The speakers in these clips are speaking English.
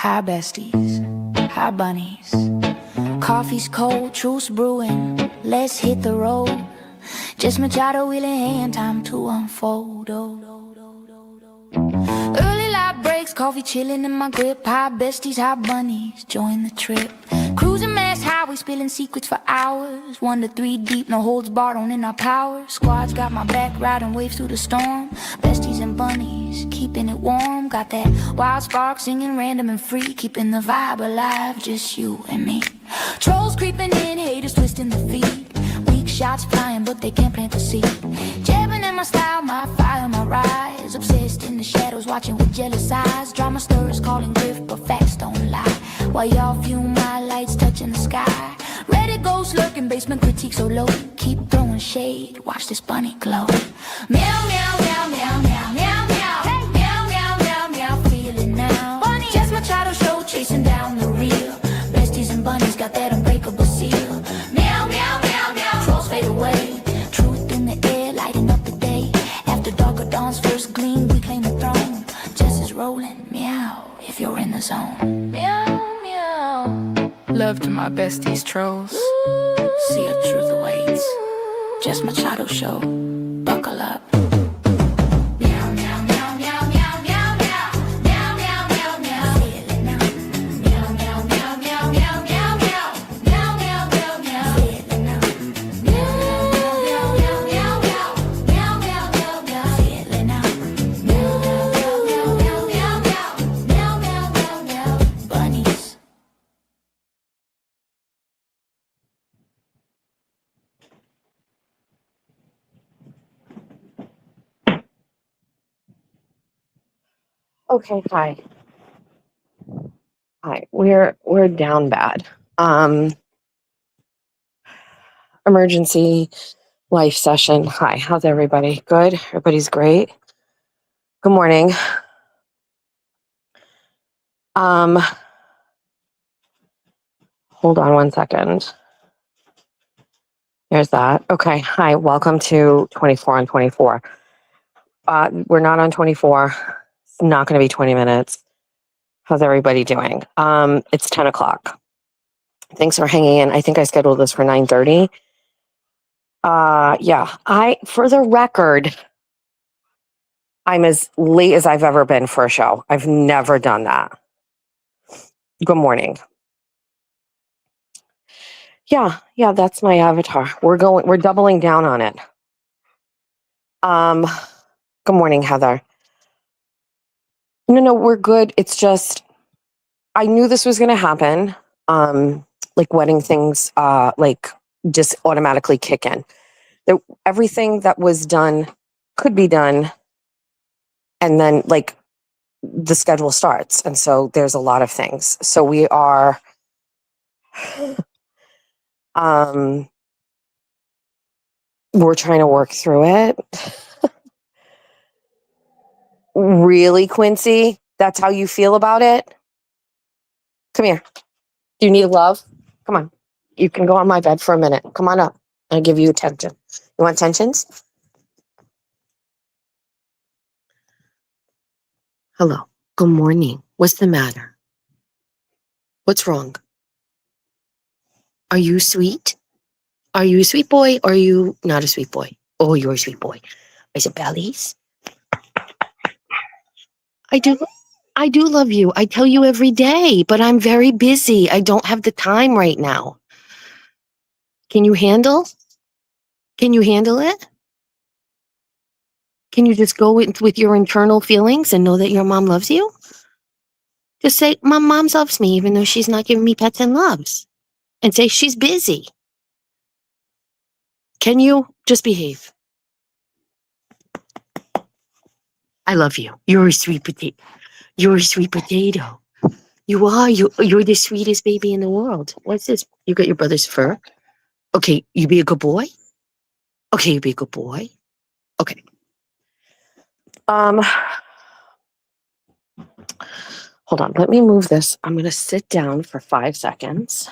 Hi besties, hi bunnies. Coffee's cold, truce brewing, let's hit the road. Just Machado wheeling hand, time to unfold. Early light breaks, coffee chilling in my grip. Hi besties, hi bunnies, join the trip. Cruising mass highway, spilling secrets for hours. 1 to 3 deep, no holds barred, owning our power. Squad's got my back, riding waves through the storm. Besties and bunnies, keeping it warm. Got that wild spark, singing random and free. Keeping the vibe alive, just you and me. Trolls creeping in, haters twisting the feet. Weak shots flying, but they can't plant the seed. Jabbing in my style, my fire, my rise. Obsessed in the shadows, watching with jealous eyes. Drama stirs, calling grift, but facts don't lie. While y'all fume, my lights touching the sky. Reddit ghosts lurking, basement critique so low. Keep throwing shade, watch this bunny glow. Meow, meow, meow, meow, meow, meow, meow. Hey. Meow, meow, meow, meow, feel it now. Bunny. Just Machado show, chasing down the real. Besties and bunnies got that unbreakable seal. Meow, meow, meow, meow, trolls fade away. Truth in the air, lighting up the day. After dark or dawn's first gleam, we claim the throne. Just as rolling, meow, if you're in the zone. Meow. Love to my besties trolls. See a truth awaits. Just Machado show. Buckle up. Meow meow meow meow meow meow meow meow meow meow meow. Feel it now. Meow meow meow meow meow meow meow meow meow meow meow. Feel it now. Meow meow meow meow meow meow meow meow meow. Feel it now. Meow meow meow meow meow meow meow meow meow. Bunnies. Okay, hi. We're down bad. Emergency life session. Hi, how's everybody? Good? Everybody's great. Good morning. Hold on one second. There's that. Okay, hi, welcome to 24 on 24. We're not on 24. It's not going to be 20 minutes. How's everybody doing? It's 10 o'clock. Thanks for hanging in. I think I scheduled this for 9:30. Yeah, for the record, I'm as late as I've ever been for a show. I've never done that. Good morning. Yeah, that's my avatar. We're doubling down on it. Good morning, Heather. No, we're good. It's just, I knew this was going to happen. Like wedding things, like just automatically kick in. Everything that was done could be done. And then like the schedule starts. And so there's a lot of things. So we are, we're trying to work through it. Really, Quincy? That's how you feel about it? Come here. Do you need love? Come on. You can go on my bed for a minute. Come on up. I'll give you attention. You want tensions? Hello. Good morning. What's the matter? What's wrong? Are you sweet? Are you a sweet boy or are you not a sweet boy? Oh, you're a sweet boy. Is it bellies? I do love you. I tell you every day, but I'm very busy. I don't have the time right now. Can you handle? Can you handle it? Can you just go with your internal feelings and know that your mom loves you? Just say, my mom loves me even though she's not giving me pets and loves. And say she's busy. Can you just behave? I love you. You're a sweet potato. You're a sweet potato. You are. You're the sweetest baby in the world. What's this? You got your brother's fur? Okay, you be a good boy? Okay, you be a good boy? Okay. Hold on. Let me move this. I'm going to sit down for 5 seconds.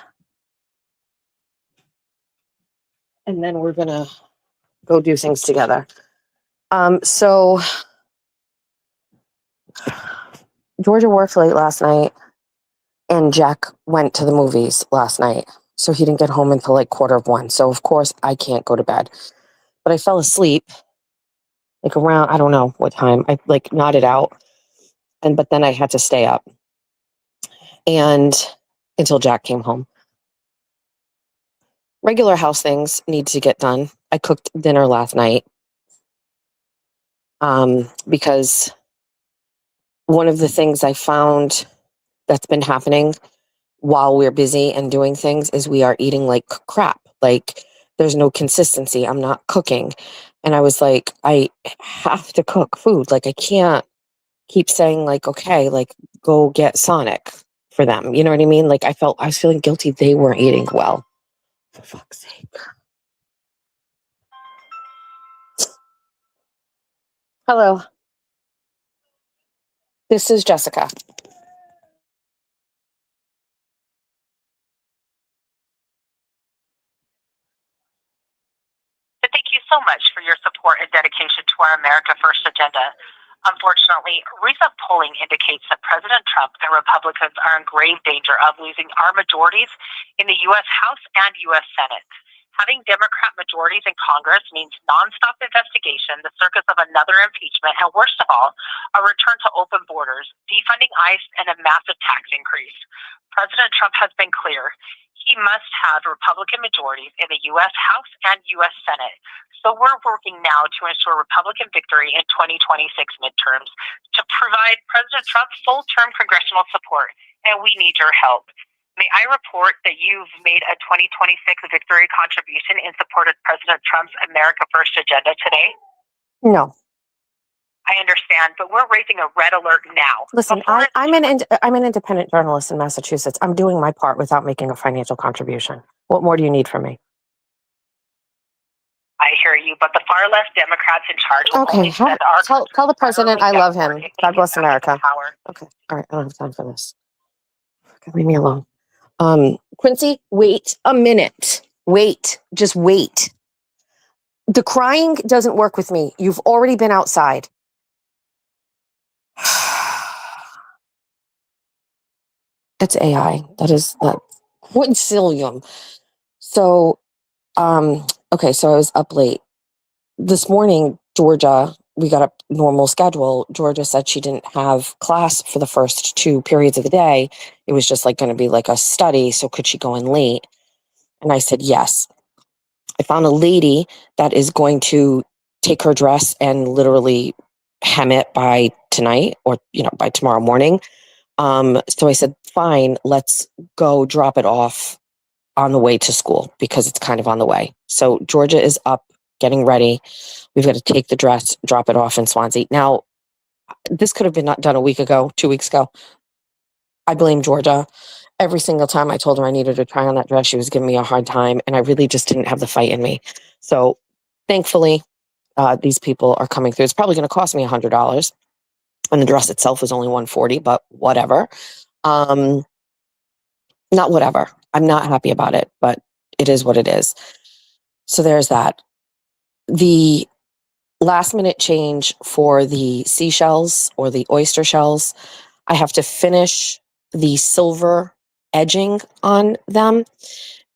And then we're going to go do things together. So Georgia worked late last night. And Jack went to the movies last night. So he didn't get home until like 1:15. So of course I can't go to bed. But I fell asleep like around, I don't know what time. I like nodded out. But then I had to stay up and until Jack came home. Regular house things need to get done. I cooked dinner last night because one of the things I found that's been happening while we're busy and doing things is we are eating like crap. Like there's no consistency. I'm not cooking. And I was like, I have to cook food. Like I can't keep saying like, okay, like go get Sonic for them. You know what I mean? Like I was feeling guilty. They weren't eating well. For fuck's sake. Hello. This is Jessica. Thank you so much for your support and dedication to our America First agenda. Unfortunately, recent polling indicates that President Trump and Republicans are in grave danger of losing our majorities in the U.S. House and U.S. Senate. Having Democrat majorities in Congress means nonstop investigation, the circus of another impeachment, and worst of all, a return to open borders, defunding ICE, and a massive tax increase. President Trump has been clear. He must have Republican majorities in the U.S. House and U.S. Senate. So we're working now to ensure Republican victory in 2026 midterms to provide President Trump full-term congressional support, and we need your help. May I report that you've made a 2026 victory contribution in support of President Trump's America First agenda today? No. I understand, but we're raising a red alert now. Listen, I'm an independent journalist in Massachusetts. I'm doing my part without making a financial contribution. What more do you need from me? I hear you, but the far left Democrats in charge will Okay, only spend our tell the president I love him. God bless America. Power. Okay, all right, I don't have time for this. Okay, leave me alone. Quincy, wait a minute. Wait, just wait. The crying doesn't work with me. You've already been outside. That's AI. That's quintillion. So, okay, so I was up late. This morning, Georgia, we got a normal schedule. Georgia said she didn't have class for the first 2 periods of the day. It was just like going to be like a study. So could she go in late? And I said, yes. I found a lady that is going to take her dress and literally hem it by tonight or, by tomorrow morning. So I said, fine, let's go drop it off on the way to school because it's kind of on the way. So Georgia is up getting ready. We've got to take the dress, drop it off in Swansea. Now, this could have been done a week ago, 2 weeks ago. I blame Georgia. Every single time I told her I needed to try on that dress, she was giving me a hard time, and I really just didn't have the fight in me. So thankfully, these people are coming through. It's probably going to cost me $100, and the dress itself was only $140, but whatever. Not whatever. I'm not happy about it, but it is what it is. So there's that. The last minute change for the seashells or the oyster shells, I have to finish the silver edging on them.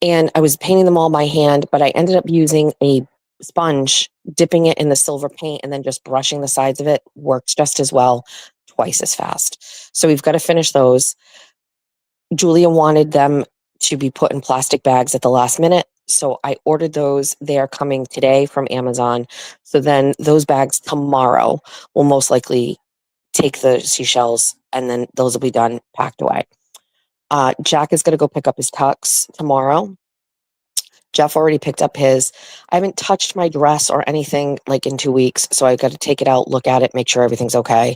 And I was painting them all by hand, but I ended up using a sponge, dipping it in the silver paint, and then just brushing the sides of it. Works just as well, twice as fast. So we've got to finish those. Julia wanted them to be put in plastic bags at the last minute. So I ordered those. They are coming today from Amazon. So then those bags tomorrow will most likely take the seashells, and then those will be done, packed away. Jack is going to go pick up his tux tomorrow. Jeff already picked up his. I haven't touched my dress or anything like in 2 weeks. So I got to take it out, look at it, make sure everything's okay,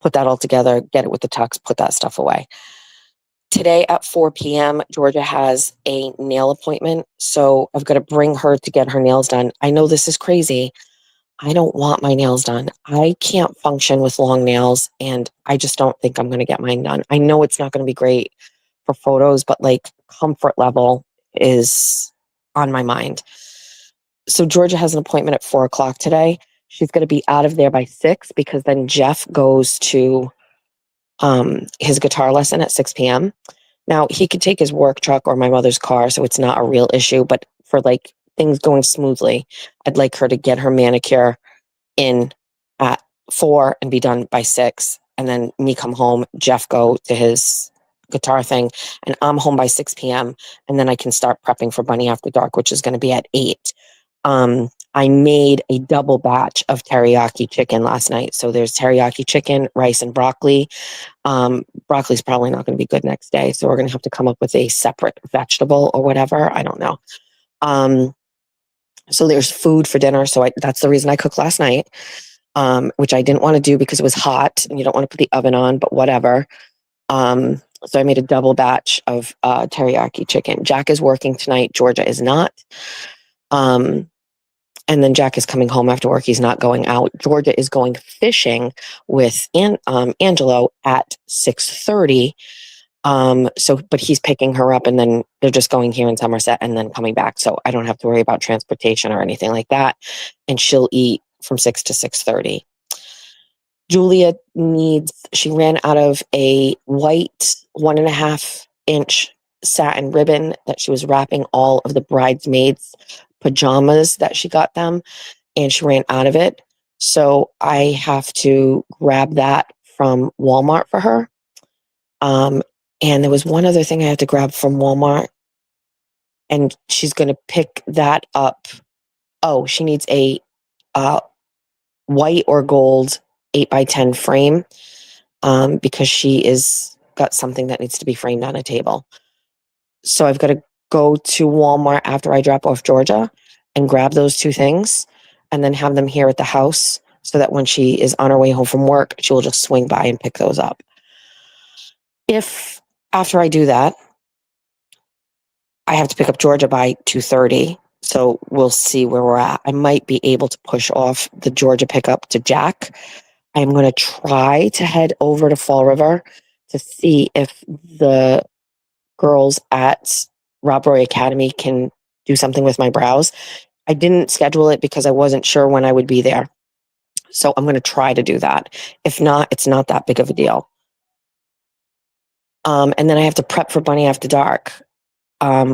put that all together, get it with the tux, put that stuff away. Today at 4 p.m., Georgia has a nail appointment. So I've got to bring her to get her nails done. I know this is crazy. I don't want my nails done. I can't function with long nails, and I just don't think I'm going to get mine done. I know it's not going to be great for photos, but like comfort level is on my mind. So Georgia has an appointment at 4 o'clock today. She's going to be out of there by 6 because then Jeff goes to his guitar lesson at 6 p.m. Now, he could take his work truck or my mother's car, so it's not a real issue. But for like things going smoothly, I'd like her to get her manicure in at 4 and be done by 6. And then me come home, Jeff go to his guitar thing, and I'm home by 6 p.m. And then I can start prepping for Bunny After Dark, which is going to be at 8. I made a double batch of teriyaki chicken last night. So there's teriyaki chicken, rice, and broccoli. Broccoli's probably not going to be good next day. So we're going to have to come up with a separate vegetable or whatever. I don't know. So there's food for dinner. So that's the reason I cooked last night, which I didn't want to do because it was hot and you don't want to put the oven on, but whatever. So I made a double batch of teriyaki chicken. Jack is working tonight. Georgia is not. And then Jack is coming home after work. He's not going out. Georgia is going fishing with Angelo at 6:30. But he's picking her up and then they're just going here in Somerset and then coming back. So I don't have to worry about transportation or anything like that. And she'll eat from 6 to 6:30. Julia she ran out of a white 1.5-inch satin ribbon that she was wrapping all of the bridesmaids' pajamas that she got them, and she ran out of it. So I have to grab that from Walmart for her. And there was one other thing I had to grab from Walmart, and she's going to pick that up. Oh, she needs a white or gold 8x10 frame because she is got something that needs to be framed on a table. So I've got to go to Walmart after I drop off Georgia and grab those two things and then have them here at the house so that when she is on her way home from work, she will just swing by and pick those up. If after I do that, I have to pick up Georgia by 2:30. So we'll see where we're at. I might be able to push off the Georgia pickup to Jack. I'm going to try to head over to Fall River to see if the girls at Rob Roy Academy can do something with my brows. I didn't schedule it because I wasn't sure when I would be there. So I'm going to try to do that. If not, it's not that big of a deal. And then I have to prep for Bunny After Dark,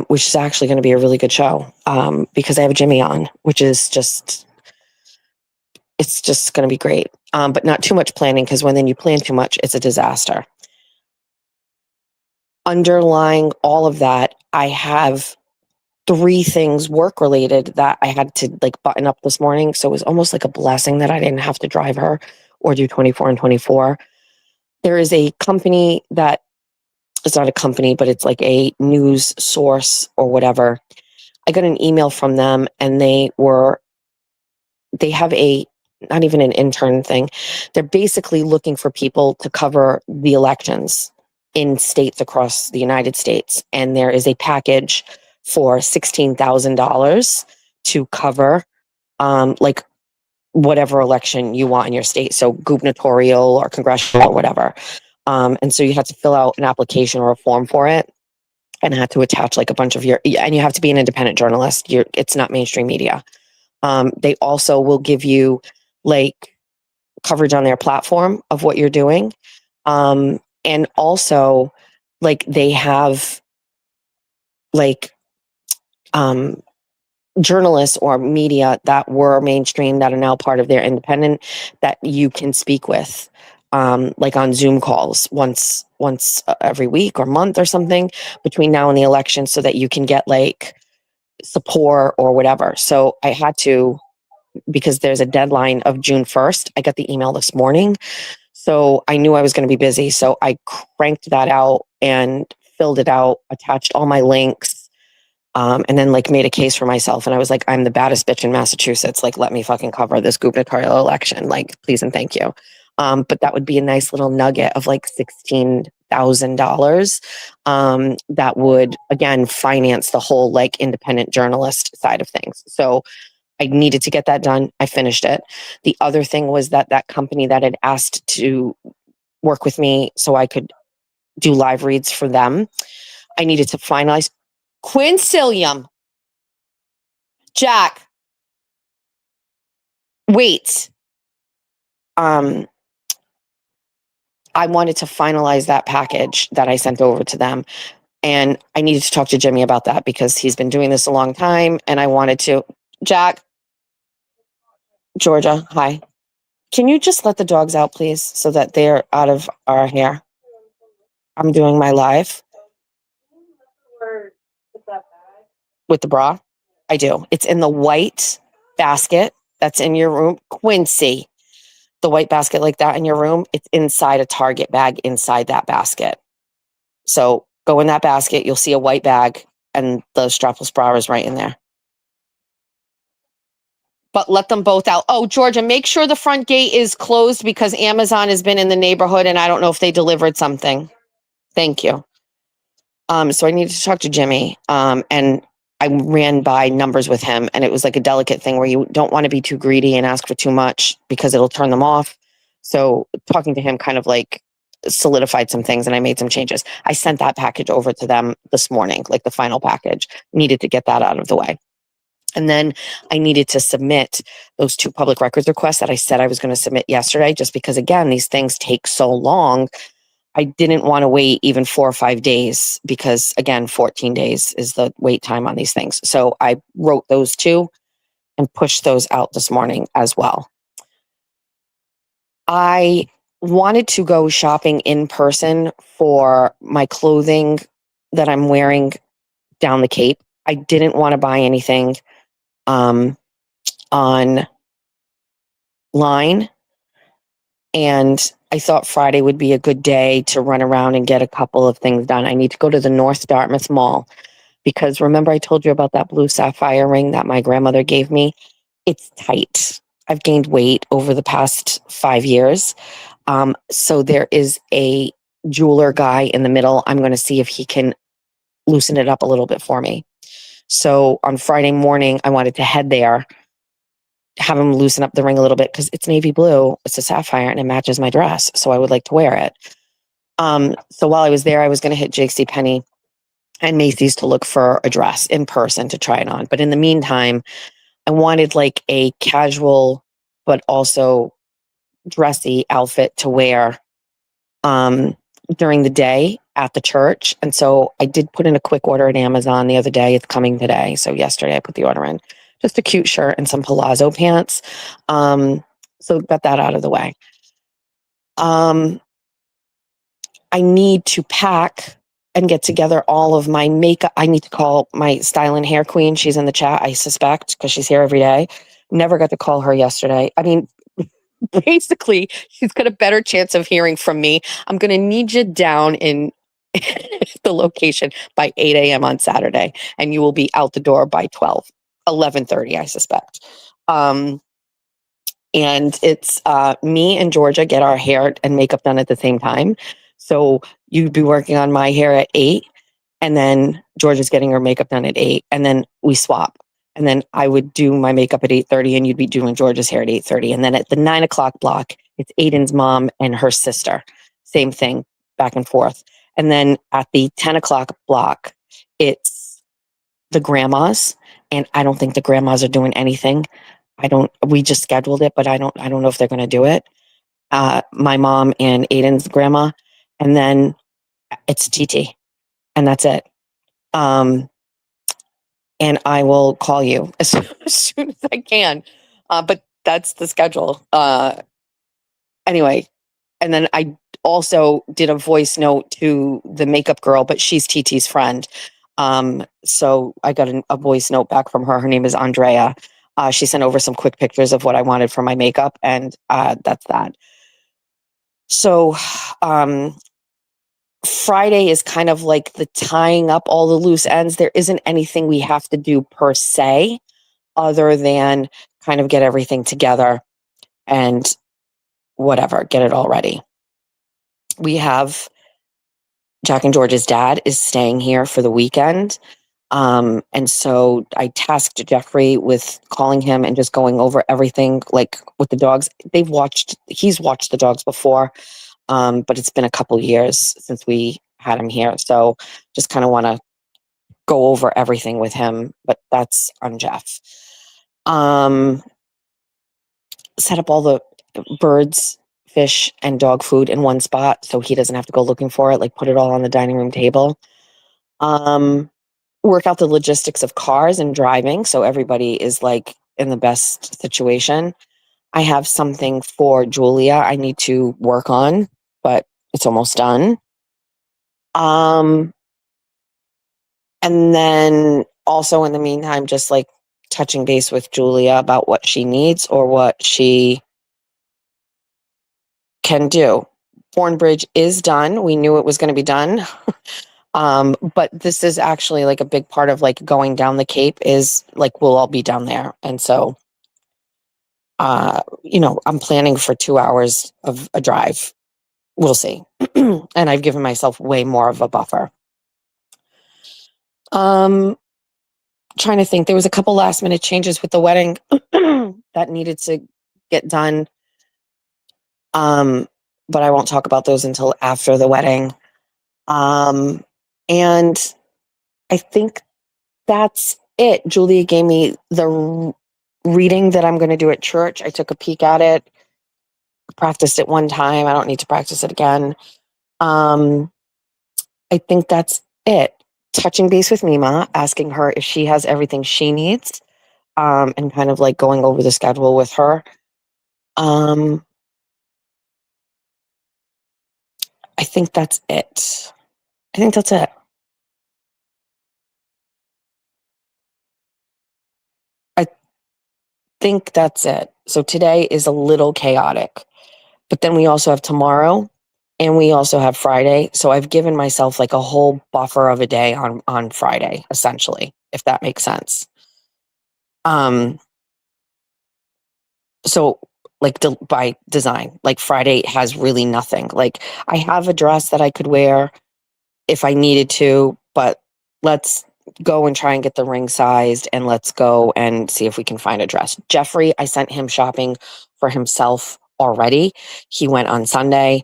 which is actually going to be a really good show because I have Jimmy on, which is it's just going to be great. But not too much planning because when you plan too much, it's a disaster. Underlying all of that, I have 3 things work related that I had to like button up this morning. So it was almost like a blessing that I didn't have to drive her or do 24 and 24. There is a company that it's not a company, but it's like a news source or whatever. I got an email from them and they have not even an intern thing. They're basically looking for people to cover the elections in states across the United States. And there is a package for $16,000 to cover like whatever election you want in your state. So gubernatorial or congressional or whatever. And so you have to fill out an application or a form for it and had to attach like a bunch of and you have to be an independent journalist. It's not mainstream media. They also will give you like coverage on their platform of what you're doing. And also like they have like journalists or media that were mainstream that are now part of their independent that you can speak with like on Zoom calls once every week or month or something between now and the election so that you can get like support or whatever. So I had to, because there's a deadline of June 1st. I got the email this morning. So I knew I was going to be busy. So I cranked that out and filled it out, attached all my links, and then like made a case for myself. And I was like, I'm the baddest bitch in Massachusetts. Like, let me fucking cover this gubernatorial election. Like, please and thank you. But that would be a nice little nugget of like $16,000 that would, again, finance the whole like independent journalist side of things. So I needed to get that done. I finished it. The other thing was that company that had asked to work with me so I could do live reads for them, I needed to finalize. Quincilium. Jack. Wait. I wanted to finalize that package that I sent over to them. And I needed to talk to Jimmy about that because he's been doing this a long time and I wanted to. Jack, Georgia, hi. Can you just let the dogs out, please, so that they're out of our hair? I'm doing my live. With the bra? I do. It's in the white basket that's in your room. Quincy, the white basket like that in your room, it's inside a Target bag inside that basket. So go in that basket, you'll see a white bag, and the strapless bra is right in there. But let them both out. Oh, Georgia, make sure the front gate is closed because Amazon has been in the neighborhood and I don't know if they delivered something. Thank you. So I needed to talk to Jimmy. And I ran by numbers with him, and it was like a delicate thing where you don't want to be too greedy and ask for too much because it'll turn them off. So talking to him kind of like solidified some things, and I made some changes. I sent that package over to them this morning, like the final package. Needed to get that out of the way. And then I needed to submit those 2 public records requests that I said I was going to submit yesterday, just because, again, these things take so long. I didn't want to wait even 4 or 5 days because, again, 14 days is the wait time on these things. So I wrote those 2 and pushed those out this morning as well. I wanted to go shopping in person for my clothing that I'm wearing down the Cape. I didn't want to buy anything online, and I thought Friday would be a good day to run around and get a couple of things done. I need to go to the North Dartmouth Mall because remember I told you about that blue sapphire ring that my grandmother gave me? It's tight. I've gained weight over the past 5 years. So there is a jeweler guy in the middle. I'm going to see if he can loosen it up a little bit for me. So on Friday morning, I wanted to head there, have him loosen up the ring a little bit because it's navy blue, it's a sapphire, and it matches my dress. So I would like to wear it. So while I was there, I was going to hit JCPenney and Macy's to look for a dress in person to try it on. But in the meantime, I wanted like a casual, but also dressy outfit to wear during the day at the church. And so I did put in a quick order at Amazon the other day. It's coming today. So yesterday I put the order in. Just a cute shirt and some palazzo pants. So got that out of the way. I need to pack and get together all of my makeup. I need to call my style and hair queen. She's in the chat, I suspect, because she's here every day. Never got to call her yesterday. I mean, basically, she's got a better chance of hearing from me. I'm going to need you down in the location by 8 a.m. on Saturday, and you will be out the door by 11:30, I suspect. And it's me and Georgia get our hair and makeup done at the same time. So you'd be working on my hair at 8, and then Georgia's getting her makeup done at 8, and then we swap. And then I would do my makeup at 8:30, and you'd be doing Georgia's hair at 8:30. And then at the 9 o'clock block, it's Aiden's mom and her sister. Same thing, back and forth. And then at the 10 o'clock block, it's the grandmas. And I don't think the grandmas are doing anything. We just scheduled it, but I don't know if they're going to do it. My mom and Aiden's grandma. And then it's TT. And that's it. And I will call you as soon as I can. But that's the schedule. Anyway, and then I also did a voice note to the makeup girl, but she's TT's friend. So I got a voice note back from her. Her name is Andrea. She sent over some quick pictures of what I wanted for my makeup, and that's that. So Friday is kind of like the tying up all the loose ends. There isn't anything we have to do per se, other than kind of get everything together and whatever, get it all ready. We have Jack and George's dad is staying here for the weekend. And so I tasked Jeffrey with calling him and just going over everything, like with the dogs. He's watched the dogs before. But it's been a couple years since we had him here. So just kind of want to go over everything with him, but that's on Jeff. Set up all the birds, fish, and dog food in one spot so he doesn't have to go looking for it, like put it all on the dining room table. Work out the logistics of cars and driving, so everybody is like in the best situation. I have something for Julia I need to work on, but it's almost done. And then also in the meantime, just like touching base with Julia about what she needs or what she can do. Bournebridge is done. We knew it was going to be done. But this is actually like a big part of like going down the Cape is like we'll all be down there. And so I'm planning for 2 hours of a drive. We'll see. And I've given myself way more of a buffer. Trying to think, there was a couple last minute changes with the wedding that needed to get done. But I won't talk about those until after the wedding. And I think that's it. Julia gave me the reading that I'm going to do at church. I took a peek at it, practiced it one time. I don't need to practice it again. I think that's it. Touching base with Mima, asking her if she has everything she needs, and kind of like going over the schedule with her. I think that's it. I think that's it. I think that's it. So today is a little chaotic, but then we also have tomorrow and we also have Friday. So I've given myself like a whole buffer of a day on Friday, essentially, if that makes sense. So like by design, like Friday has really nothing. Like I have a dress that I could wear if I needed to, but let's go and try and get the ring sized and let's go and see if we can find a dress. Jeffrey, I sent him shopping for himself already. He went on Sunday.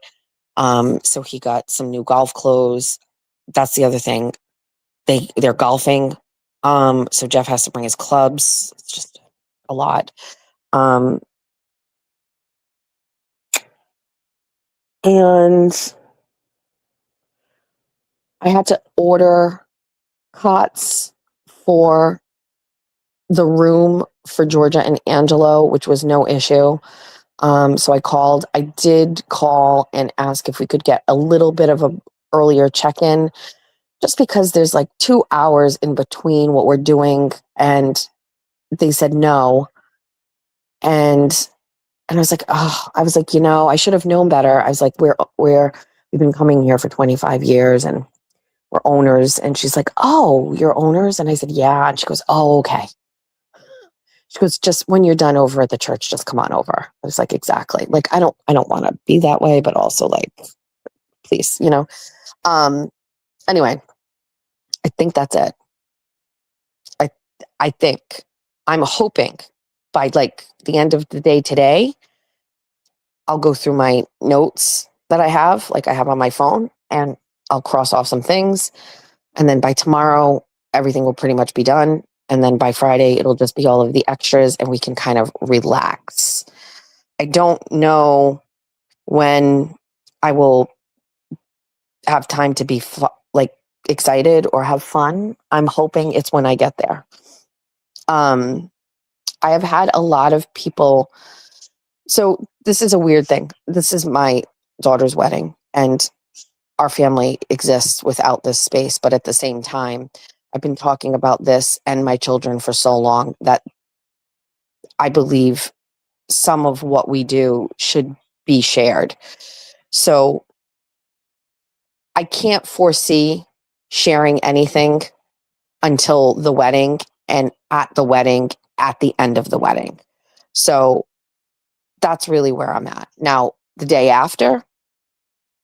So he got some new golf clothes. That's the other thing. They're golfing. So Jeff has to bring his clubs. It's just a lot. And I had to order cots for the room for Georgia and Angelo, which was no issue. So I called. I did call and ask if we could get a little bit of a earlier check-in, just because there's like 2 hours in between what we're doing, and they said no. And I was like, oh, I should have known better. I was like, we've been coming here for 25 years and we're owners. And she's like, oh, you're owners? And I said, yeah. And she goes, oh, okay. She goes, just when you're done over at the church, just come on over. I was like, exactly. Like, I don't want to be that way, but also like, please, anyway, I think that's it. I think I'm hoping by like the end of the day today, I'll go through my notes that I have on my phone, and I'll cross off some things. And then by tomorrow, everything will pretty much be done. And then by Friday, it'll just be all of the extras and we can kind of relax. I don't know when I will have time to be excited or have fun. I'm hoping it's when I get there. I have had a lot of people. So this is a weird thing. This is my daughter's wedding and our family exists without this space. But at the same time, I've been talking about this and my children for so long that I believe some of what we do should be shared. So I can't foresee sharing anything until the wedding and at the wedding, at the end of the wedding. So that's really where I'm at. Now, the day after,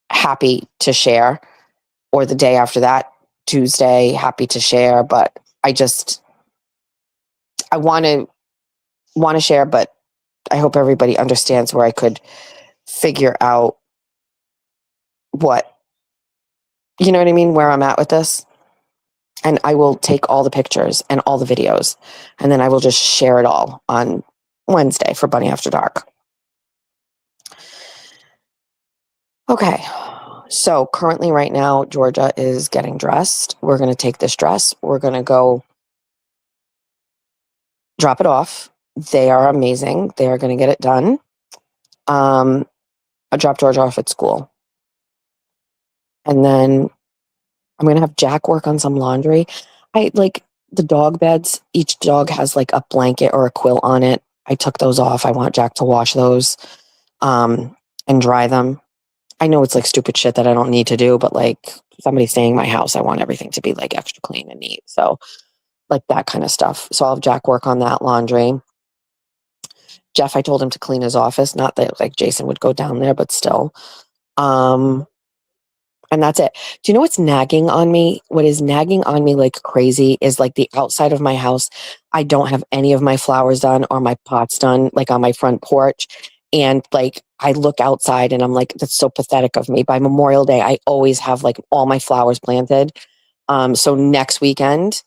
happy to share, or the day after that, Tuesday, happy to share, but I want to share, but I hope everybody understands where I could figure out what, you know what I mean, where I'm at with this. And I will take all the pictures and all the videos, and then I will just share it all on Wednesday for Bunny After Dark. Okay. So currently right now, Georgia is getting dressed. We're going to take this dress. We're going to go drop it off. They are amazing. They are going to get it done. I dropped Georgia off at school. And then I'm going to have Jack work on some laundry. I like the dog beds. Each dog has like a blanket or a quilt on it. I took those off. I want Jack to wash those and dry them. I know it's like stupid shit that I don't need to do, but like somebody staying in my house, I want everything to be like extra clean and neat. So like that kind of stuff. So I'll have Jack work on that laundry. Jeff, I told him to clean his office. Not that like Jason would go down there, but still. And that's it. Do you know what's nagging on me? What is nagging on me like crazy is like the outside of my house. I don't have any of my flowers done or my pots done, like on my front porch. And like, I look outside and I'm like, that's so pathetic of me. By Memorial Day, I always have like all my flowers planted. So next weekend,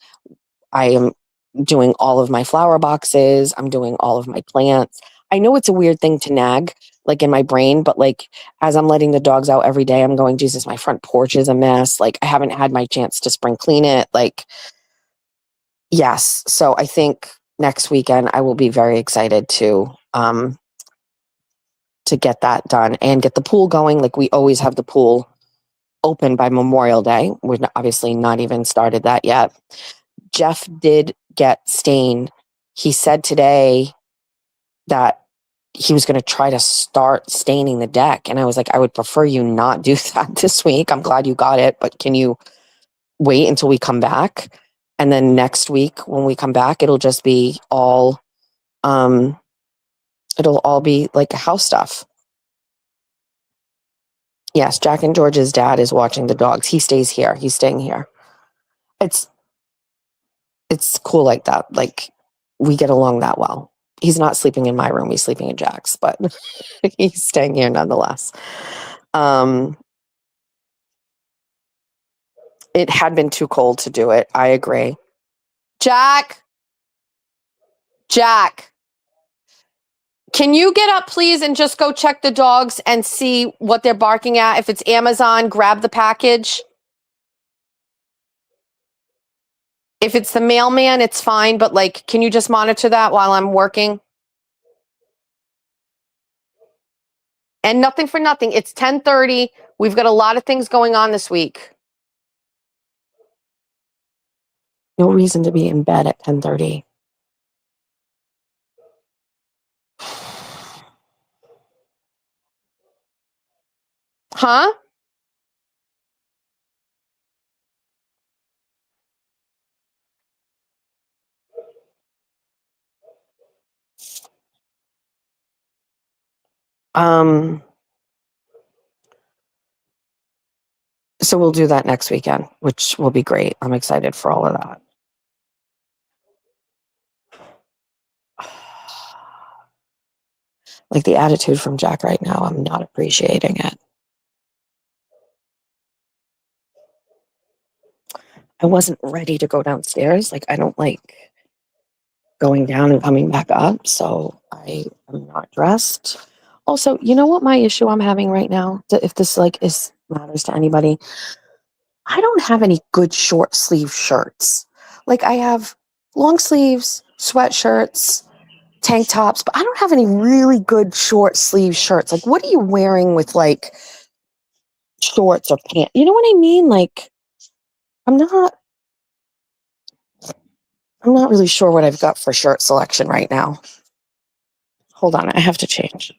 I am doing all of my flower boxes. I'm doing all of my plants. I know it's a weird thing to nag, like in my brain, but like as I'm letting the dogs out every day, I'm going, Jesus, my front porch is a mess. Like I haven't had my chance to spring clean it. Like, yes. So I think next weekend I will be very excited to get that done and get the pool going. Like we always have the pool open by Memorial Day. We're obviously not even started that yet. Jeff did get stain. He said today that he was going to try to start staining the deck. And I was like, I would prefer you not do that this week. I'm glad you got it, but can you wait until we come back? And then next week when we come back, it'll just be all, it'll all be like house stuff. Yes, Jack and George's dad is watching the dogs. He stays here. He's staying here. It's cool like that. Like we get along that well. He's not sleeping in my room. He's sleeping in Jack's, but he's staying here nonetheless. It had been too cold to do it. I agree. Jack, can you get up, please, and just go check the dogs and see what they're barking at? If it's Amazon, grab the package. If it's the mailman, it's fine. But like, can you just monitor that while I'm working? And nothing for nothing. It's 10:30. We've got a lot of things going on this week. No reason to be in bed at 10:30. Huh? So we'll do that next weekend, which will be great. I'm excited for all of that. Like the attitude from Jack right now, I'm not appreciating it. I wasn't ready to go downstairs. Like I don't like going down and coming back up. So I am not dressed. Also, you know what my issue I'm having right now? If this like is matters to anybody, I don't have any good short sleeve shirts. Like I have long sleeves, sweatshirts, tank tops, but I don't have any really good short sleeve shirts. Like what are you wearing with like shorts or pants? You know what I mean? Like I'm not really sure what I've got for shirt selection right now. Hold on, I have to change.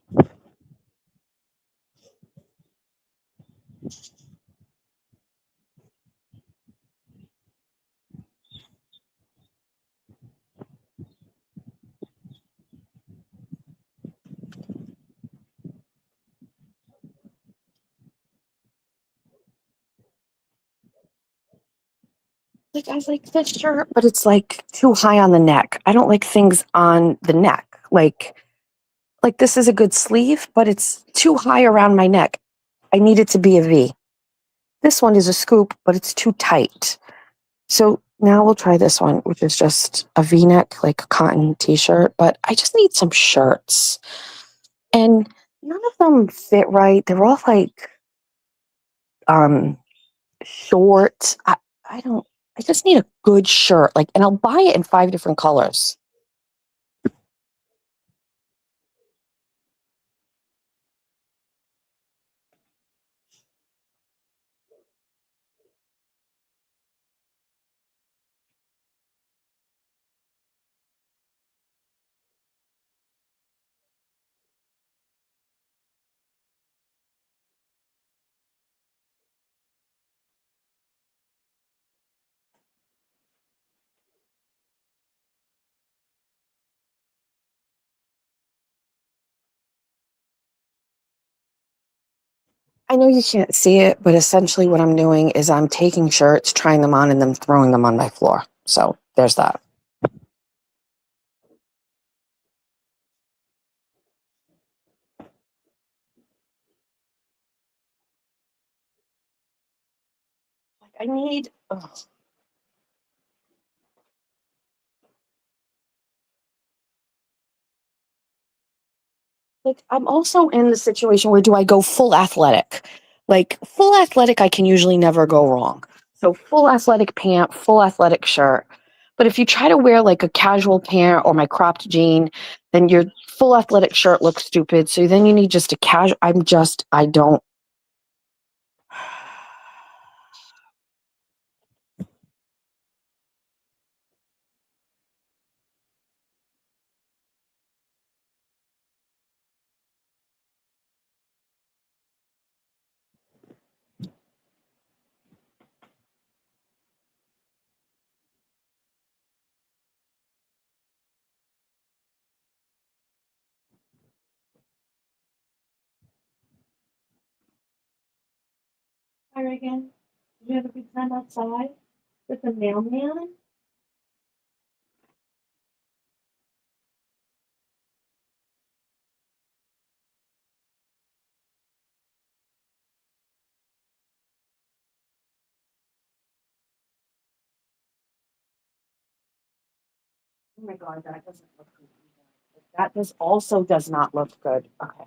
Like I like this shirt, but it's like too high on the neck. I don't like things on the neck. Like this is a good sleeve, but it's too high around my neck. I need it to be a V. This one is a scoop, but it's too tight. So now we'll try this one, which is just a V-neck, like a cotton t-shirt, but I just need some shirts. And none of them fit right. They're all like short. I just need a good shirt, like, and I'll buy it in 5 different colors. I know you can't see it, but essentially what I'm doing is I'm taking shirts, trying them on, and then throwing them on my floor. So there's that. Like I need. Ugh. Like I'm also in the situation where do I go full athletic? Like full athletic, I can usually never go wrong. So full athletic pant, full athletic shirt. But if you try to wear like a casual pant or my cropped jean, then your full athletic shirt looks stupid. So then you need just a casual. I don't. Hi, Reagan. Did you have a good time outside with the mailman? Oh my God, that doesn't look good. That does not look good. Okay.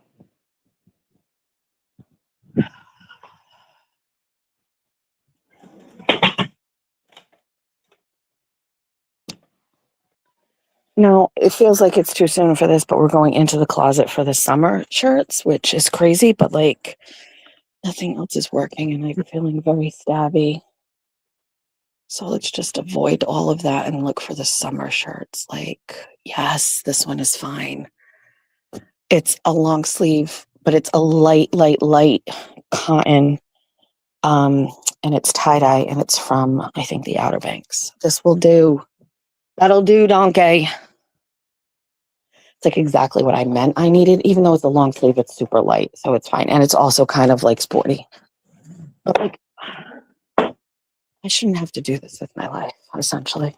No, it feels like it's too soon for this, but we're going into the closet for the summer shirts, which is crazy, but like nothing else is working and I'm feeling very stabby. So let's just avoid all of that and look for the summer shirts. Like, yes, this one is fine. It's a long sleeve, but it's a light cotton. And it's tie-dye and it's from, I think, the Outer Banks. This will do. That'll do, donkey. It's like exactly what I meant I needed, even though it's a long sleeve, it's super light, so it's fine. And it's also kind of like sporty. But like, I shouldn't have to do this with my life, essentially.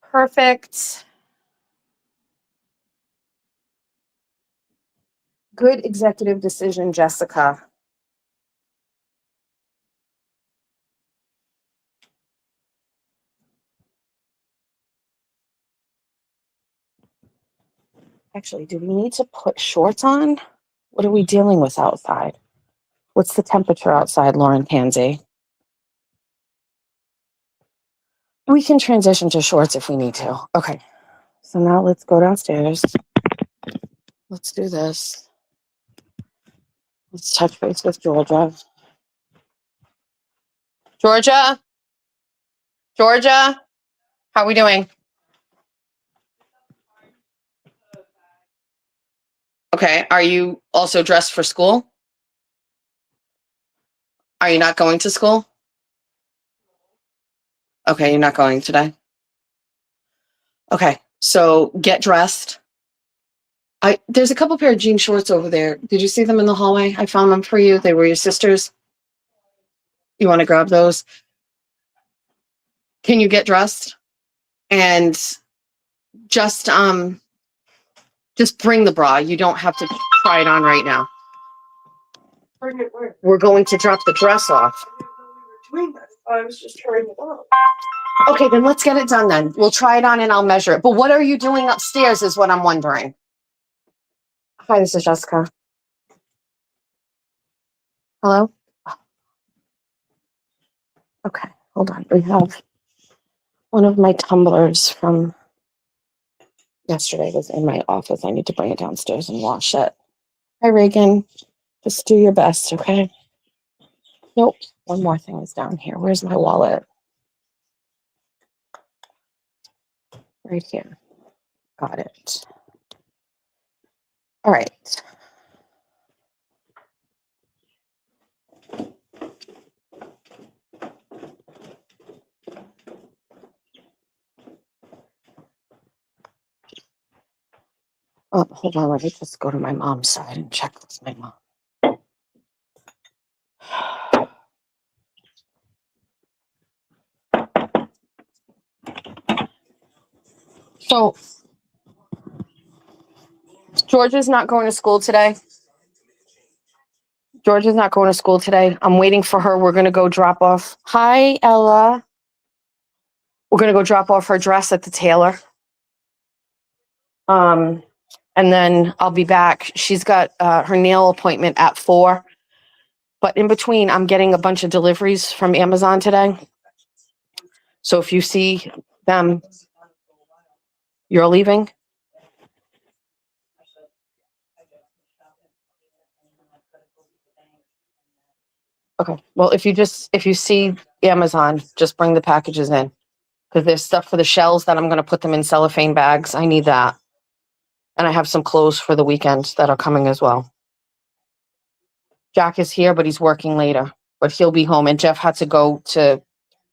Perfect. Good executive decision, Jessica. Actually, do we need to put shorts on? What are we dealing with outside? What's the temperature outside, Lauren Tansey? We can transition to shorts if we need to. Okay. So now let's go downstairs. Let's do this. Let's touch base with Georgia. Georgia? Georgia? How are we doing? Okay. Are you also dressed for school? Are you not going to school? Okay, you're not going today. Okay. So get dressed. There's a couple pair of jean shorts over there. Did you see them in the hallway? I found them for you. They were your sister's. You want to grab those? Can you get dressed? And just bring the bra. You don't have to try it on right now. We're going to drop the dress off. doing this. I was just trying it on. Okay, then let's get it done then. We'll try it on and I'll measure it. But what are you doing upstairs is what I'm wondering. Hi, this is Jessica. Hello? Okay, hold on. We have one of my tumblers from yesterday was in my office. I need to bring it downstairs and wash it. Hi, Reagan. Just do your best, okay? Nope. One more thing is down here. Where's my wallet? Right here. Got it. All right. Oh, hold on. Let me just go to my mom's side and check with my mom. So, Georgia's not going to school today. Georgia's not going to school today. I'm waiting for her. We're going to go drop off. Hi, Ella. We're going to go drop off her dress at the tailor. And then I'll be back. She's got her nail appointment at 4. But in between, I'm getting a bunch of deliveries from Amazon today. So if you see them, you're leaving? Okay. Well, if you see Amazon, just bring the packages in. Because there's stuff for the shells that I'm going to put them in cellophane bags. I need that. And I have some clothes for the weekend that are coming as well. Jack is here, but he's working later. But he'll be home. And Jeff had to go to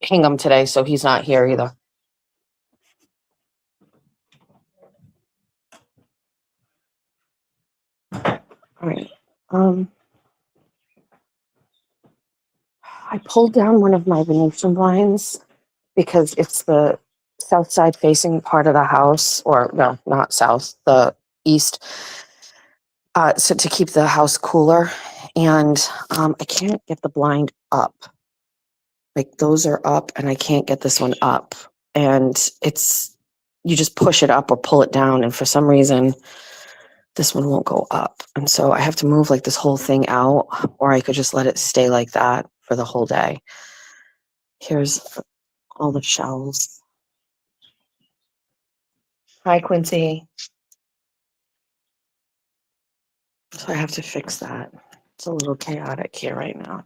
Hingham today, so he's not here either. All right. I pulled down one of my Venetian blinds because it's the south side facing part of the house, or no, not south, the east. So to keep the house cooler, and I can't get the blind up. Like those are up, and I can't get this one up. And you just push it up or pull it down, and for some reason, this one won't go up. And so I have to move like this whole thing out, or I could just let it stay like that for the whole day. Here's all the shells. Hi, Quincy. So I have to fix that. It's a little chaotic here right now.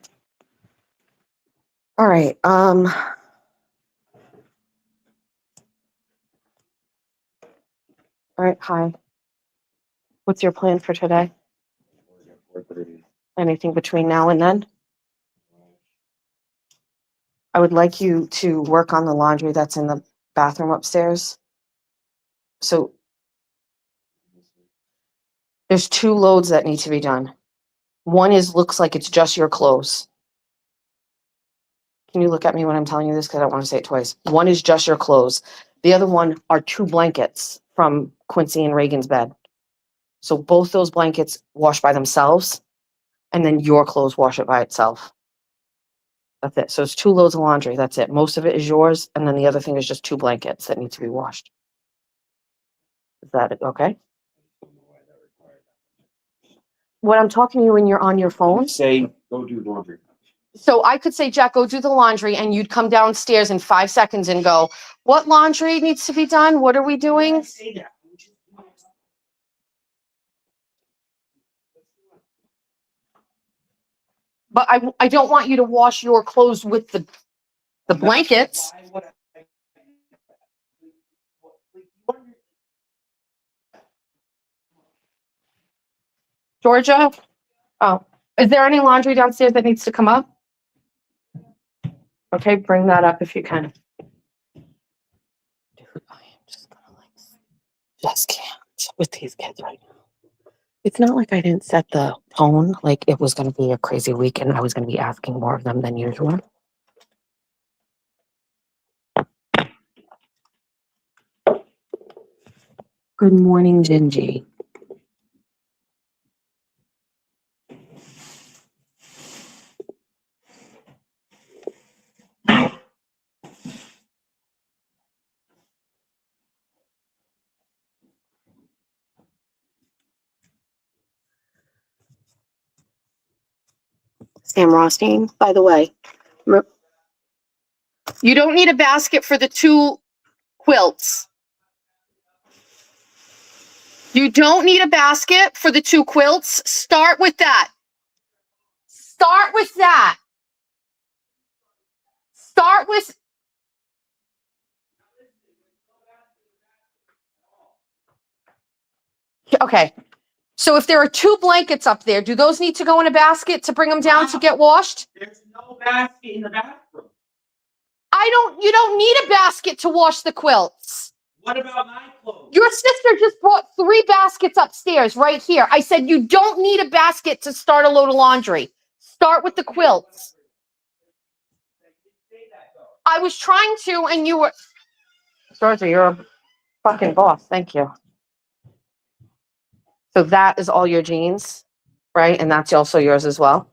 All right. All right. Hi. What's your plan for today? Anything between now and then? I would like you to work on the laundry that's in the bathroom upstairs. So there's 2 loads that need to be done. One looks like it's just your clothes. Can you look at me when I'm telling you this? Because I don't want to say it twice. One is just your clothes. The other one are 2 blankets from Quincy and Reagan's bed. So both those blankets wash by themselves, and then your clothes wash it by itself. That's it. So it's 2 loads of laundry. That's it. Most of it is yours, and then the other thing is just 2 blankets that need to be washed. Is that it? Okay? What I'm talking to you when you're on your phone. Say, go do laundry. So I could say, Jack, go do the laundry, and you'd come downstairs in 5 seconds and go, what laundry needs to be done? What are we doing? But I don't want you to wash your clothes with the blankets. Georgia? Oh, is there any laundry downstairs that needs to come up? Okay, bring that up if you can. Dude, I am just gonna just can't with these kids right now. It's not like I didn't set the tone, like it was gonna be a crazy week and I was gonna be asking more of them than usual. Good morning, Gingy. Sam Rothstein, by the way. You don't need a basket for the 2 quilts. You don't need a basket for the 2 quilts. Start with that. Start with that. Start with... Okay. So if there are 2 blankets up there, do those need to go in a basket to bring them down to get washed? There's no basket in the bathroom. You don't need a basket to wash the quilts. What about my clothes? Your sister just brought 3 baskets upstairs right here. I said you don't need a basket to start a load of laundry. Start with the quilts. I was trying to, and you were... Georgia, you're a fucking boss. Thank you. So that is all your jeans, right? And that's also yours as well.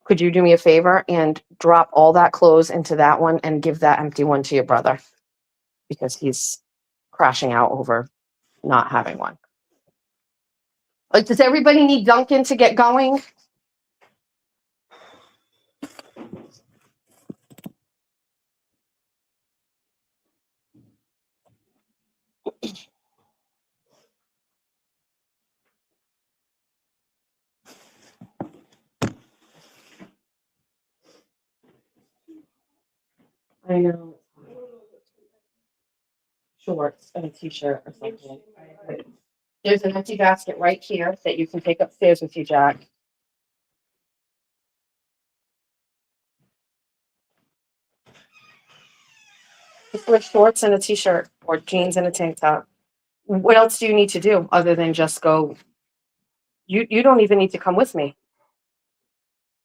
Could you do me a favor and drop all that clothes into that one and give that empty one to your brother? Because he's crashing out over not having one. Like, does everybody need Dunkin' to get going? I know. Shorts and a t-shirt or something. There's an empty basket right here that you can take upstairs with you, Jack. Just wear shorts and a t-shirt or jeans and a tank top. What else do you need to do other than just go? You don't even need to come with me.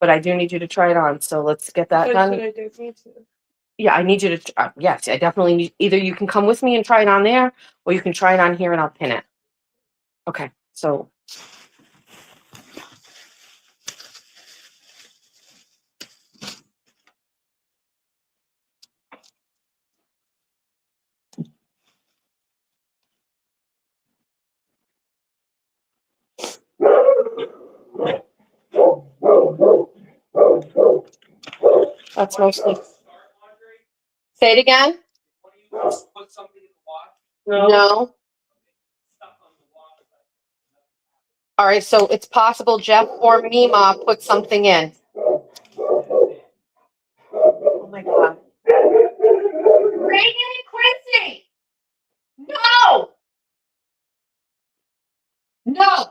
But I do need you to try it on. So let's get that done. I do need to. Yeah, I need you to, yes, I definitely need, either you can come with me and try it on there, or you can try it on here and I'll pin it. Okay, so. That's mostly. Say it again? Put something in the wash? No. All right, so it's possible Jeff or Mima put something in. Oh my God. Reagan and Quincy! No! No!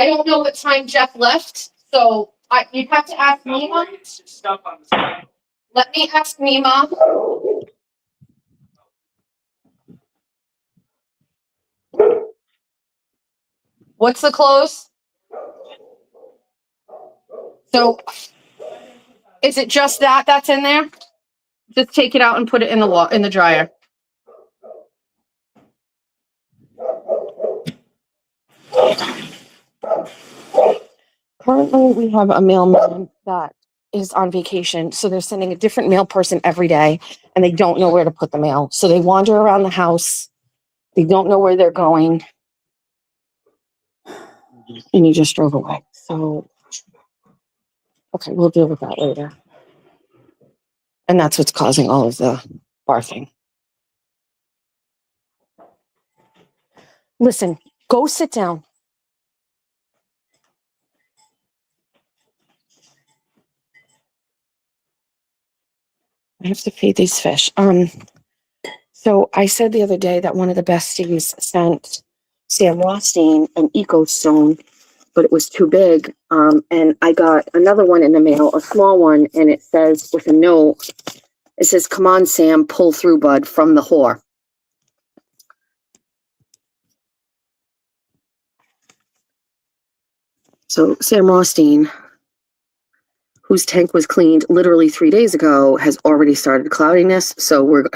I don't know what time Jeff left, so you'd have to ask Mima. Stuff on the side. Let me ask Mima. What's the close? So, is it just that's in there? Just take it out and put it in the dryer. Currently, we have a mailman that is on vacation, so they're sending a different mail person every day, and they don't know where to put the mail. So they wander around the house. They don't know where they're going. And he just drove away. So, okay, we'll deal with that later. And that's what's causing all of the barfing. Listen, go sit down. I have to feed these fish. So I said the other day that one of the besties sent Sam Rothstein an Eco Stone, but it was too big. And I got another one in the mail, a small one, and it says with a note, it says, "Come on, Sam, pull through, bud, from the whore." So Sam Rothstein, whose tank was cleaned literally 3 days ago, has already started cloudiness. So we're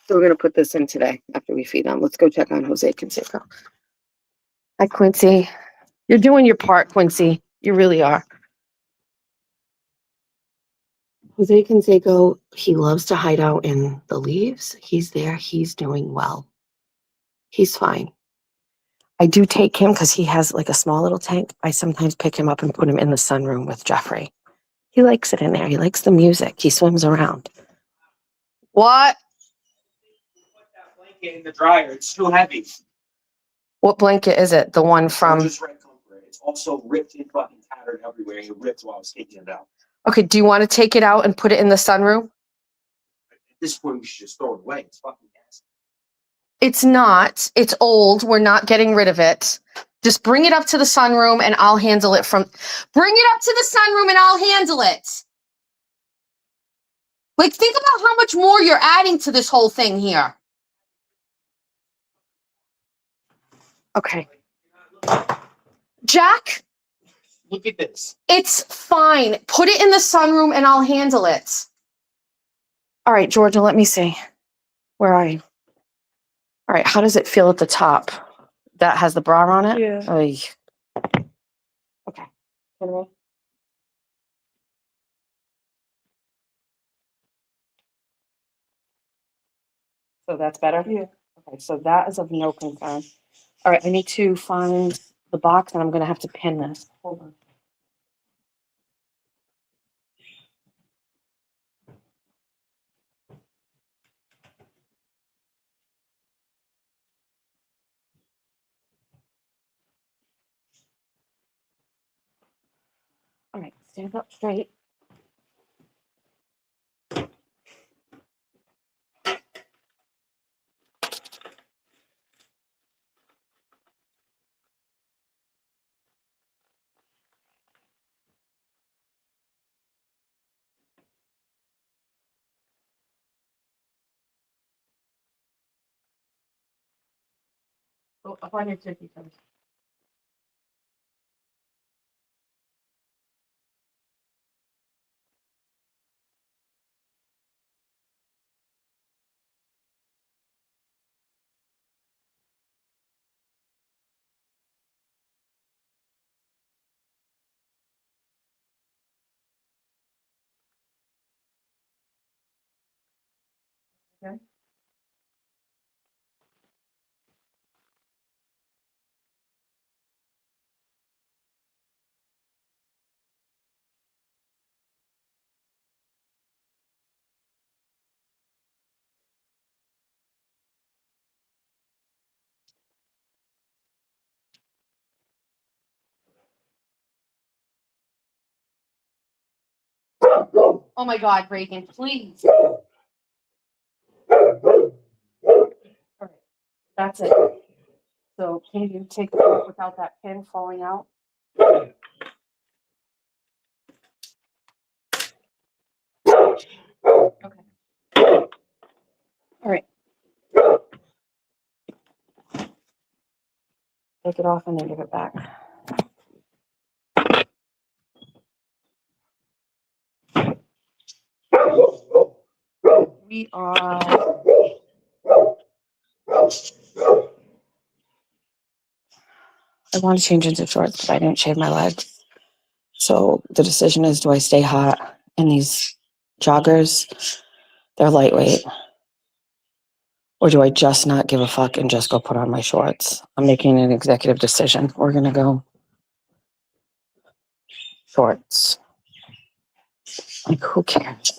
so we're gonna put this in today after we feed them. Let's go check on Jose Canseco. Hi, Quincy. You're doing your part, Quincy. You really are. Jose Canseco, he loves to hide out in the leaves. He's there. He's doing well. He's fine. I do take him because he has like a small little tank. I sometimes pick him up and put him in the sunroom with Jeffrey. He likes it in there. He likes the music. He swims around. What? Put that blanket in the dryer. It's too heavy. What blanket is it? The one from... Just red comfort. It's also ripped and fucking tattered everywhere. It ripped while I was taking it out. Okay, do you want to take it out and put it in the sunroom? At this point, we should just throw it away. It's fucking nasty. It's not. It's old. We're not getting rid of it. Just bring it up to the sunroom and I'll handle it from... Bring it up to the sunroom and I'll handle it. Like, think about how much more you're adding to this whole thing here. Okay. Jack, Look at this. it's fine. Put it in the sunroom and I'll handle it. All right, Georgia, let me see. Where are you? All right, how does it feel at the top? That has the bra on it? Yeah. Oy. Okay. Turn around. So that's better? Yeah. Okay, so that is of no concern. All right, I need to find the box and I'm gonna have to pin this. Hold on. All right, stand up straight. Go up on your tippy toes. Okay. Oh my God, Reagan, please. All right, that's it. So can you take it off without that pin falling out? Okay. All right. Take it off and then give it back. We are... I want to change into shorts, but I didn't shave my legs. So the decision is, do I stay hot in these joggers? They're lightweight. Or do I just not give a fuck and just go put on my shorts? I'm making an executive decision. We're going to go shorts. Like, who cares?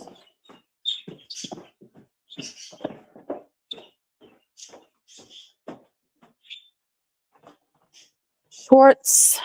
Shorts.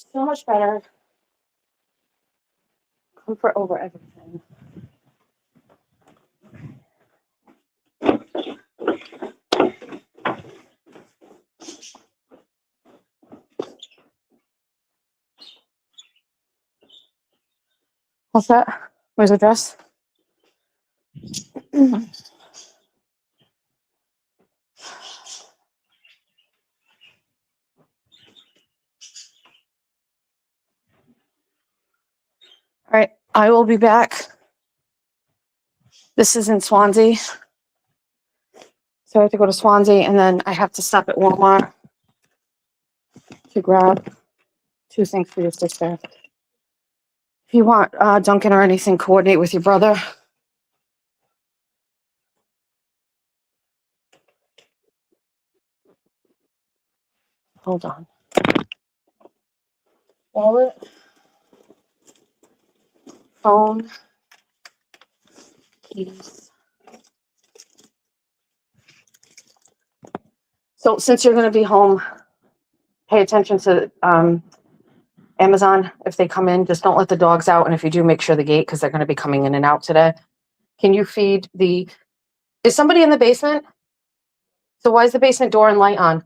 So much better. Comfort over everything. What's that? Where's the dress? All right, I will be back. This is in Swansea. So I have to go to Swansea and then I have to stop at Walmart to grab 2 things for your sister. If you want Dunkin' or anything, coordinate with your brother. Hold on. Wallet, phone, keys. So since you're going to be home, pay attention to Amazon. If they come in, just don't let the dogs out. And if you do, make sure the gate, because they're going to be coming in and out today. Can you feed the... Is somebody in the basement? So why is the basement door and light on?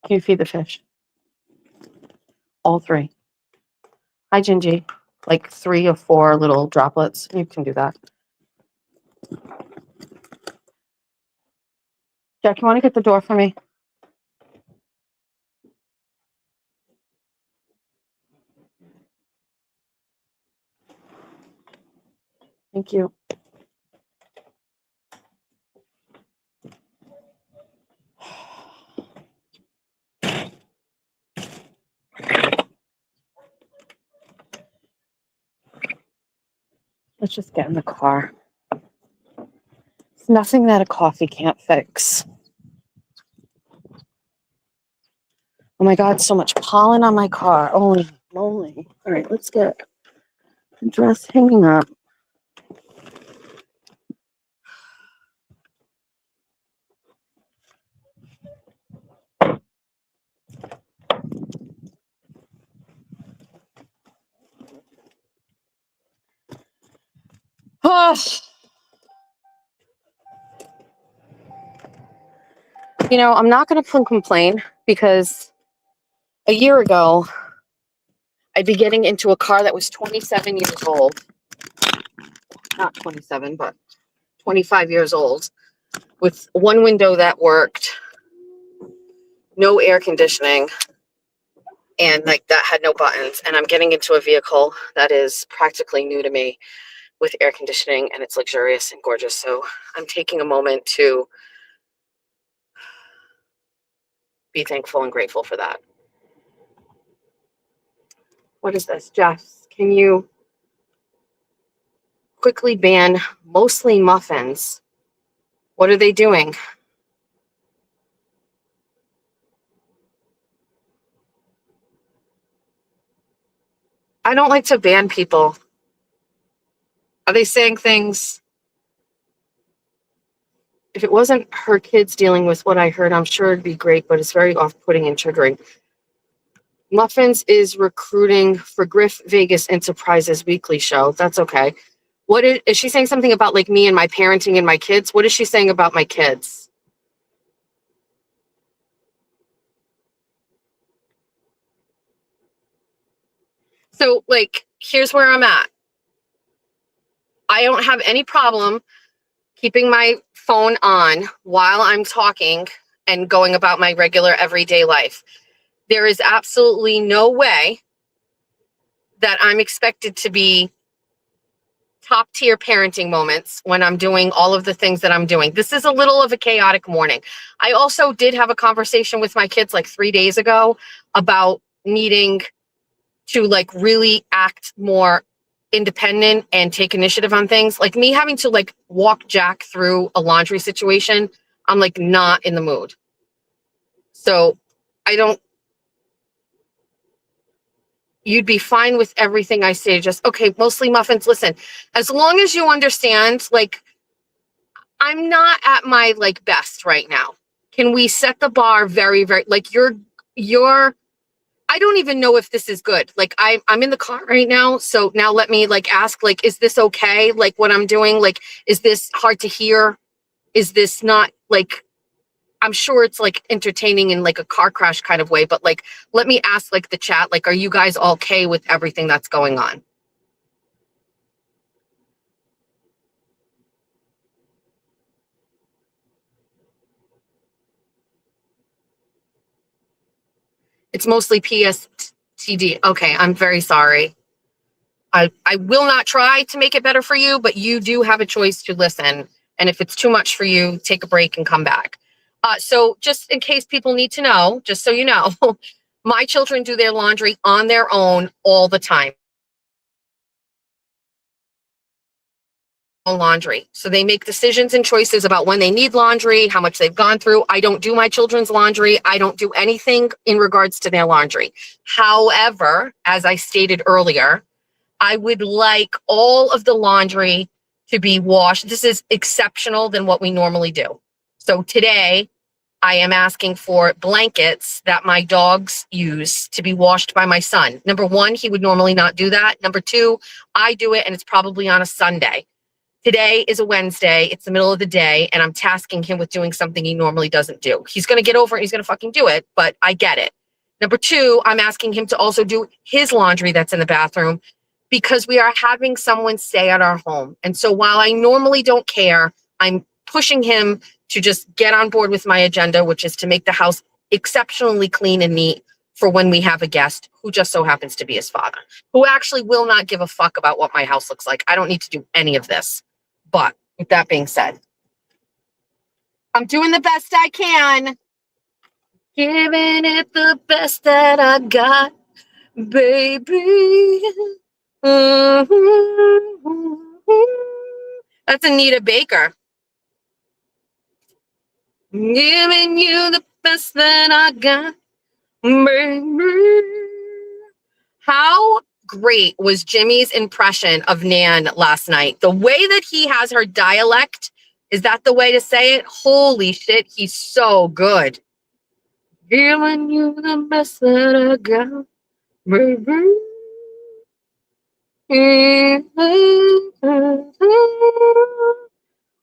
Can you feed the fish? All 3. Hi, Gingy. Like 3 or 4 little droplets. You can do that. Jack, you want to get the door for me? Thank you. Let's just get in the car. It's nothing that a coffee can't fix. Oh my God, so much pollen on my car. Holy moly. All right, let's get the dress hanging up. Oh. You know, I'm not going to complain because a year ago, I'd be getting into a car that was 27 years old. Not 27, but 25 years old, with one window that worked, no air conditioning, and like that had no buttons. And I'm getting into a vehicle that is practically new to me with air conditioning, and it's luxurious and gorgeous. So I'm taking a moment to be thankful and grateful for that. What is this, Jess? Can you quickly ban mostly muffins? What are they doing? I don't like to ban people. Are they saying things? If it wasn't her kids dealing with what I heard, I'm sure it'd be great, but it's very off-putting and triggering. Muffins is recruiting for Griff Vegas Enterprises weekly show. That's okay. What is she saying something about like me and my parenting and my kids? What is she saying about my kids? So like, here's where I'm at. I don't have any problem keeping my phone on while I'm talking and going about my regular everyday life. There is absolutely no way that I'm expected to be top tier parenting moments when I'm doing all of the things that I'm doing. This is a little of a chaotic morning. I also did have a conversation with my kids like 3 days ago about needing to like really act more independent and take initiative on things. Like me having to like walk Jack through a laundry situation, I'm like not in the mood. So I don't, you'd be fine with everything I say. Just, okay, mostly muffins. Listen, as long as you understand, like, I'm not at my like best right now. Can we set the bar very, very, like you're, I don't even know if this is good. Like I'm in the car right now. So now let me like ask, like, is this okay? Like what I'm doing? Like, is this hard to hear? Is this not like, I'm sure it's like entertaining in like a car crash kind of way, but like, let me ask like the chat, like, are you guys okay with everything that's going on? It's mostly PSTD. Okay, I'm very sorry. I will not try to make it better for you, but you do have a choice to listen. And if it's too much for you, take a break and come back. So just in case people need to know, just so you know, my children do their laundry on their own all the time. Laundry. So they make decisions and choices about when they need laundry, how much they've gone through. I don't do my children's laundry. I don't do anything in regards to their laundry. However, as I stated earlier, I would like all of the laundry to be washed. This is exceptional than what we normally do. So today I am asking for blankets that my dogs use to be washed by my son. Number one, he would normally not do that. Number two, I do it and it's probably on a Sunday. Today is a Wednesday. It's the middle of the day and I'm tasking him with doing something he normally doesn't do. He's going to get over it. He's going to fucking do it, but I get it. Number two, I'm asking him to also do his laundry that's in the bathroom because we are having someone stay at our home. And so while I normally don't care, I'm pushing him to just get on board with my agenda, which is to make the house exceptionally clean and neat for when we have a guest who just so happens to be his father, who actually will not give a fuck about what my house looks like. I don't need to do any of this. But with that being said, I'm doing the best I can. Giving it the best that I got, baby. Mm-hmm. That's Anita Baker. Giving you the best that I got, baby. How great was Jimmy's impression of Nan last night? The way that he has her dialect, is that the way to say it? Holy shit, he's so good. Giving you the best that I got, baby.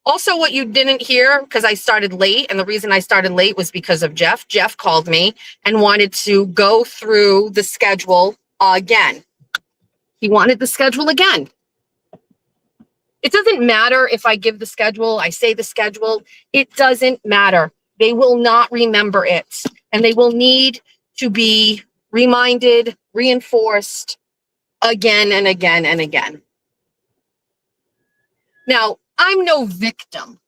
Also, what you didn't hear, because I started late, and the reason I started late was because of Jeff. Jeff called me and wanted to go through the schedule again. He wanted the schedule again. It doesn't matter if I give the schedule, I say the schedule. It doesn't matter. They will not remember it, and they will need to be reminded, reinforced again and again and again. Now, I'm no victim.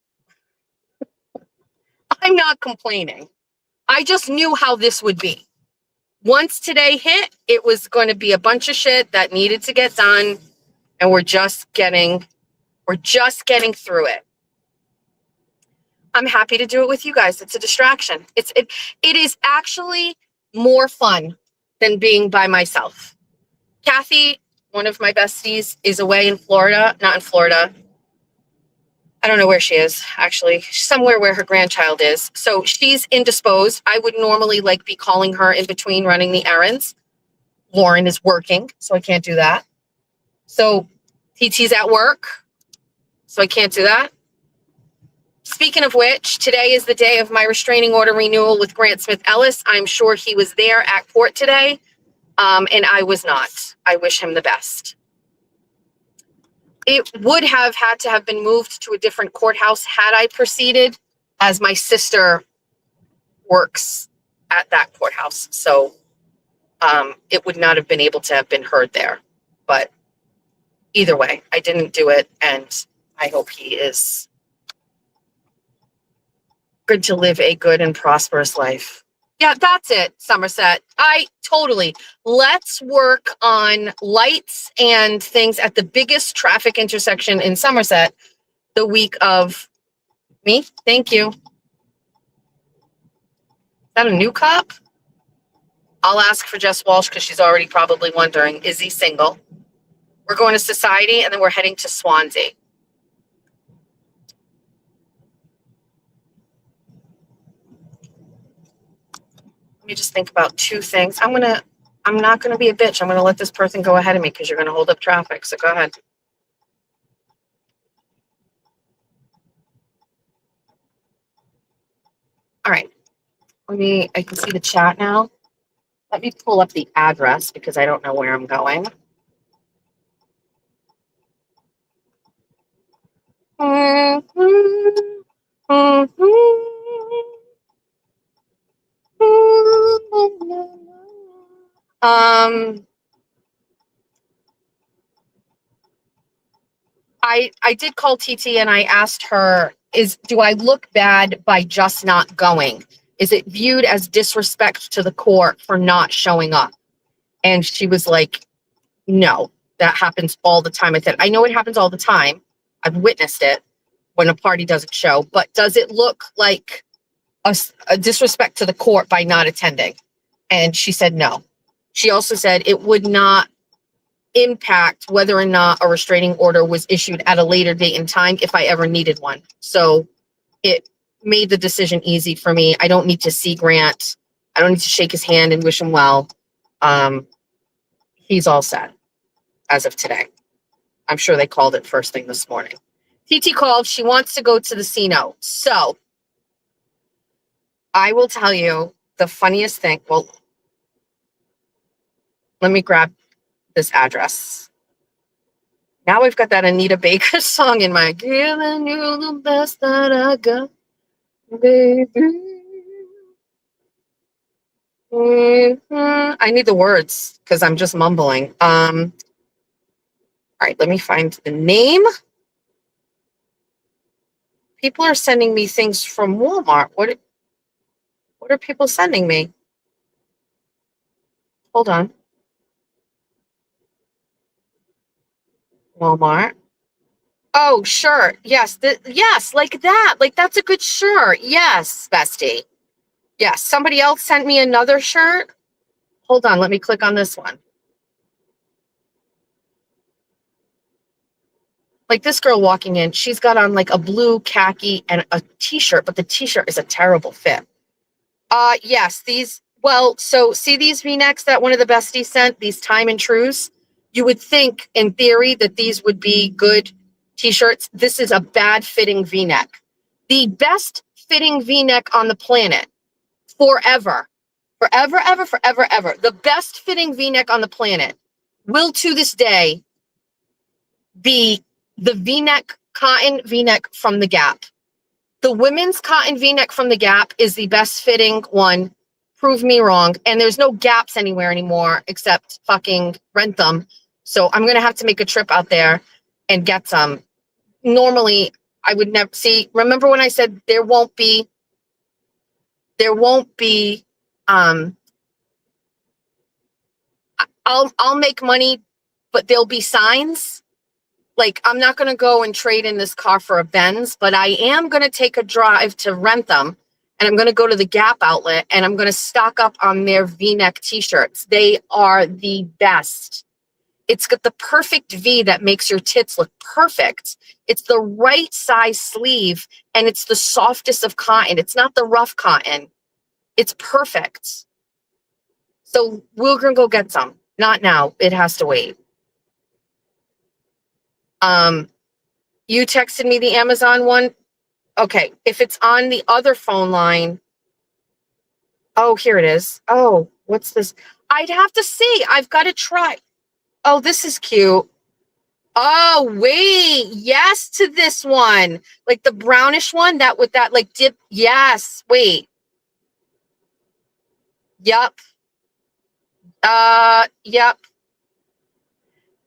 I'm not complaining. I just knew how this would be. Once today hit, it was going to be a bunch of shit that needed to get done, and we're just getting through it. I'm happy to do it with you guys. It's a distraction. It is actually more fun than being by myself. Kathy, one of my besties, is away in Florida, not in Florida. I don't know where she is, actually. Somewhere where her grandchild is. So she's indisposed. I would normally like be calling her in between running the errands. Lauren is working, so I can't do that. So TT's at work, so I can't do that. Speaking of which, today is the day of my restraining order renewal with Grant Smith Ellis. I'm sure he was there at court today, and I was not. I wish him the best. It would have had to have been moved to a different courthouse had I proceeded, as my sister works at that courthouse. So it would not have been able to have been heard there. But either way, I didn't do it, and I hope he is good to live a good and prosperous life. Yeah, that's it, Somerset. Let's work on lights and things at the biggest traffic intersection in Somerset the week of me. Thank you. Is that a new cop? I'll ask for Jess Walsh because she's already probably wondering, is he single? We're going to Society and then we're heading to Swansea. Let me just think about two things. I'm not gonna be a bitch. I'm gonna let this person go ahead of me because you're gonna hold up traffic. So go ahead. All right. I can see the chat now. Let me pull up the address because I don't know where I'm going. I did call TT and I asked her, do I look bad by just not going? Is it viewed as disrespect to the court for not showing up? And she was like, no, that happens all the time. I said, I know it happens all the time. I've witnessed it when a party doesn't show, but does it look like a disrespect to the court by not attending? And she said no. She also said it would not impact whether or not a restraining order was issued at a later date and time if I ever needed one. So it made the decision easy for me. I don't need to see Grant. I don't need to shake his hand and wish him well. He's all set as of today. I'm sure they called it first thing this morning. TT called. She wants to go to the casino. So I will tell you the funniest thing. Well, let me grab this address. Now I've got that Anita Baker song in my giving you the best that I got, baby. I need the words because I'm just mumbling. All right, let me find the name. People are sending me things from Walmart. What are people sending me? Hold on. Walmart. Oh, sure. Yes. Yes, like that. Like that's a good shirt. Yes, bestie. Yes. Somebody else sent me another shirt. Hold on. Let me click on this one. Like this girl walking in, she's got on like a blue khaki and a t-shirt, but the t-shirt is a terrible fit. Yes, so see these V-necks that one of the besties sent, these Time and Trues? You would think in theory that these would be good t-shirts. This is a bad fitting V-neck. The best fitting V-neck on the planet forever. Forever, ever, forever, ever. The best fitting V-neck on the planet will to this day be the V-neck, cotton V-neck from the Gap. The women's cotton V-neck from the Gap is the best fitting one. Prove me wrong. And there's no Gaps anywhere anymore except fucking rent them. So I'm going to have to make a trip out there and get some. Normally, I would never see. Remember when I said there won't be, I'll make money, but there'll be signs. Like, I'm not going to go and trade in this car for a Benz, but I am going to take a drive to rent them. And I'm going to go to the Gap outlet and I'm going to stock up on their V-neck t-shirts. They are the best. It's got the perfect V that makes your tits look perfect. It's the right size sleeve and it's the softest of cotton. It's not the rough cotton. It's perfect. So we're going to go get some. Not now. It has to wait. You texted me the Amazon one. Okay. If it's on the other phone line. Oh, here it is. Oh, what's this? I'd have to see. I've got to try. Oh, this is cute. Oh, wait. Yes to this one. Like the brownish one that with that like dip. Yes. Wait. Yep. Yep.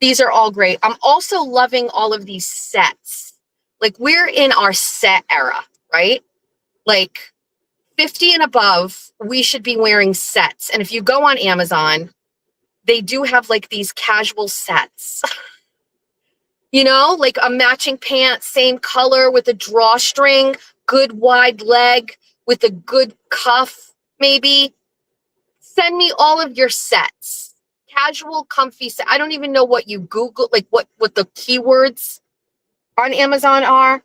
These are all great. I'm also loving all of these sets. Like we're in our set era, right? Like 50 and above, we should be wearing sets. And if you go on Amazon, they do have like these casual sets. You know, like a matching pant, same color with a drawstring, good wide leg with a good cuff, maybe. Send me all of your sets. Casual, comfy set. I don't even know what you Google, like what the keywords on Amazon are,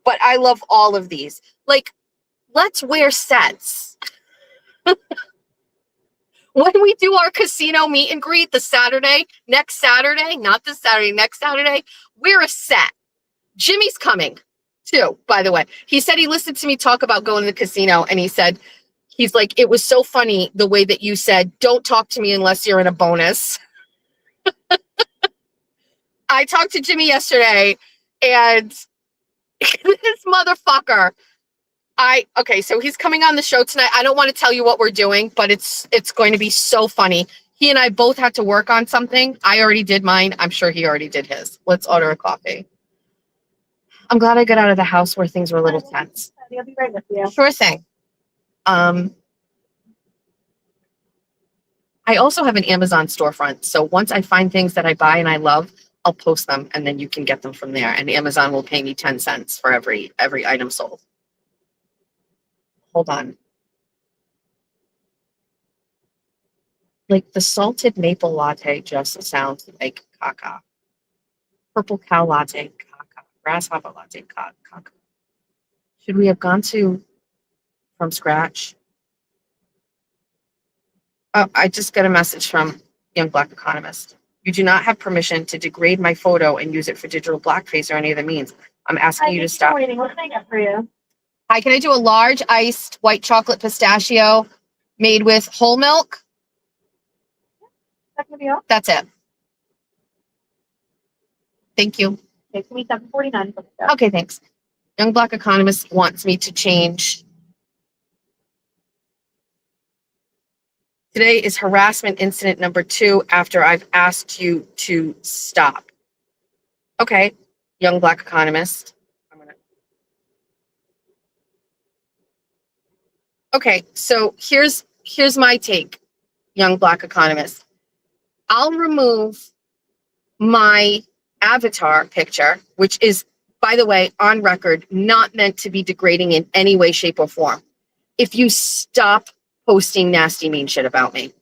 but I love all of these. Like, let's wear sets. When we do our casino meet and greet next Saturday, not this Saturday, next Saturday, wear a set. Jimmy's coming too, by the way. He said he listened to me talk about going to the casino, and he's like, it was so funny the way that you said, don't talk to me unless you're in a bonus. I talked to Jimmy yesterday, and this motherfucker, okay, so he's coming on the show tonight. I don't want to tell you what we're doing, but it's going to be so funny. He and I both had to work on something. I already did mine. I'm sure he already did his. Let's order a coffee. I'm glad I got out of the house where things were a little tense. I'll be right with you. Sure thing. I also have an Amazon storefront. So once I find things that I buy and I love, I'll post them, and then you can get them from there. And Amazon will pay me 10 cents for every item sold. Hold on. Like the salted maple latte just sounds like caca. Purple cow latte, caca. Grasshopper latte, caca. Should we have gone from scratch? Oh, I just got a message from Young Black Economist. You do not have permission to degrade my photo and use it for digital blackface or any other means. I'm asking you to stop. Waiting. What can I get for you? Hi, can I do a large iced white chocolate pistachio made with whole milk? That can be all. That's it. Thank you. Okay, for me, $7.49 for the stuff. Okay, thanks. Young Black Economist wants me to change. Today is harassment incident number 2 after I've asked you to stop. Okay, Young Black Economist. Okay, so here's my take, Young Black Economist. I'll remove my avatar picture, which is, by the way, on record, not meant to be degrading in any way, shape, or form. If you stop posting nasty, mean shit about me.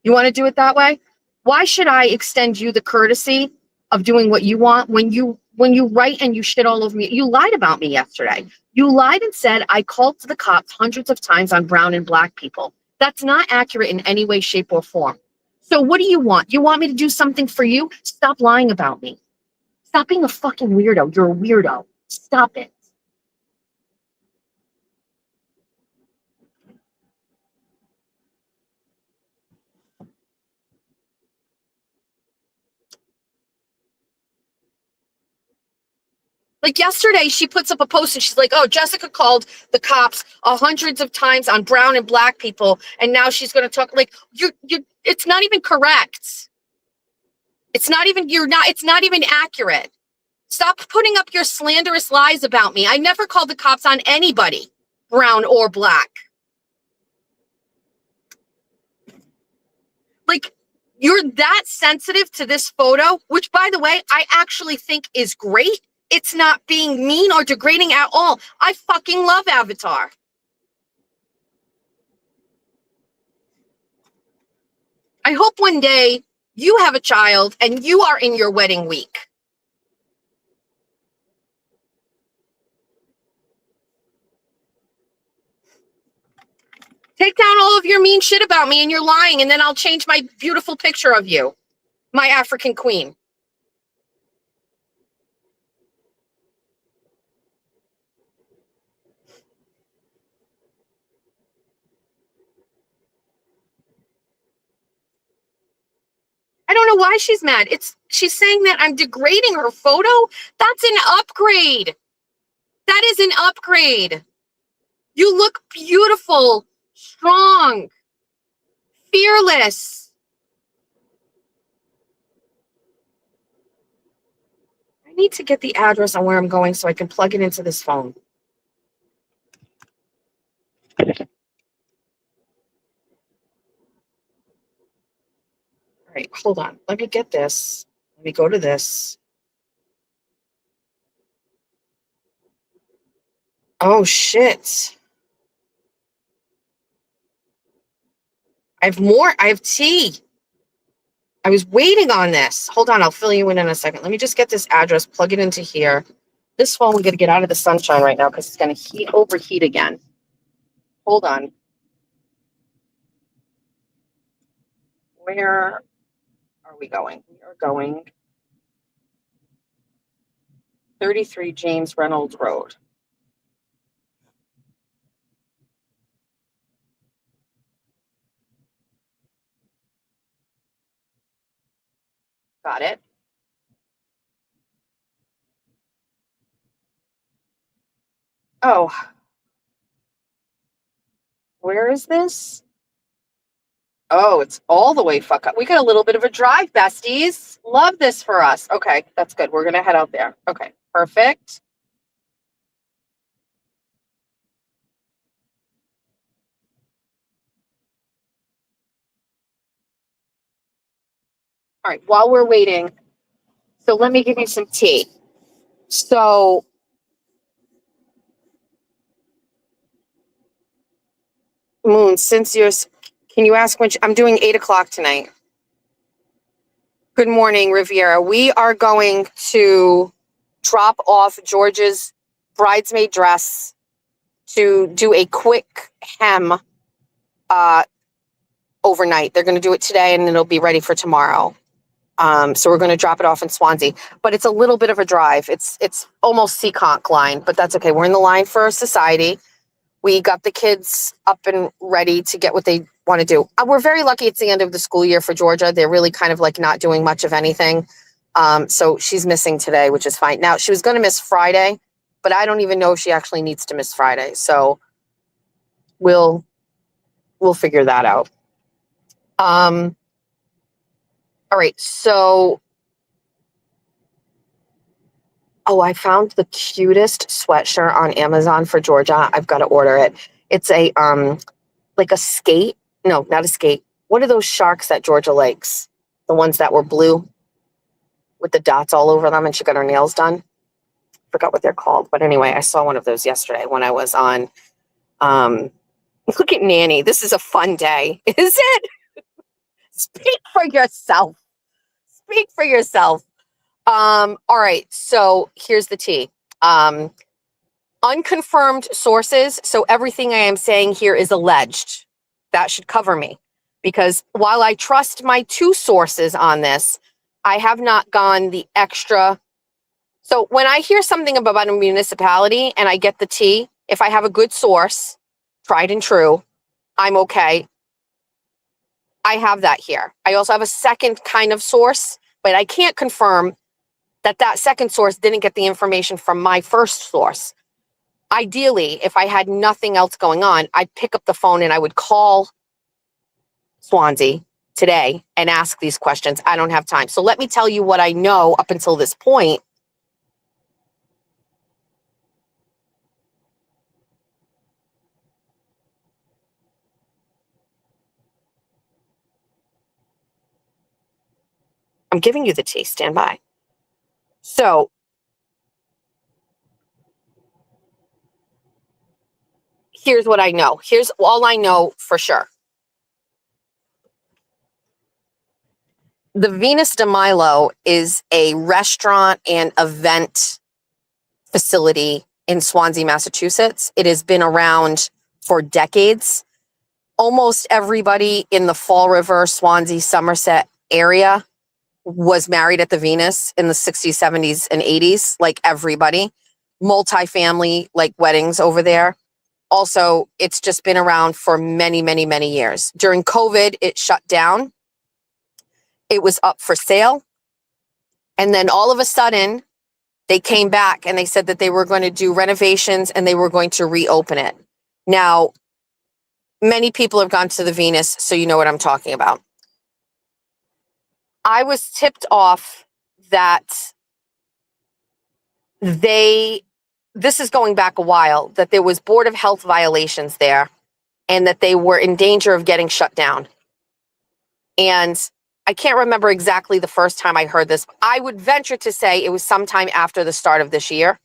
You want to do it that way? Why should I extend you the courtesy of doing what you want when you write and you shit all over me? You lied about me yesterday. You lied and said I called to the cops hundreds of times on brown and black people. That's not accurate in any way, shape, or form. So what do you want? You want me to do something for you? Stop lying about me. Stop being a fucking weirdo. You're a weirdo. Stop it. Like yesterday, she puts up a post and she's like, oh, Jessica called the cops hundreds of times on brown and black people. And now she's going to talk like it's not even correct. It's not even accurate. Stop putting up your slanderous lies about me. I never called the cops on anybody, brown or black. Like, you're that sensitive to this photo, which, by the way, I actually think is great. It's not being mean or degrading at all. I fucking love Avatar. I hope one day you have a child and you are in your wedding week. Take down all of your mean shit about me and you're lying, and then I'll change my beautiful picture of you, my African queen. I don't know why she's mad. She's saying that I'm degrading her photo. That's an upgrade. That is an upgrade. You look beautiful, strong, fearless. I need to get the address on where I'm going so I can plug it into this phone. All right, hold on. Let me get this. Let me go to this. Oh, shit. I have more. I have tea. I was waiting on this. Hold on. I'll fill you in a second. Let me just get this address, plug it into here. This phone, we got to get out of the sunshine right now because it's going to overheat again. Hold on. Where are we going? We are going 33 James Reynolds Road. Got it. Oh, where is this? Oh, it's all the way fuck up. We got a little bit of a drive, besties. Love this for us. Okay, that's good. We're going to head out there. Okay, perfect. All right, while we're waiting, so let me give you some tea. So, Moon, can you ask when I'm doing 8 o'clock tonight? Good morning, Riviera. We are going to drop off George's bridesmaid dress to do a quick hem overnight. They're going to do it today and it'll be ready for tomorrow. So we're going to drop it off in Swansea, but it's a little bit of a drive. It's almost Seekonk line, but that's okay. We're in the line for society. We got the kids up and ready to get what they want to do. We're very lucky it's the end of the school year for Georgia. They're really kind of like not doing much of anything. So she's missing today, which is fine. Now she was going to miss Friday, but I don't even know if she actually needs to miss Friday. So we'll figure that out. All right, so, I found the cutest sweatshirt on Amazon for Georgia. I've got to order it. It's a, like a skate. No, not a skate. What are those sharks that Georgia likes? The ones that were blue with the dots all over them and she got her nails done. Forgot what they're called. But anyway, I saw one of those yesterday when I was on, look at Nanny. This is a fun day. Is it? Speak for yourself. Speak for yourself. All right, so here's the tea. Unconfirmed sources. So everything I am saying here is alleged. That should cover me. Because while I trust my two sources on this, I have not gone the extra. So when I hear something about a municipality and I get the tea, if I have a good source, tried and true, I'm okay. I have that here. I also have a second kind of source, but I can't confirm that second source didn't get the information from my first source. Ideally, if I had nothing else going on, I'd pick up the phone and I would call Swansea today and ask these questions. I don't have time. So let me tell you what I know up until this point. I'm giving you the tea. Stand by. So here's what I know. Here's all I know for sure. The Venus DeMilo is a restaurant and event facility in Swansea, Massachusetts. It has been around for decades. Almost everybody in the Fall River, Swansea, Somerset area was married at the Venus in the 60s, 70s, and 80s, like everybody. Multi-family, like weddings over there. Also, it's just been around for many, many, many years. During COVID, it shut down. It was up for sale. And then all of a sudden, they came back and they said that they were going to do renovations and they were going to reopen it. Now, many people have gone to the Venus, so you know what I'm talking about. I was tipped off that this is going back a while, that there was Board of Health violations there and that they were in danger of getting shut down. And I can't remember exactly the first time I heard this. I would venture to say it was sometime after the start of this year.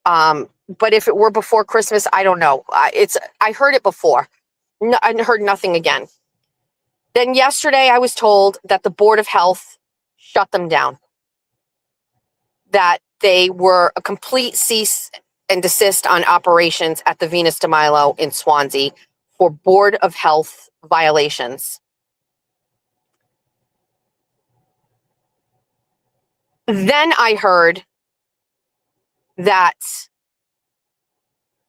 But if it were before Christmas, I don't know. I heard it before. No, I heard nothing again. Then yesterday I was told that the Board of Health shut them down, that they were a complete cease and desist on operations at the Venus DeMilo in Swansea for Board of Health violations. Then I heard that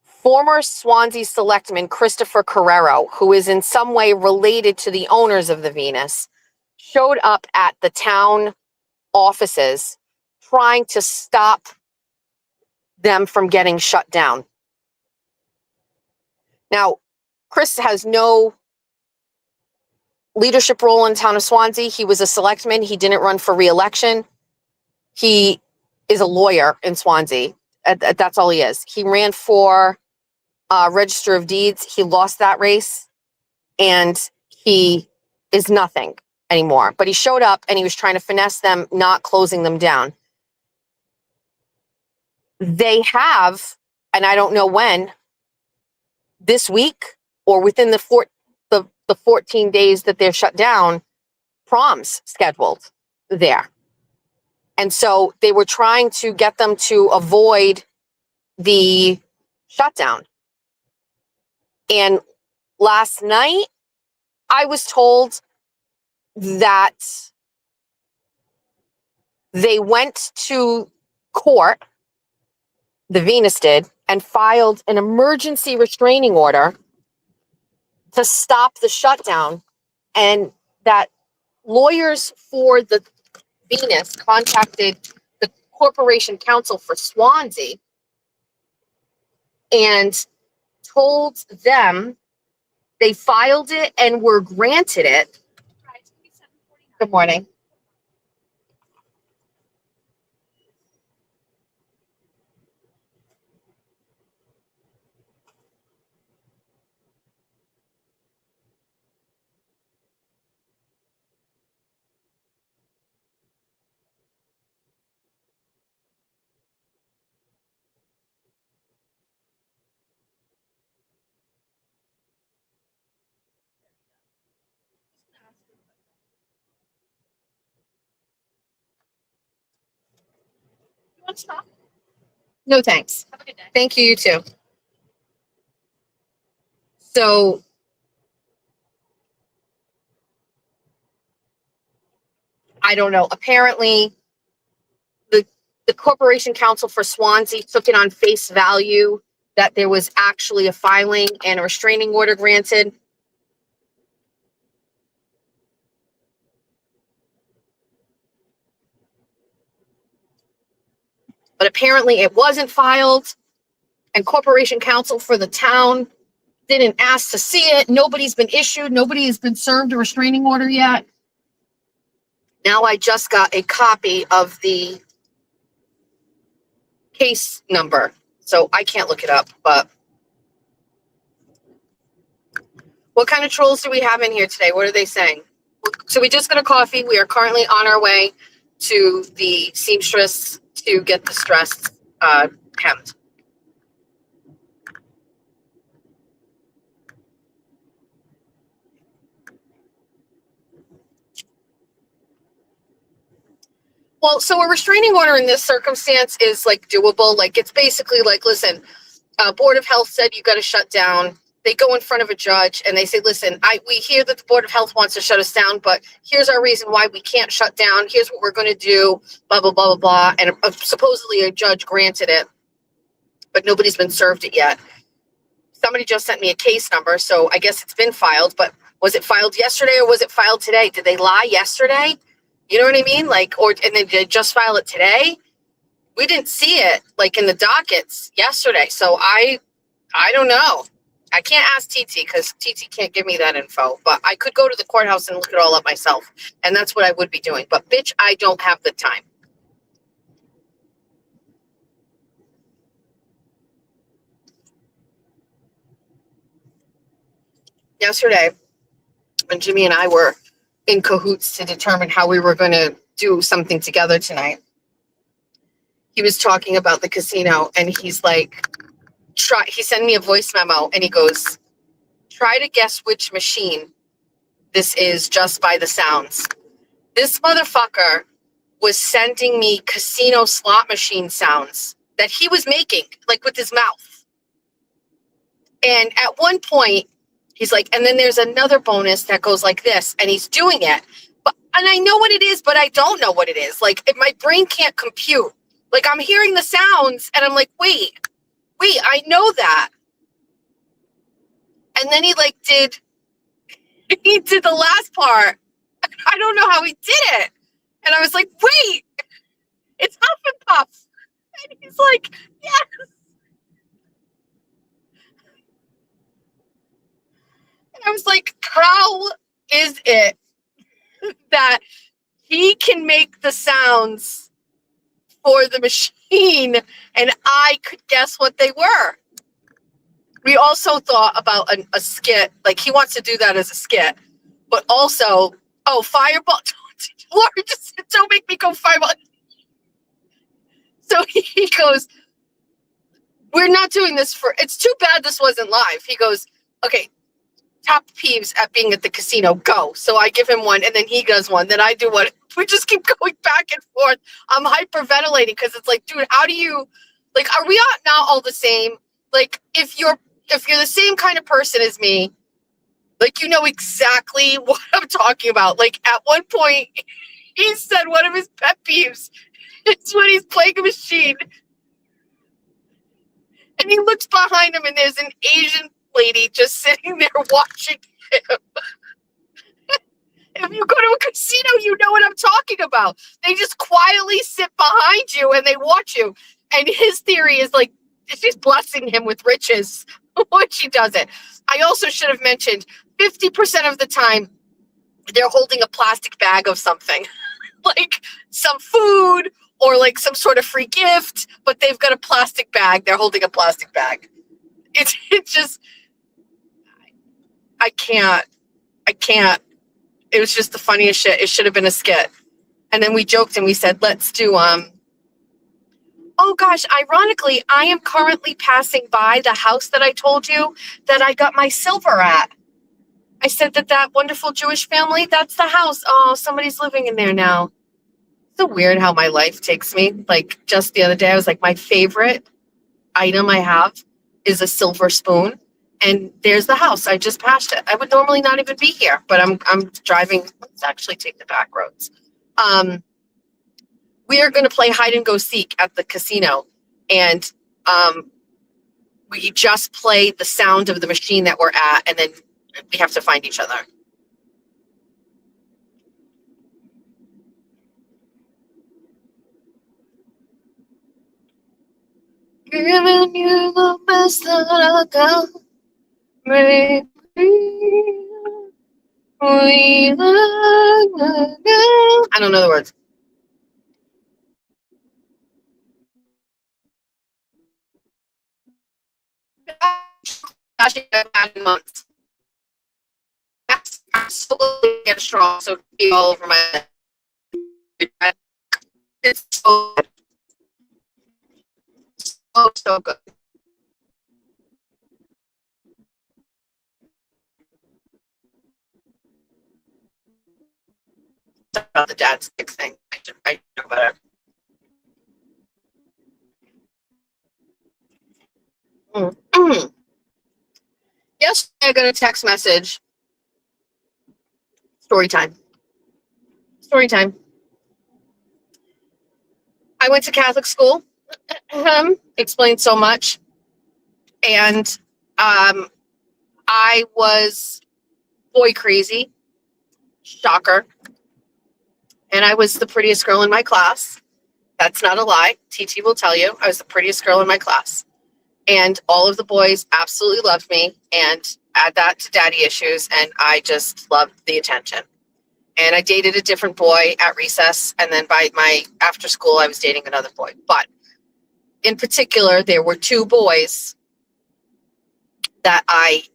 former Swansea selectman Christopher Carrero, who is in some way related to the owners of the Venus, showed up at the town offices trying to stop them from getting shut down. Now, Chris has no leadership role in the town of Swansea. He was a selectman. He didn't run for re-election. He is a lawyer in Swansea. That's all he is. He ran for Register of Deeds. He lost that race, and he is nothing anymore. But he showed up, and he was trying to finesse them, not closing them down. They have, and I don't know when, this week or within the 14 days that they're shut down, proms scheduled there. And so they were trying to get them to avoid the shutdown. And last night, I was told that they went to court, the Venus did, and filed an emergency restraining order to stop the shutdown, and that lawyers for the Venus contacted the Corporation Counsel for Swansea and told them they filed it and were granted it. Good morning. No, thanks. Have a good day. Thank you, you too. So I don't know. Apparently, the Corporation Counsel for Swansea took it on face value that there was actually a filing and a restraining order granted. But apparently it wasn't filed, and Corporation Counsel for the town didn't ask to see it. Nobody's been issued. Nobody has been served a restraining order yet. Now I just got a copy of the case number, so I can't look it up, but what kind of trolls do we have in here today? What are they saying? So we just got a coffee. We are currently on our way to the seamstress to get the dress hemmed. Well, so a restraining order in this circumstance is like doable. Like it's basically like, listen, Board of Health said you got to shut down. They go in front of a judge and they say, listen, we hear that the Board of Health wants to shut us down, but here's our reason why we can't shut down. Here's what we're going to do, blah, blah, blah, blah, blah. And supposedly a judge granted it, but nobody's been served it yet. Somebody just sent me a case number, so I guess it's been filed, but was it filed yesterday or was it filed today? Did they lie yesterday? You know what I mean? Like, and they did just file it today? We didn't see it like in the dockets yesterday. So I don't know. I can't ask TT because TT can't give me that info, but I could go to the courthouse and look it all up myself. And that's what I would be doing. But bitch, I don't have the time. Yesterday, when Jimmy and I were in cahoots to determine how we were going to do something together tonight, he was talking about the casino and he's like, he sent me a voice memo and he goes, try to guess which machine this is just by the sounds. This motherfucker was sending me casino slot machine sounds that he was making, like with his mouth. And at one point, he's like, and then there's another bonus that goes like this, and he's doing it. And I know what it is, but I don't know what it is. Like, if my brain can't compute. Like, I'm hearing the sounds, and I'm like, wait, I know that. And then he did the last part. I don't know how he did it. And I was like, wait, it's Huff and Puff. And he's like, yes. And I was like, how is it that he can make the sounds for the machine and I could guess what they were? We also thought about a skit, like he wants to do that as a skit, but also, fireball. Laura, just don't make me go fireball. So he goes, we're not doing this it's too bad this wasn't live. He goes, okay, top peeves at being at the casino, go. So I give him one, and then he does one, then I do one. We just keep going back and forth. I'm hyperventilating because it's like, dude, how do you, like, are we not all the same? Like, if you're the same kind of person as me, like, you know exactly what I'm talking about. Like, at one point, he said one of his pet peeves is when he's playing a machine, and he looks behind him, and there's an Asian lady just sitting there watching him. If you go to a casino, you know what I'm talking about. They just quietly sit behind you and they watch you. And his theory is like, she's blessing him with riches when she does it. I also should have mentioned 50% of the time they're holding a plastic bag of something, like some food or like some sort of free gift, but they've got a plastic bag. They're holding a plastic bag. It's just, I can't. It was just the funniest shit. It should have been a skit. And then we joked and we said, let's do, oh gosh, ironically, I am currently passing by the house that I told you that I got my silver at. I said that wonderful Jewish family, that's the house. Oh, somebody's living in there now. It's so weird how my life takes me. Like, just the other day, I was like, my favorite item I have is a silver spoon. And there's the house. I just passed it. I would normally not even be here, but I'm driving. Let's actually take the back roads. We are going to play hide and go seek at the casino, and we just play the sound of the machine that we're at, and then we have to find each other. Giving you the best that I got. Maybe I don't know the words. Actually, I've had months. That's absolutely get strong, so be all over my head. It's so good. So good. About the dad stick thing. I know about it. Yesterday, I got a text message. Story time. I went to Catholic school. Explained so much. And I was boy crazy. Shocker. And I was the prettiest girl in my class. That's not a lie. TT will tell you. I was the prettiest girl in my class. And all of the boys absolutely loved me. And add that to daddy issues. And I just loved the attention. And I dated a different boy at recess. And then by my after school, I was dating another boy. But in particular, there were two boys that I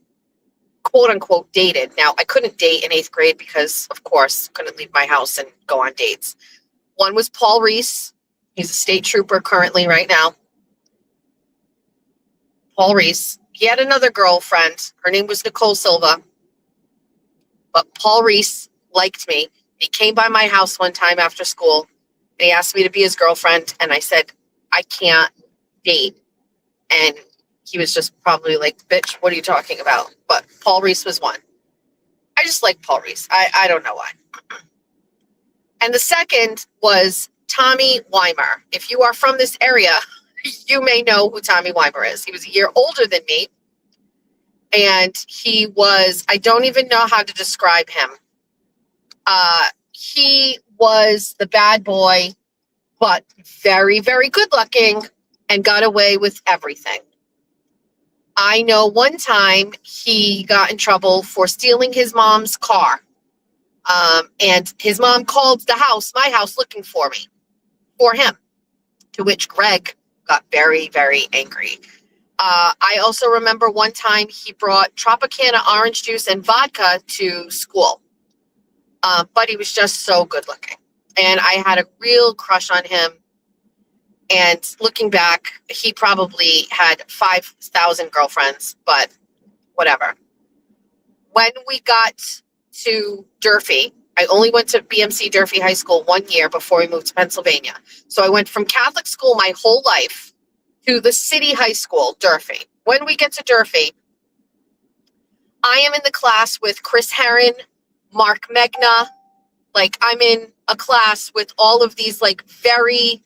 quote unquote dated. Now, I couldn't date in 8th grade because, of course, couldn't leave my house and go on dates. One was Paul Reese. He's a state trooper currently right now. Paul Reese. He had another girlfriend. Her name was Nicole Silva. but Paul Reese liked me. He came by my house one time after school and he asked me to be his girlfriend. And I said, I can't date. And he was just probably like, bitch, what are you talking about? But Paul Reese was one. I just like Paul Reese. I don't know why. And the second was Tommy Weimer. If you are from this area, you may know who Tommy Weimer is. He was a year older than me. And he was, I don't even know how to describe him. He was the bad boy, but very, very good looking and got away with everything. I know one time he got in trouble for stealing his mom's car. And his mom called the house, my house, looking for me, for him, to which Greg got very, very angry. I also remember one time he brought Tropicana orange juice and vodka to school. But he was just so good looking. And I had a real crush on him. And looking back, he probably had 5,000 girlfriends, but whatever. When we got to Durfee, I only went to BMC Durfee High School 1 year before we moved to Pennsylvania. So I went from Catholic school my whole life to the city high school, Durfee. When we get to Durfee, I am in the class with Chris Herron, Mark Megna. Like, I'm in a class with all of these like very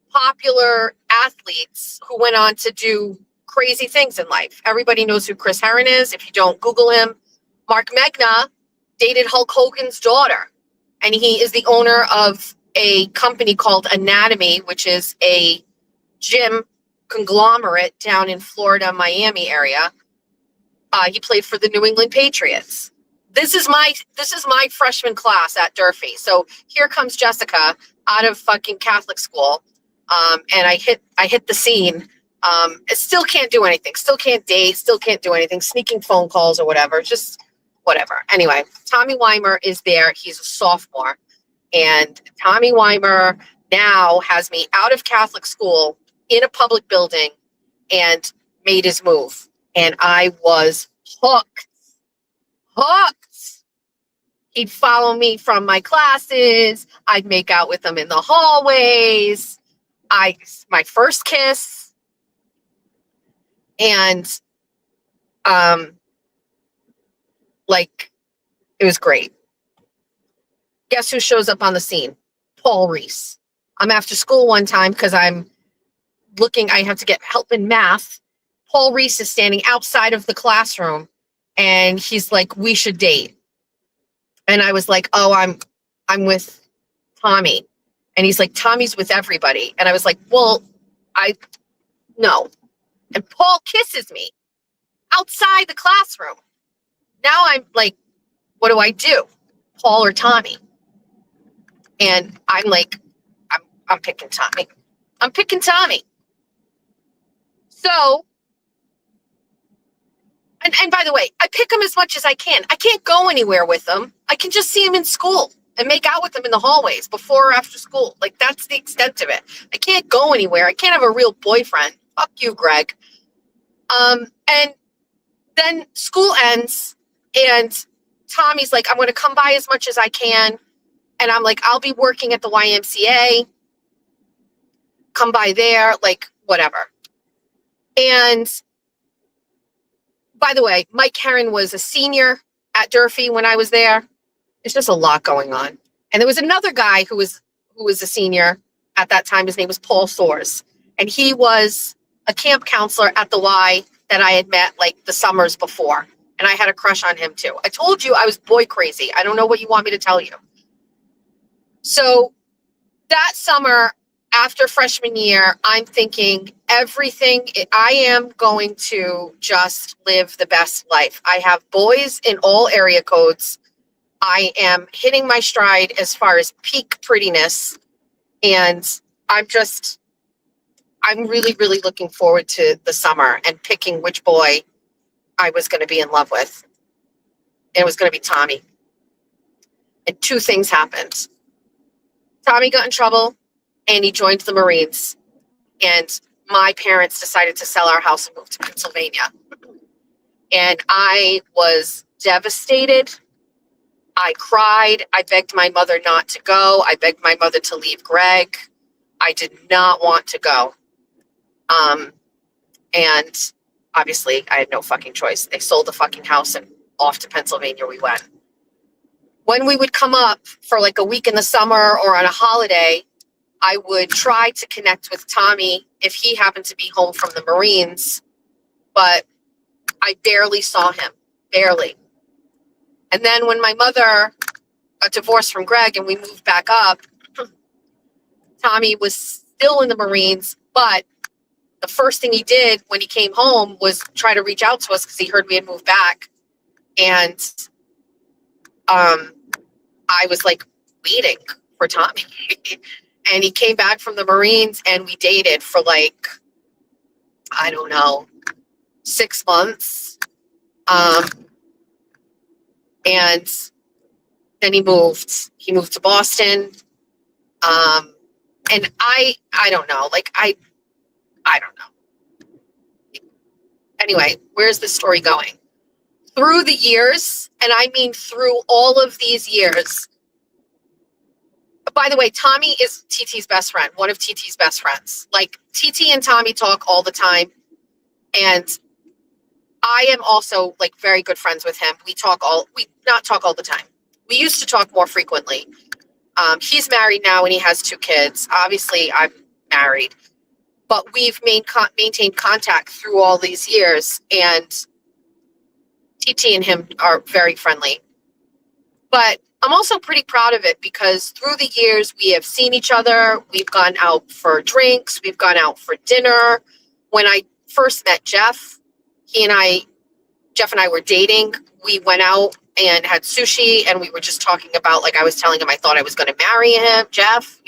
popular athletes who went on to do crazy things in life. Everybody knows who Chris Herron is. If you don't, Google him. Mark Megna dated Hulk Hogan's daughter, and he is the owner of a company called Anatomy, which is a gym conglomerate down in Florida, Miami area. He played for the New England Patriots. This is my freshman class at Durfee. So here comes Jessica out of fucking Catholic school, and I hit the scene. Still can't do anything. Still can't date. Still can't do anything. Sneaking phone calls or whatever. Just whatever. Anyway, Tommy Weimer is there. He's a sophomore, and Tommy Weimer now has me out of Catholic school in a public building and made his move. And I was hooked. He'd follow me from my classes. I'd make out with him in the hallways. My first kiss. And it was great. Guess who shows up on the scene? Paul Reese. I'm after school one time because I have to get help in math. Paul Reese is standing outside of the classroom and he's like, we should date. And I was like, oh, I'm with Tommy. And he's like, Tommy's with everybody. And I was like, well, no. And Paul kisses me outside the classroom. Now I'm like, what do I do? Paul or Tommy? And I'm like, I'm picking Tommy. I'm picking Tommy. So, and by the way, I pick him as much as I can. I can't go anywhere with him. I can just see him in school and make out with him in the hallways before or after school. Like, that's the extent of it. I can't go anywhere. I can't have a real boyfriend. Fuck you, Greg. And then school ends and Tommy's like, I'm going to come by as much as I can. And I'm like, I'll be working at the YMCA. Come by there, like, whatever. And by the way, Mike Herron was a senior at Durfee when I was there. There's just a lot going on. And there was another guy who was a senior at that time. His name was Paul Soares. And he was a camp counselor at the Y that I had met like the summers before. And I had a crush on him too. I told you I was boy crazy. I don't know what you want me to tell you. So that summer after freshman year, I'm thinking everything. I am going to just live the best life. I have boys in all area codes. I am hitting my stride as far as peak prettiness. And I'm really, really looking forward to the summer and picking which boy I was going to be in love with. It was going to be Tommy. And two things happened. Tommy got in trouble and he joined the Marines. And my parents decided to sell our house and move to Pennsylvania. And I was devastated. I cried. I begged my mother not to go. I begged my mother to leave Greg. I did not want to go. And obviously I had no fucking choice. They sold the fucking house and off to Pennsylvania we went. When we would come up for like a week in the summer or on a holiday, I would try to connect with Tommy if he happened to be home from the Marines, but I barely saw him, barely. And then when my mother got divorced from Greg and we moved back up, Tommy was still in the Marines, but the first thing he did when he came home was try to reach out to us because he heard we had moved back. And I was like waiting for Tommy. And he came back from the Marines and we dated for like, I don't know, 6 months. And then he moved to Boston. And I don't know, like I don't know. Anyway, where's the story going? Through the years, and I mean through all of these years. By the way, Tommy is TT's best friend, one of TT's best friends. Like TT and Tommy talk all the time. And I am also like very good friends with him. We not talk all the time. We used to talk more frequently. He's married now and he has 2 kids. Obviously, I'm married. But we've maintained contact through all these years, and TT and him are very friendly. But I'm also pretty proud of it because through the years, we have seen each other. We've gone out for drinks. We've gone out for dinner. When I first met Jeff, Jeff and I were dating. We went out and had sushi, and we were just talking about, like, I was telling him I thought I was going to marry him, Jeff,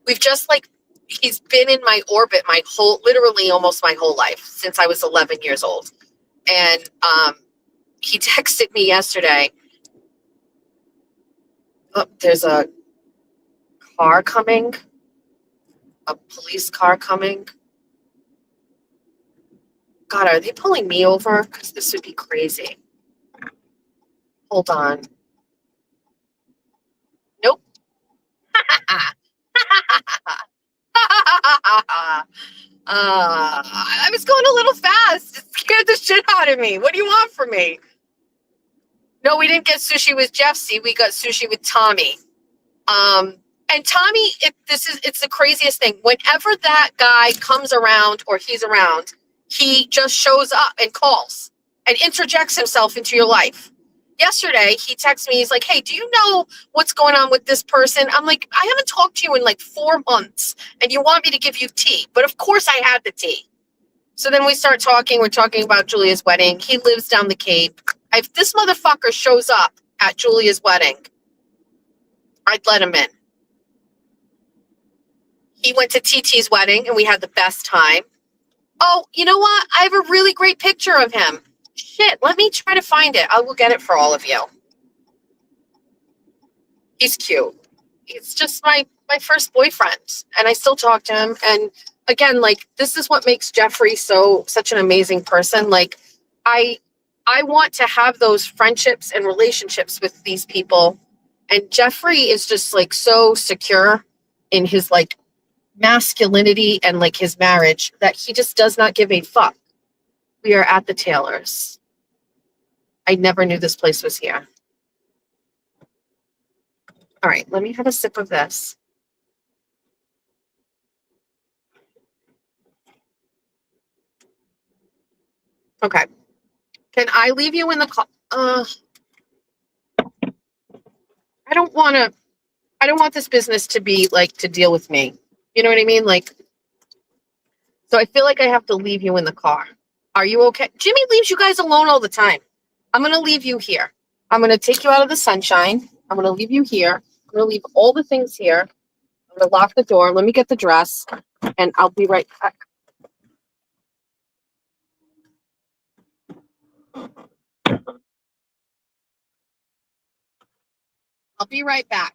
we've just like, he's been in my orbit literally almost my whole life since I was 11 years old. And he texted me yesterday. Oh, there's a car coming, a police car coming. God, are they pulling me over? Because this would be crazy. Hold on. Nope. I was going a little fast. It scared the shit out of me. What do you want from me? No, we didn't get sushi with Jeff. See, we got sushi with Tommy. And Tommy, it's the craziest thing. Whenever that guy comes around or he's around, he just shows up and calls and interjects himself into your life. Yesterday, he texted me. He's like, hey, do you know what's going on with this person? I'm like, I haven't talked to you in like 4 months and you want me to give you tea. But of course I had the tea. So then we start talking. We're talking about Julia's wedding. He lives down the Cape. If this motherfucker shows up at Julia's wedding, I'd let him in. He went to TT's wedding and we had the best time. Oh, you know what? I have a really great picture of him. Shit, let me try to find it. I will get it for all of you. He's cute. He's just my first boyfriend, and I still talk to him. And again, like, this is what makes Jeffrey such an amazing person. Like, I want to have those friendships and relationships with these people. And Jeffrey is just like so secure in his like masculinity and like his marriage that he just does not give a fuck. We are at the Taylors. I never knew this place was here. All right, let me have a sip of this. Okay. Can I leave you in the car? I don't want this business to be like to deal with me. You know what I mean? Like, so I feel like I have to leave you in the car. Are you okay? Jimmy leaves you guys alone all the time. I'm going to leave you here. I'm going to take you out of the sunshine. I'm going to leave you here. I'm going to leave all the things here. I'm going to lock the door. Let me get the dress and I'll be right back. I'll be right back.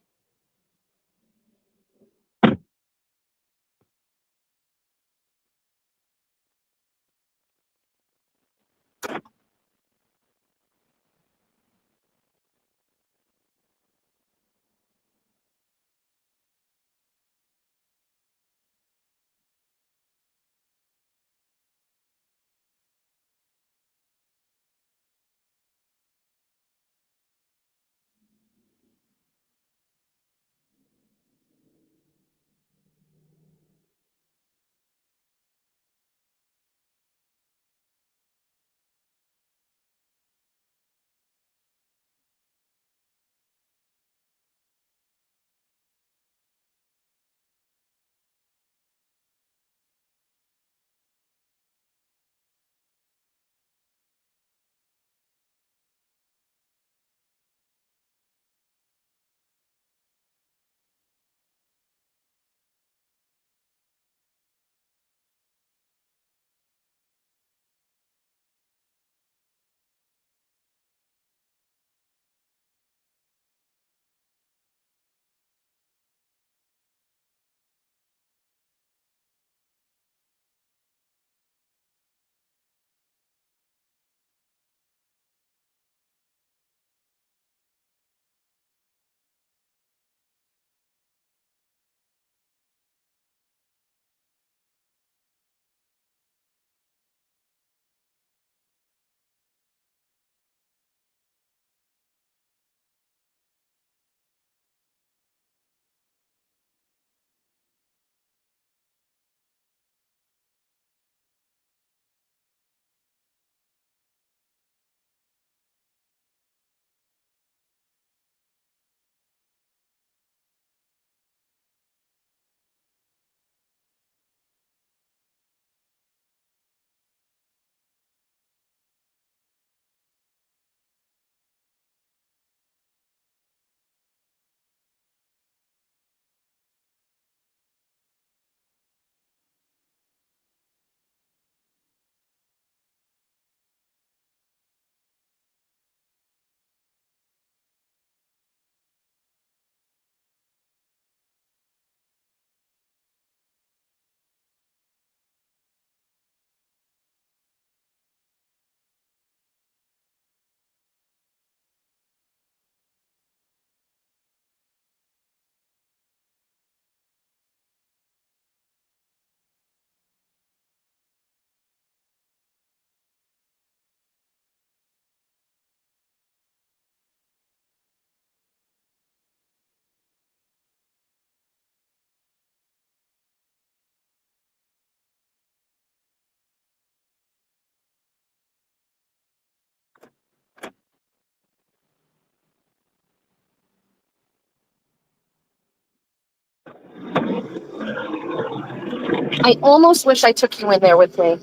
I almost wish I took you in there with me.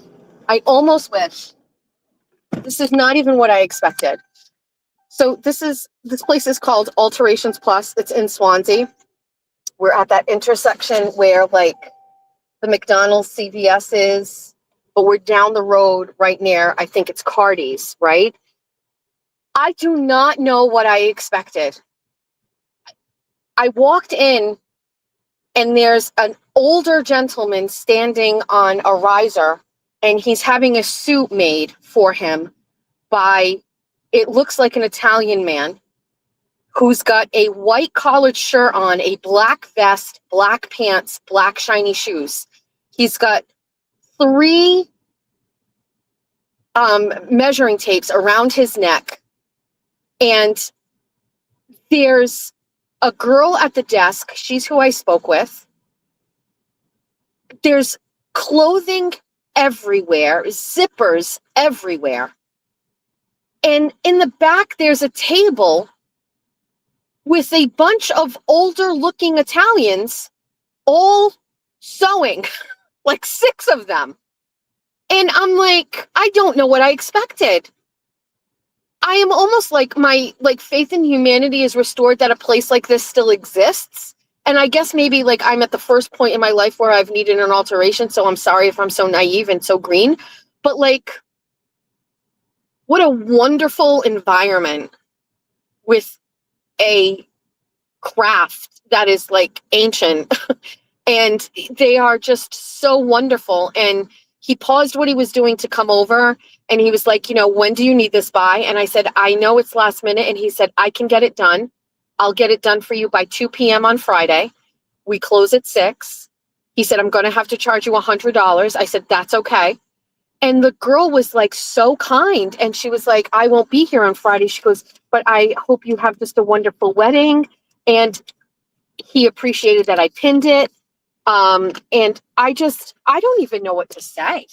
I almost wish. This is not even what I expected. So this place is called Alterations Plus. It's in Swansea. We're at that intersection where like the McDonald's CVS is, but we're down the road right near, I think it's Cardi's, right? I do not know what I expected. I walked in and there's an older gentleman standing on a riser and he's having a suit made for him by, it looks like an Italian man who's got a white collared shirt on, a black vest, black pants, black shiny shoes. He's got 3 measuring tapes around his neck. And there's a girl at the desk. She's who I spoke with. There's clothing everywhere, zippers everywhere. And in the back, there's a table with a bunch of older looking Italians all sewing, like 6 of them. And I'm like, I don't know what I expected. I am almost like my faith in humanity is restored that a place like this still exists. And I guess maybe like I'm at the first point in my life where I've needed an alteration. So I'm sorry if I'm so naive and so green, but like, what a wonderful environment with a craft that is like ancient and they are just so wonderful. And he paused what he was doing to come over and he was like, when do you need this by? And I said, I know it's last minute. And he said, I can get it done. I'll get it done for you by 2 p.m. on Friday. We close at 6. He said, I'm going to have to charge you $100. I said, that's okay. And the girl was like so kind. And she was like, I won't be here on Friday. She goes, but I hope you have just a wonderful wedding. And he appreciated that I pinned it. And I don't even know what to say.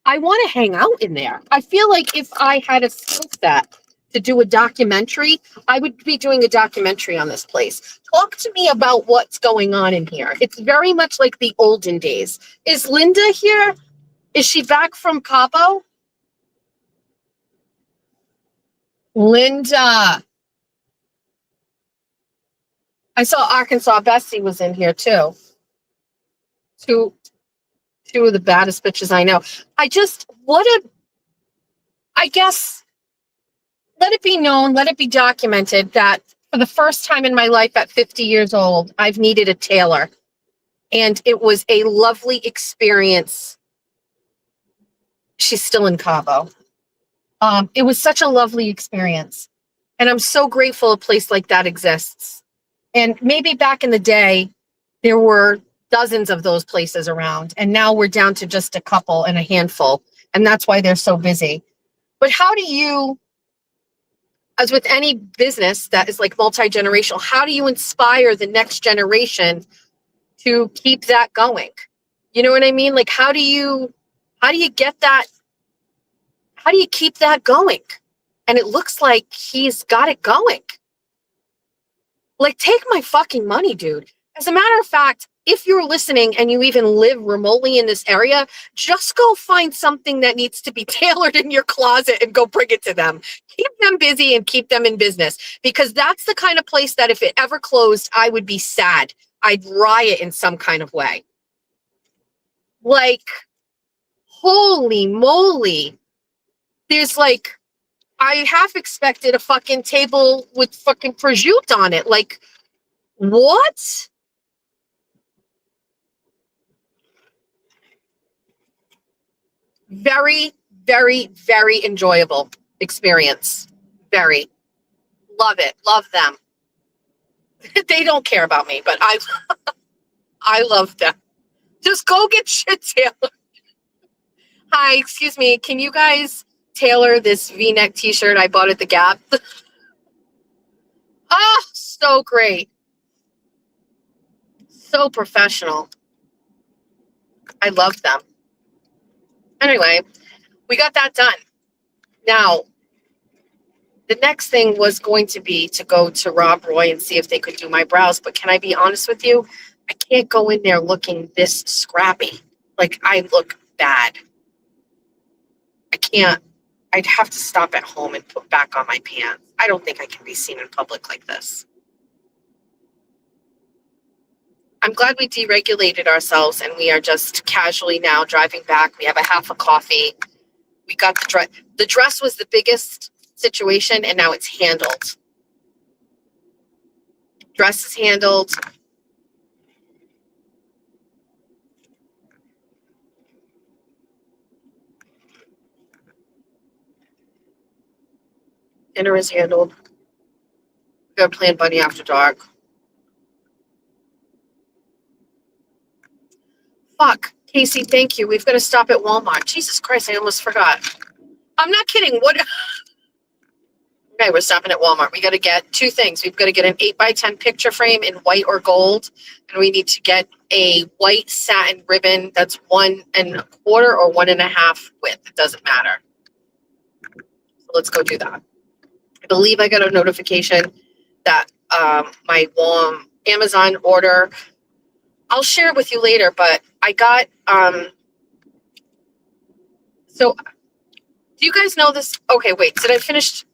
I want to hang out in there. I feel like if I had a skill set to do a documentary, I would be doing a documentary on this place. Talk to me about what's going on in here. It's very much like the olden days. Is Linda here? Is she back from Cabo? Linda. I saw Arkansas Bessie was in here too. Two of the baddest bitches I know. I guess, let it be known, let it be documented that for the first time in my life at 50 years old, I've needed a tailor. And it was a lovely experience. She's still in Cabo. It was such a lovely experience. And I'm so grateful a place like that exists. And maybe back in the day, there were dozens of those places around. And now we're down to just a couple and a handful. And that's why they're so busy. But how do you, as with any business that is like multi-generational, how do you inspire the next generation to keep that going? You know what I mean? Like, how do you get that? How do you keep that going? And it looks like he's got it going. Like, take my fucking money, dude. As a matter of fact, if you're listening and you even live remotely in this area, just go find something that needs to be tailored in your closet and go bring it to them. Keep them busy and keep them in business, because that's the kind of place that if it ever closed, I would be sad. I'd riot in some kind of way. Like, holy moly. There's like, I half expected a fucking table with fucking prosciutto on it. Like, what? Very, very, very enjoyable experience. Very. Love it. Love them. They don't care about me, but I love them. Just go get shit tailored. Hi, excuse me. Can you guys tailor this V-neck t-shirt I bought at the Gap? Oh, so great. So professional. I love them. Anyway, we got that done. Now, the next thing was going to be to go to Rob Roy and see if they could do my brows. But can I be honest with you? I can't go in there looking this scrappy. Like, I look bad. I can't. I'd have to stop at home and put back on my pants. I don't think I can be seen in public like this. I'm glad we deregulated ourselves and we are just casually now driving back. We have a half a coffee. We got the dress. The dress was the biggest situation and now it's handled. Dress is handled. Dinner is handled. We got planned Bunny after dark. Fuck, Casey, thank you. We've got to stop at Walmart. Jesus Christ, I almost forgot. I'm not kidding. What? Okay, we're stopping at Walmart. We got to get two things. We've got to get an 8x10 picture frame in white or gold, and we need to get a white satin ribbon that's 1 1/4 or 1 1/2 width. It doesn't matter. So let's go do that. I believe I got a notification that my Amazon order. I'll share it with you later, but I got, so do you guys know this? Okay, wait, did I finish?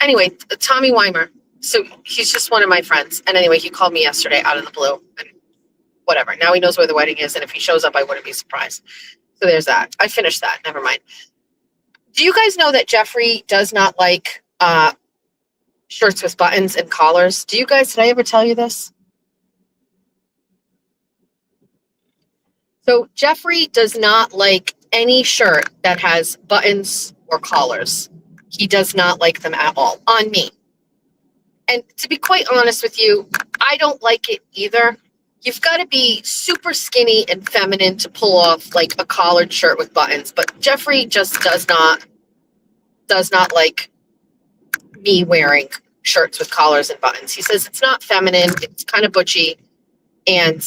Anyway, Tommy Weimer. So he's just one of my friends. And anyway, he called me yesterday out of the blue and whatever. Now he knows where the wedding is. And if he shows up, I wouldn't be surprised. So there's that. I finished that. Never mind. Do you guys know that Jeffrey does not like shirts with buttons and collars? Do you guys, did I ever tell you this? So Jeffrey does not like any shirt that has buttons or collars. He does not like them at all on me. And to be quite honest with you, I don't like it either. You've got to be super skinny and feminine to pull off like a collared shirt with buttons. But Jeffrey just does not like me wearing shirts with collars and buttons. He says it's not feminine. It's kind of butchy. And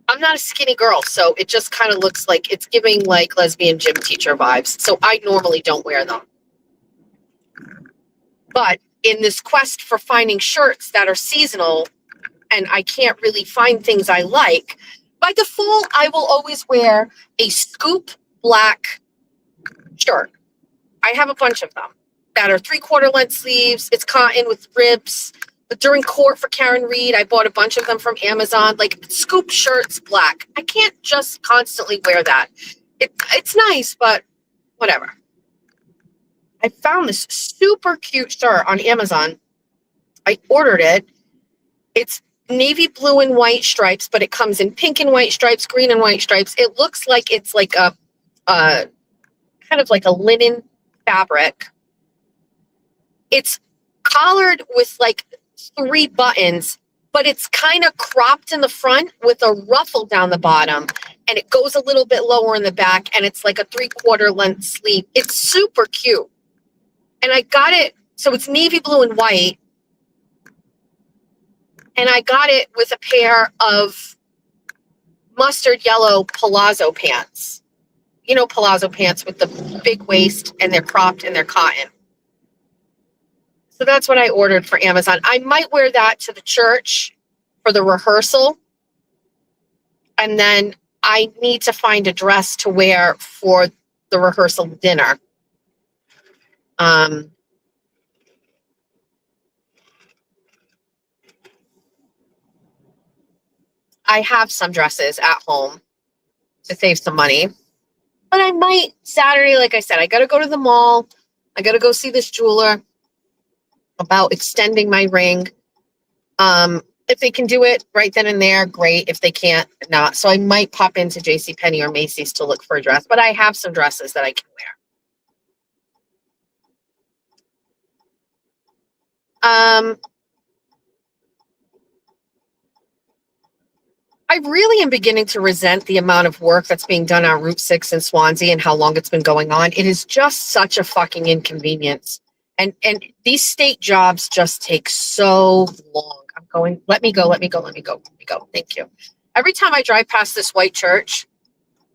I'm not a skinny girl, so it just kind of looks like it's giving like lesbian gym teacher vibes. So I normally don't wear them. But in this quest for finding shirts that are seasonal and I can't really find things I like, by default, I will always wear a scoop black shirt. I have a bunch of them that are 3/4 length sleeves. It's cotton with ribs. But during court for Karen Reed, I bought a bunch of them from Amazon, like scoop shirts, black. I can't just constantly wear that. It's nice, but whatever. I found this super cute shirt on Amazon. I ordered it. It's navy blue and white stripes, but it comes in pink and white stripes, green and white stripes. It looks like it's like a kind of like a linen fabric. It's collared with like 3 buttons, but it's kind of cropped in the front with a ruffle down the bottom, and it goes a little bit lower in the back, and it's like a 3/4 length sleeve. It's super cute. And I got it, so it's navy blue and white, and I got it with a pair of mustard yellow palazzo pants. You know, palazzo pants with the big waist, and they're cropped and they're cotton. So that's what I ordered for Amazon. I might wear that to the church for the rehearsal. And then I need to find a dress to wear for the rehearsal dinner. I have some dresses at home to save some money. But I might Saturday, like I said, I got to go to the mall. I got to go see this jeweler about extending my ring. If they can do it right then and there, great. If they can't, not. So I might pop into JCPenney or Macy's to look for a dress, but I have some dresses that I can wear. I really am beginning to resent the amount of work that's being done on Route 6 in Swansea and how long it's been going on. It is just such a fucking inconvenience. And these state jobs just take so long. I'm going, let me go. Thank you. Every time I drive past this white church,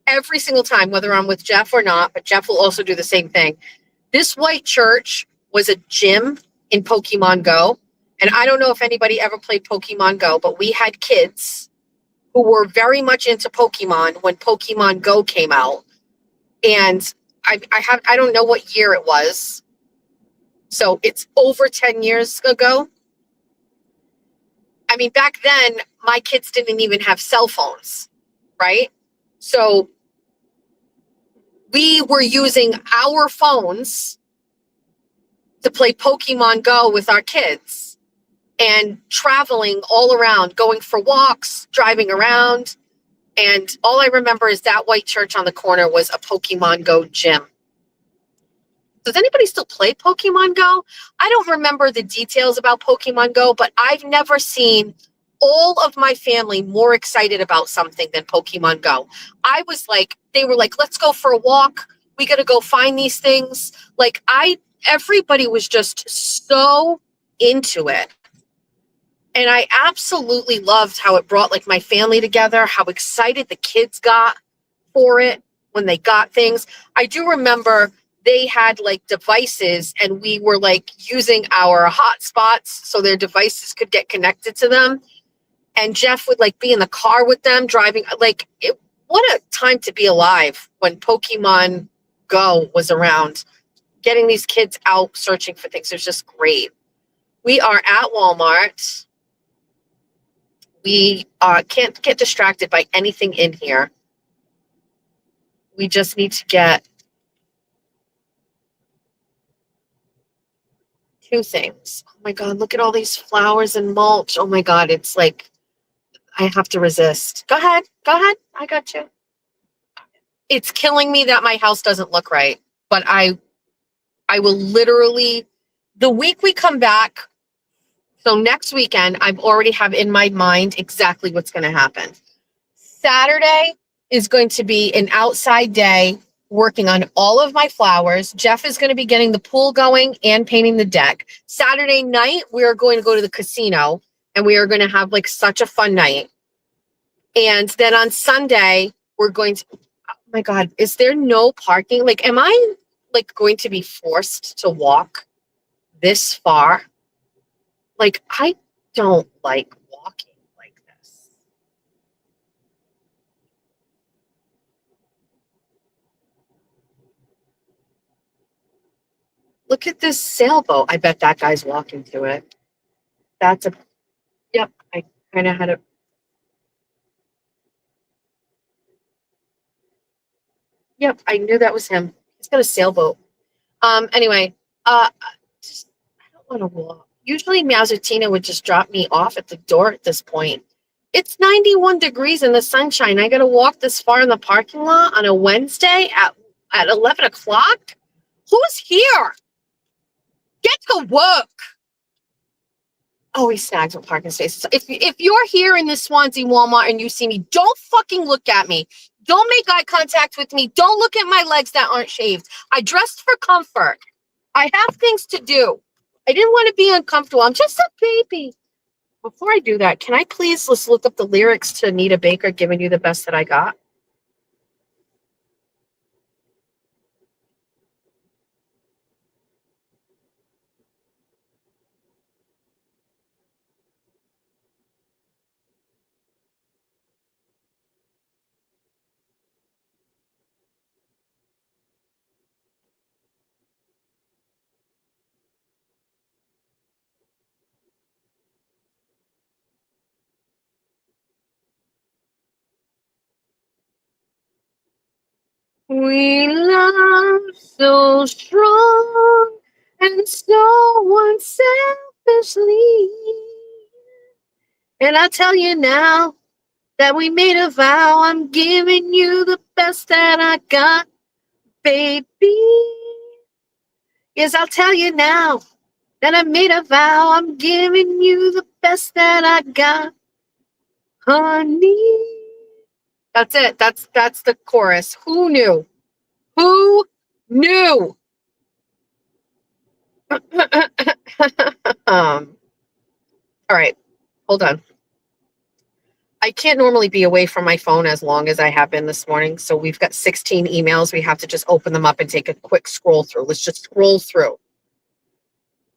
every single time, whether I'm with Jeff or not, but Jeff will also do the same thing. This white church was a gym in Pokemon Go. And I don't know if anybody ever played Pokemon Go, but we had kids who were very much into Pokemon when Pokemon Go came out. And I don't know what year it was. So it's over 10 years ago. I mean, back then, my kids didn't even have cell phones, right? So we were using our phones to play Pokemon Go with our kids and traveling all around, going for walks, driving around. And all I remember is that white church on the corner was a Pokemon Go gym. Does anybody still play Pokemon Go? I don't remember the details about Pokemon Go, but I've never seen all of my family more excited about something than Pokemon Go. I was like, they were like, let's go for a walk. We got to go find these things. Like everybody was just so into it. And I absolutely loved how it brought like my family together, how excited the kids got for it when they got things. I do remember they had like devices and we were like using our hotspots so their devices could get connected to them. And Jeff would like be in the car with them driving. Like, what a time to be alive when Pokemon Go was around, getting these kids out searching for things. It was just great. We are at Walmart. We can't get distracted by anything in here. We just need to get two things. Oh my God, look at all these flowers and mulch. Oh my God, it's like, I have to resist. Go ahead. I got you. It's killing me that my house doesn't look right, but I will literally, the week we come back, so next weekend, I've already have in my mind exactly what's going to happen. Saturday is going to be an outside day working on all of my flowers. Jeff is going to be getting the pool going and painting the deck. Saturday night, we are going to go to the casino and we are going to have like such a fun night. And then on Sunday, we're going to, oh my God, is there no parking? Like, am I like going to be forced to walk this far? Like, I don't like walking like this. Look at this sailboat. I bet that guy's walking to it. Yep, I kind of had a, yep, I knew that was him. He's got a sailboat. Anyway, I don't want to walk. Usually Mazzutina would just drop me off at the door at this point. It's 91 degrees in the sunshine. I got to walk this far in the parking lot on a Wednesday at 11 o'clock? Who's here? Get to work. Oh, he snags with parking spaces. If you're here in the Swansea Walmart and you see me, don't fucking look at me. Don't make eye contact with me. Don't look at my legs that aren't shaved. I dressed for comfort. I have things to do. I didn't want to be uncomfortable. I'm just a baby. Before I do that, can I please let's look up the lyrics to Anita Baker, Giving You the Best That I Got? We love so strong and so unselfishly. And I tell you now that we made a vow. I'm giving you the best that I got, baby. Yes, I'll tell you now that I made a vow. I'm giving you the best that I got, honey. That's it. That's the chorus. Who knew? Who knew? All right, hold on. I can't normally be away from my phone as long as I have been this morning. So we've got 16 emails. We have to just open them up and take a quick scroll through. Let's just scroll through.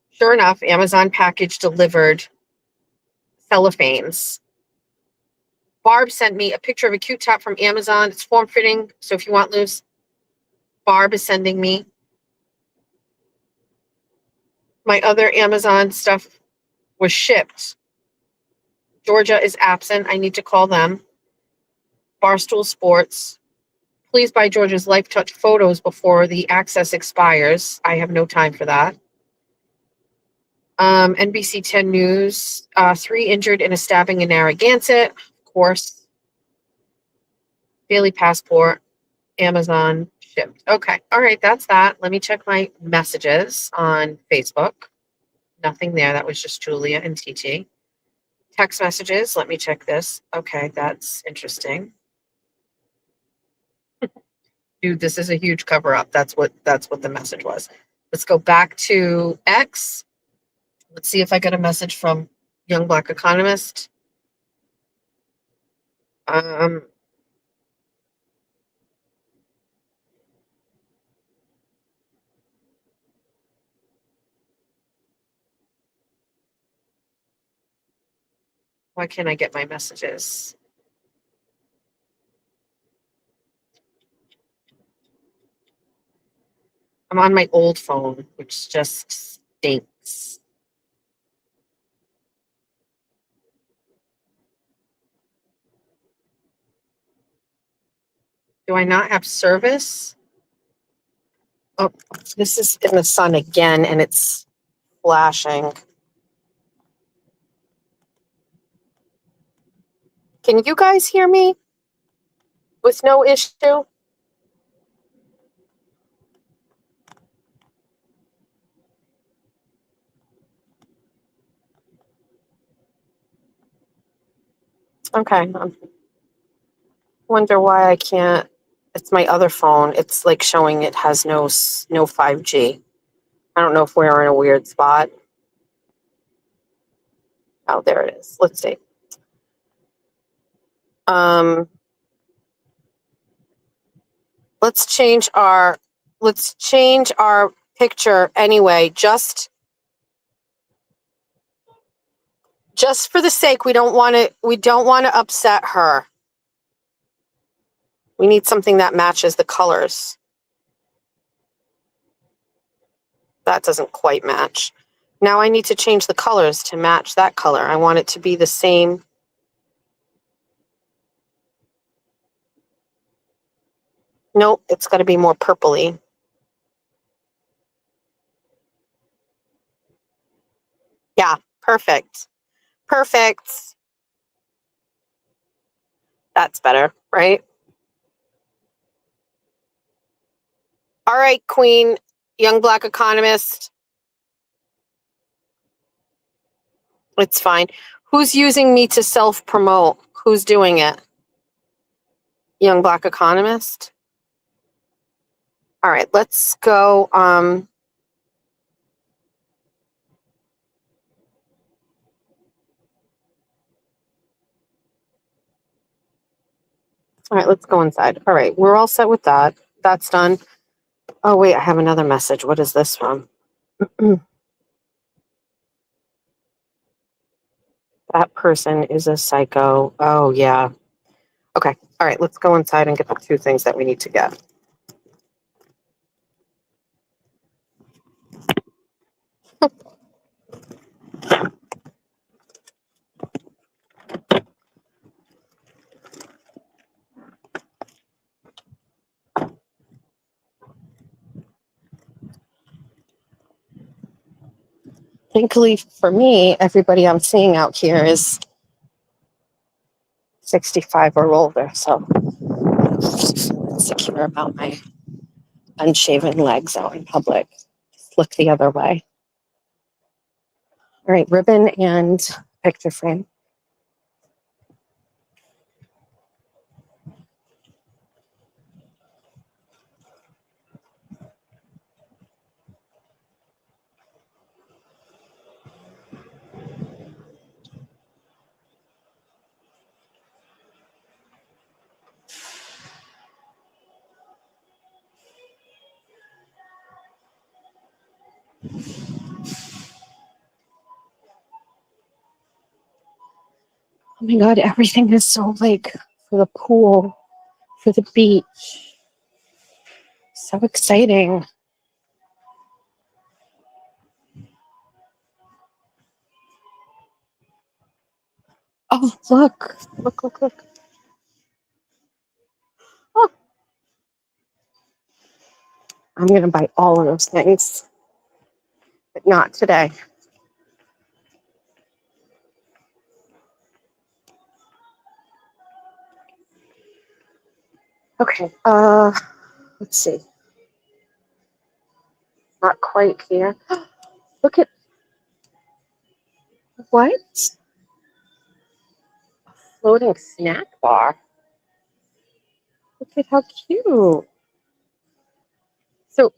Sure enough, Amazon package delivered cellophanes. Barb sent me a picture of a cute top from Amazon. It's form fitting. So if you want loose, Barb is sending me. My other Amazon stuff was shipped. Georgia is absent. I need to call them. Barstool Sports. Please buy Georgia's Life Touch photos before the access expires. I have no time for that. NBC 10 News. 3 injured in a stabbing in Narragansett. Of course. Daily Passport. Amazon shipped. Okay. All right. That's that. Let me check my messages on Facebook. Nothing there. That was just Julia and TT. Text messages. Let me check this. Okay. That's interesting. Dude, this is a huge cover up. That's what the message was. Let's go back to X. Let's see if I get a message from Young Black Economist. Why can't I get my messages? I'm on my old phone, which just stinks. Do I not have service? Oh, this is in the sun again, and it's flashing. Can you guys hear me with no issue? Okay. I wonder why I can't. It's my other phone. It's like showing it has no 5G. I don't know if we're in a weird spot. Oh, there it is. Let's see. Let's change our picture anyway, just for the sake we don't want to upset her. We need something that matches the colors. That doesn't quite match. Now I need to change the colors to match that color. I want it to be the same. Nope, it's got to be more purpley. Yeah, perfect. Perfect. That's better, right? All right, Queen, Young Black Economist. It's fine. Who's using me to self-promote? Who's doing it? Young Black Economist? All right, let's go. All right, let's go inside. All right, we're all set with that. That's done. Oh, wait, I have another message. What is this from? That person is a psycho. Oh, yeah. Okay. All right, let's go inside and get the 2 things that we need to get. Thankfully for me, everybody I'm seeing out here is 65 or older, so I'm insecure about my unshaven legs out in public. Just look the other way. All right, ribbon and picture frame. Oh my God, everything is so like for the pool, for the beach. So exciting. Oh, look. Look. Oh, I'm going to buy all of those things, but not today. Okay, let's see. Not quite here. Look at what? Floating snack bar. Look at how cute. So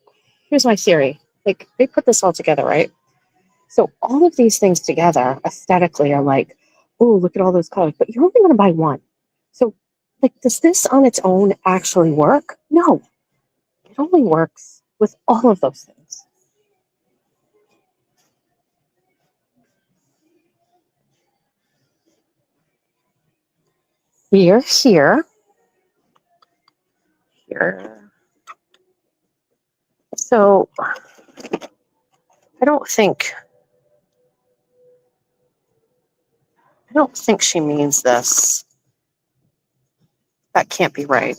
here's my theory. Like they put this all together, right? So all of these things together aesthetically are like, oh, look at all those colors, but you're only going to buy one. So like, does this on its own actually work? No, it only works with all of those things. Here. So I don't think she means this. That can't be right.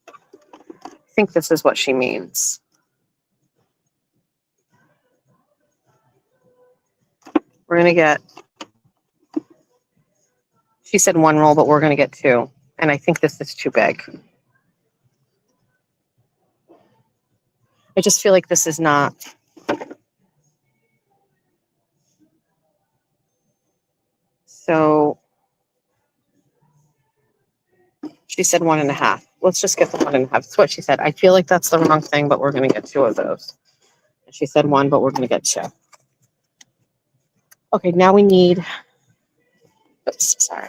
I think this is what she means. We're going to get, she said one roll, but we're going to get two. And I think this is too big. I just feel like this is not. So she said 1.5. Let's just get the 1.5. That's what she said. I feel like that's the wrong thing, but we're going to get two of those. She said one, but we're going to get two. Okay, now we need, oops, sorry.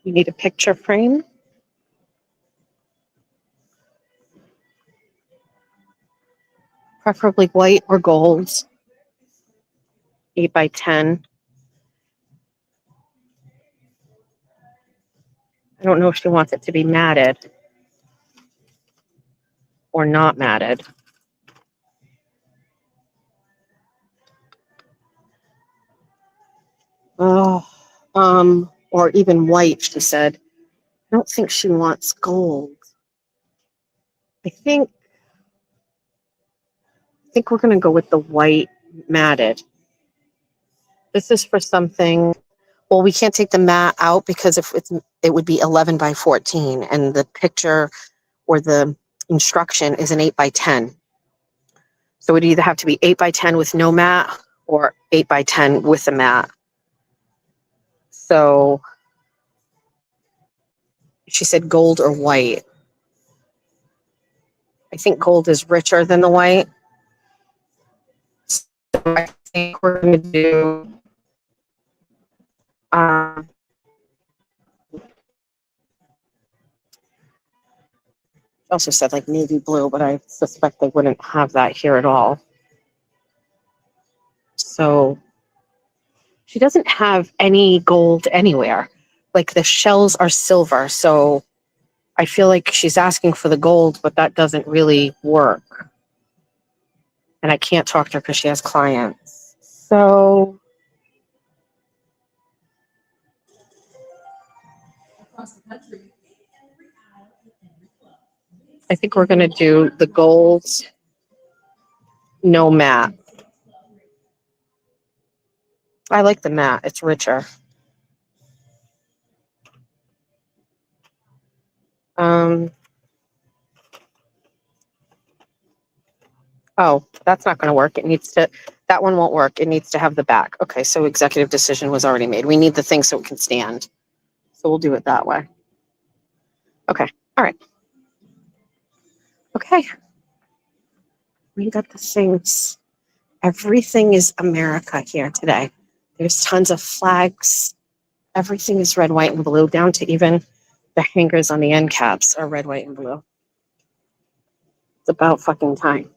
We need a picture frame. Preferably white or gold. 8 by 10. I don't know if she wants it to be matted or not matted. Oh, or even white, she said. I don't think she wants gold. I think we're going to go with the white matted. This is for something. Well, we can't take the mat out because if it would be 11 by 14 and the picture or the instruction is an 8 by 10. So it'd either have to be 8 by 10 with no mat or 8 by 10 with a mat. So she said gold or white. I think gold is richer than the white. So I think we're going to do also said like navy blue, but I suspect they wouldn't have that here at all. So she doesn't have any gold anywhere. Like the shells are silver. So I feel like she's asking for the gold, but that doesn't really work. And I can't talk to her because she has clients. So I think we're going to do the gold, no mat. I like the mat. It's richer. Oh, that's not going to work. That one won't work. It needs to have the back. Okay, so executive decision was already made. We need the thing so it can stand. So we'll do it that way. Okay, all right. Okay. We got the things. Everything is America here today. There's tons of flags. Everything is red, white, and blue, down to even the hangers on the end caps are red, white, and blue. It's about fucking time.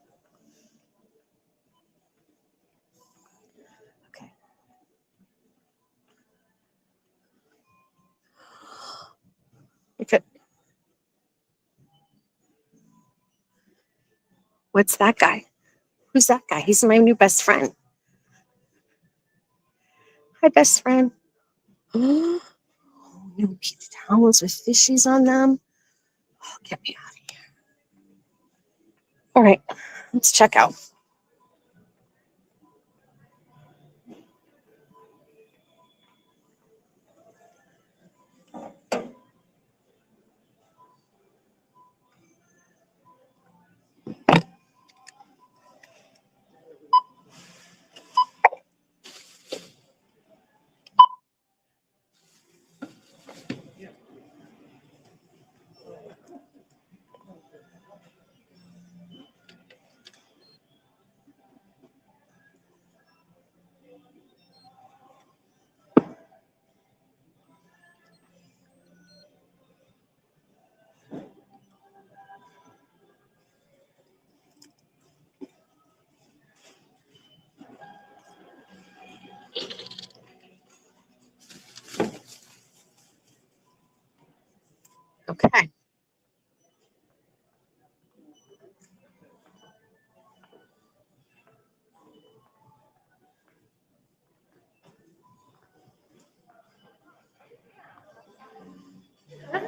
Look at what's that guy? Who's that guy? He's my new best friend. Hi, best friend. Oh, new peach towels with fishies on them. Oh, get me out of here. All right, let's check out. Okay.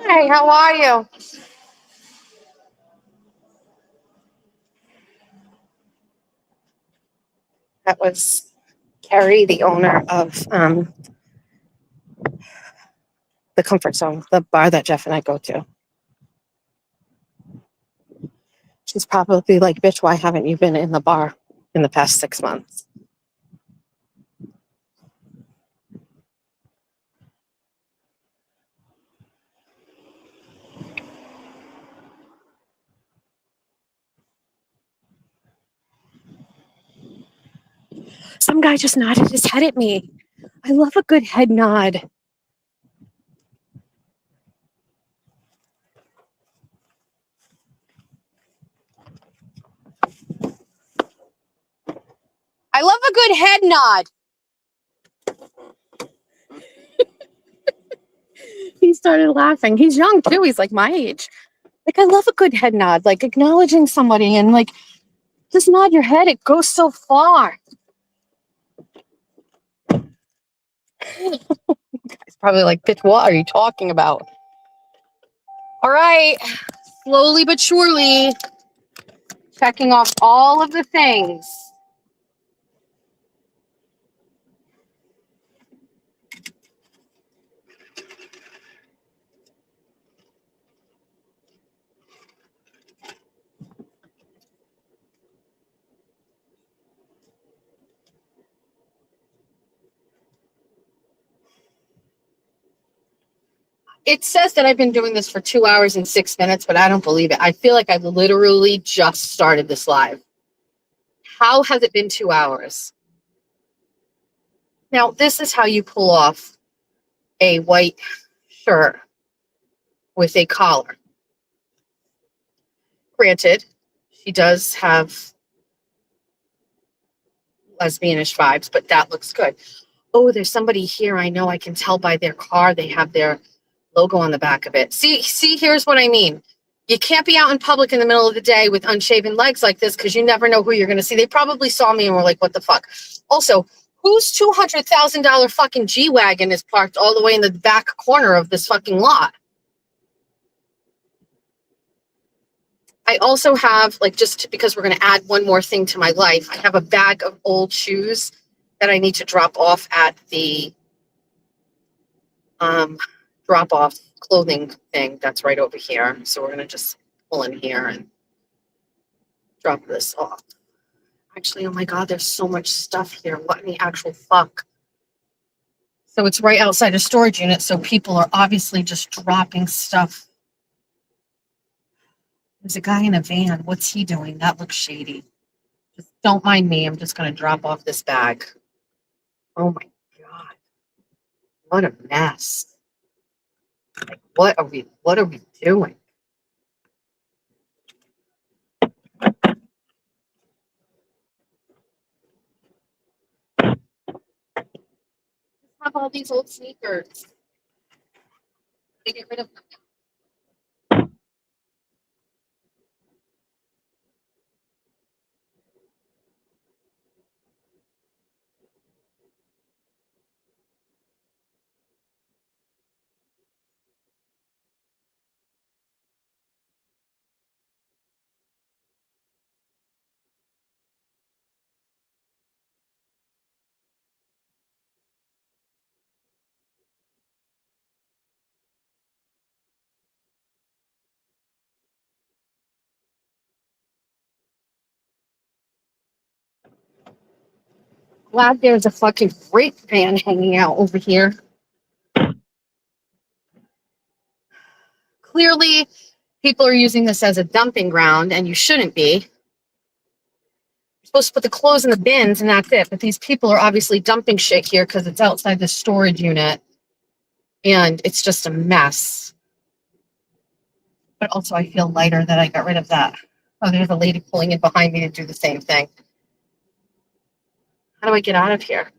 Hey, how are you? That was Carrie, the owner of the Comfort Zone, the bar that Jeff and I go to. She's probably like, bitch, why haven't you been in the bar in the past 6 months? Some guy just nodded his head at me. I love a good head nod. I love a good head nod. He started laughing. He's young too. He's like my age. Like, I love a good head nod, like acknowledging somebody and like just nod your head. It goes so far. It's probably like, bitch, what are you talking about? All right. Slowly but surely checking off all of the things. It says that I've been doing this for 2 hours and 6 minutes, but I don't believe it. I feel like I've literally just started this live. How has it been 2 hours? Now, this is how you pull off a white shirt with a collar. Granted, she does have lesbianish vibes, but that looks good. Oh, there's somebody here. I know, I can tell by their car. They have their logo on the back of it. See, here's what I mean. You can't be out in public in the middle of the day with unshaven legs like this because you never know who you're going to see. They probably saw me and were like, what the fuck? Also, whose $200,000 fucking G-Wagon is parked all the way in the back corner of this fucking lot? I also have, like, just because we're going to add one more thing to my life, I have a bag of old shoes that I need to drop off at the drop-off clothing thing that's right over here. So we're going to just pull in here and drop this off. Actually, oh my God, there's so much stuff here. What in the actual fuck? So it's right outside a storage unit, so people are obviously just dropping stuff. There's a guy in a van. What's he doing? That looks shady. Just don't mind me. I'm just going to drop off this bag. Oh my God. What a mess. Like, what are we doing? Have all these old sneakers. They get rid of them. Glad there's a fucking brake van hanging out over here. Clearly, people are using this as a dumping ground, and you shouldn't be. You're supposed to put the clothes in the bins, and that's it. But these people are obviously dumping shit here because it's outside the storage unit, and it's just a mess. But also, I feel lighter that I got rid of that. Oh, there's a lady pulling in behind me to do the same thing. How do I get out of here?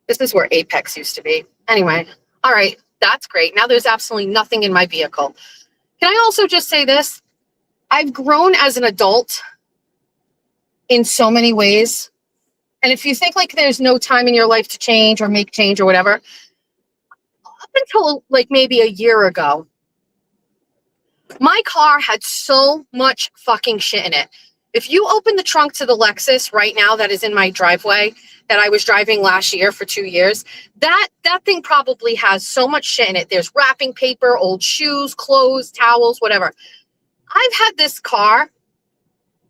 This is where Apex used to be. Anyway, all right, that's great. Now there's absolutely nothing in my vehicle. Can I also just say this? I've grown as an adult in so many ways. And if you think like there's no time in your life to change or make change or whatever, up until like maybe a year ago, my car had so much fucking shit in it. If you open the trunk to the Lexus right now that is in my driveway that I was driving last year for 2 years, that thing probably has so much shit in it. There's wrapping paper, old shoes, clothes, towels, whatever. I've had this car.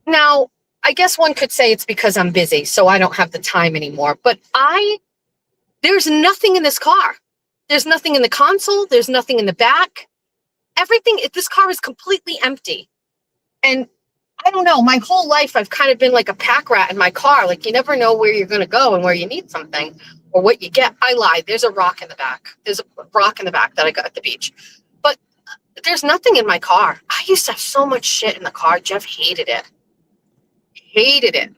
Now, I guess one could say it's because I'm busy, so I don't have the time anymore. But there's nothing in this car. There's nothing in the console. There's nothing in the back. Everything, this car is completely empty. And I don't know, my whole life I've kind of been like a pack rat in my car. Like you never know where you're going to go and where you need something or what you get. I lied. There's a rock in the back. There's a rock in the back that I got at the beach. But there's nothing in my car. I used to have so much shit in the car. Jeff hated it. Hated it.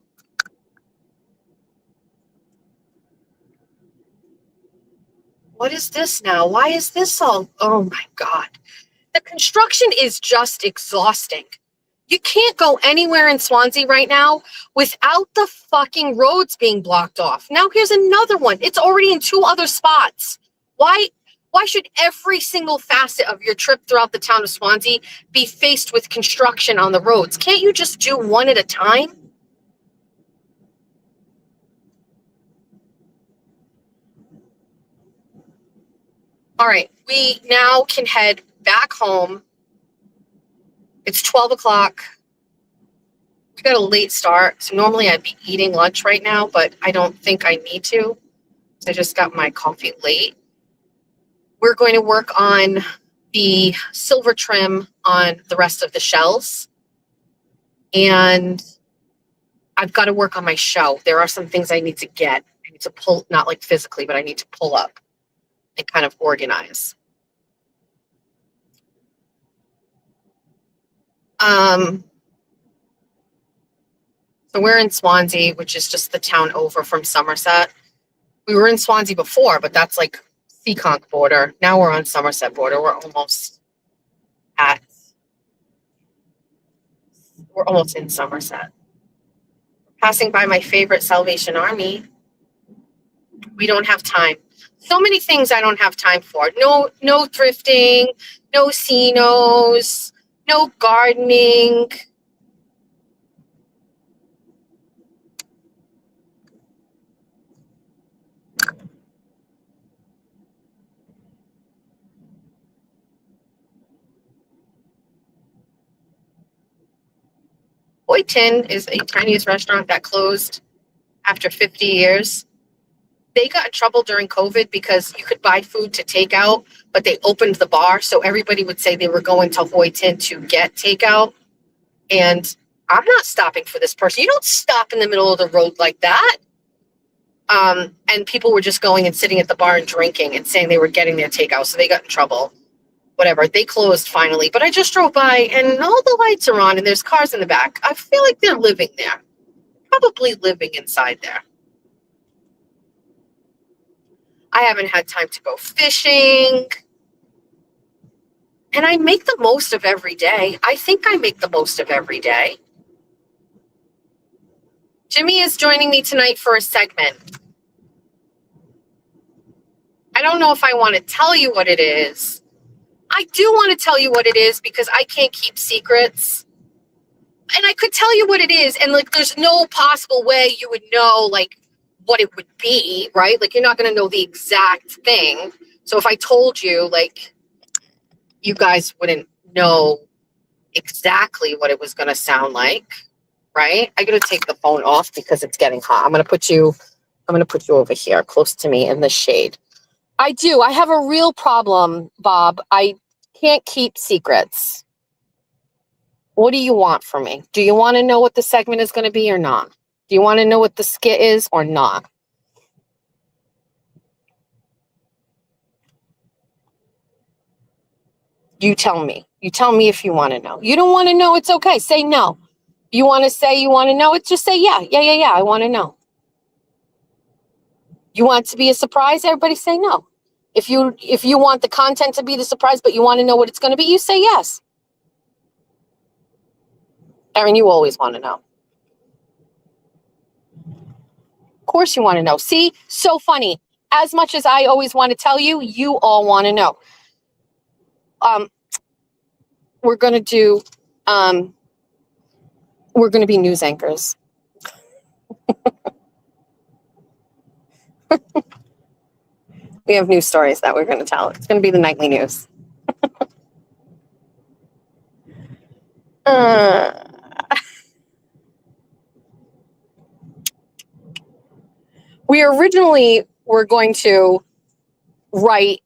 What is this now? Why is this all? Oh my God. The construction is just exhausting. You can't go anywhere in Swansea right now without the fucking roads being blocked off. Now here's another one. It's already in 2 other spots. Why should every single facet of your trip throughout the town of Swansea be faced with construction on the roads? Can't you just do one at a time? All right, we now can head back home. It's 12 o'clock. We got a late start. So normally I'd be eating lunch right now, but I don't think I need to. I just got my coffee late. We're going to work on the silver trim on the rest of the shells. And I've got to work on my show. There are some things I need to get. I need to pull, not like physically, but I need to pull up and kind of organize. So we're in Swansea, which is just the town over from Somerset. We were in Swansea before, but that's like Seekonk border. Now we're on Somerset border. We're almost in Somerset. Passing by my favorite Salvation Army. We don't have time. So many things I don't have time for. No thrifting, no Cinos, no gardening. Hoi Tin is a Chinese restaurant that closed after 50 years. They got in trouble during COVID because you could buy food to take out, but they opened the bar. So everybody would say they were going to Hoi Tin to get takeout. And I'm not stopping for this person. You don't stop in the middle of the road like that. And people were just going and sitting at the bar and drinking and saying they were getting their takeout. So they got in trouble. Whatever. They closed finally. But I just drove by and all the lights are on and there's cars in the back. I feel like they're living there. Probably living inside there. I haven't had time to go fishing. And I make the most of every day. I think I make the most of every day. Jimmy is joining me tonight for a segment. I don't know if I want to tell you what it is. I do want to tell you what it is because I can't keep secrets. And I could tell you what it is. And like, there's no possible way you would know like what it would be, right? Like you're not going to know the exact thing. So if I told you, like, you guys wouldn't know exactly what it was going to sound like, right? I got to take the phone off because it's getting hot. I'm going to put you I'm going to put you over here close to me in the shade. I do. I have a real problem, Bob. I can't keep secrets. What do you want from me? Do you want to know what the segment is going to be or not? Do you want to know what the skit is or not? You tell me. You tell me if you want to know. You don't want to know, it's okay. Say no. You want to say you want to know it, just say yeah. Yeah, I want to know. You want it to be a surprise, everybody say no. If you want the content to be the surprise, but you want to know what it's going to be, you say yes. Erin, you always want to know. Of course you want to know. See, so funny. As much as I always want to tell you, you all want to know. We're going to do, we're going to be news anchors. We have news stories that we're going to tell. It's going to be the nightly news. We originally were going to write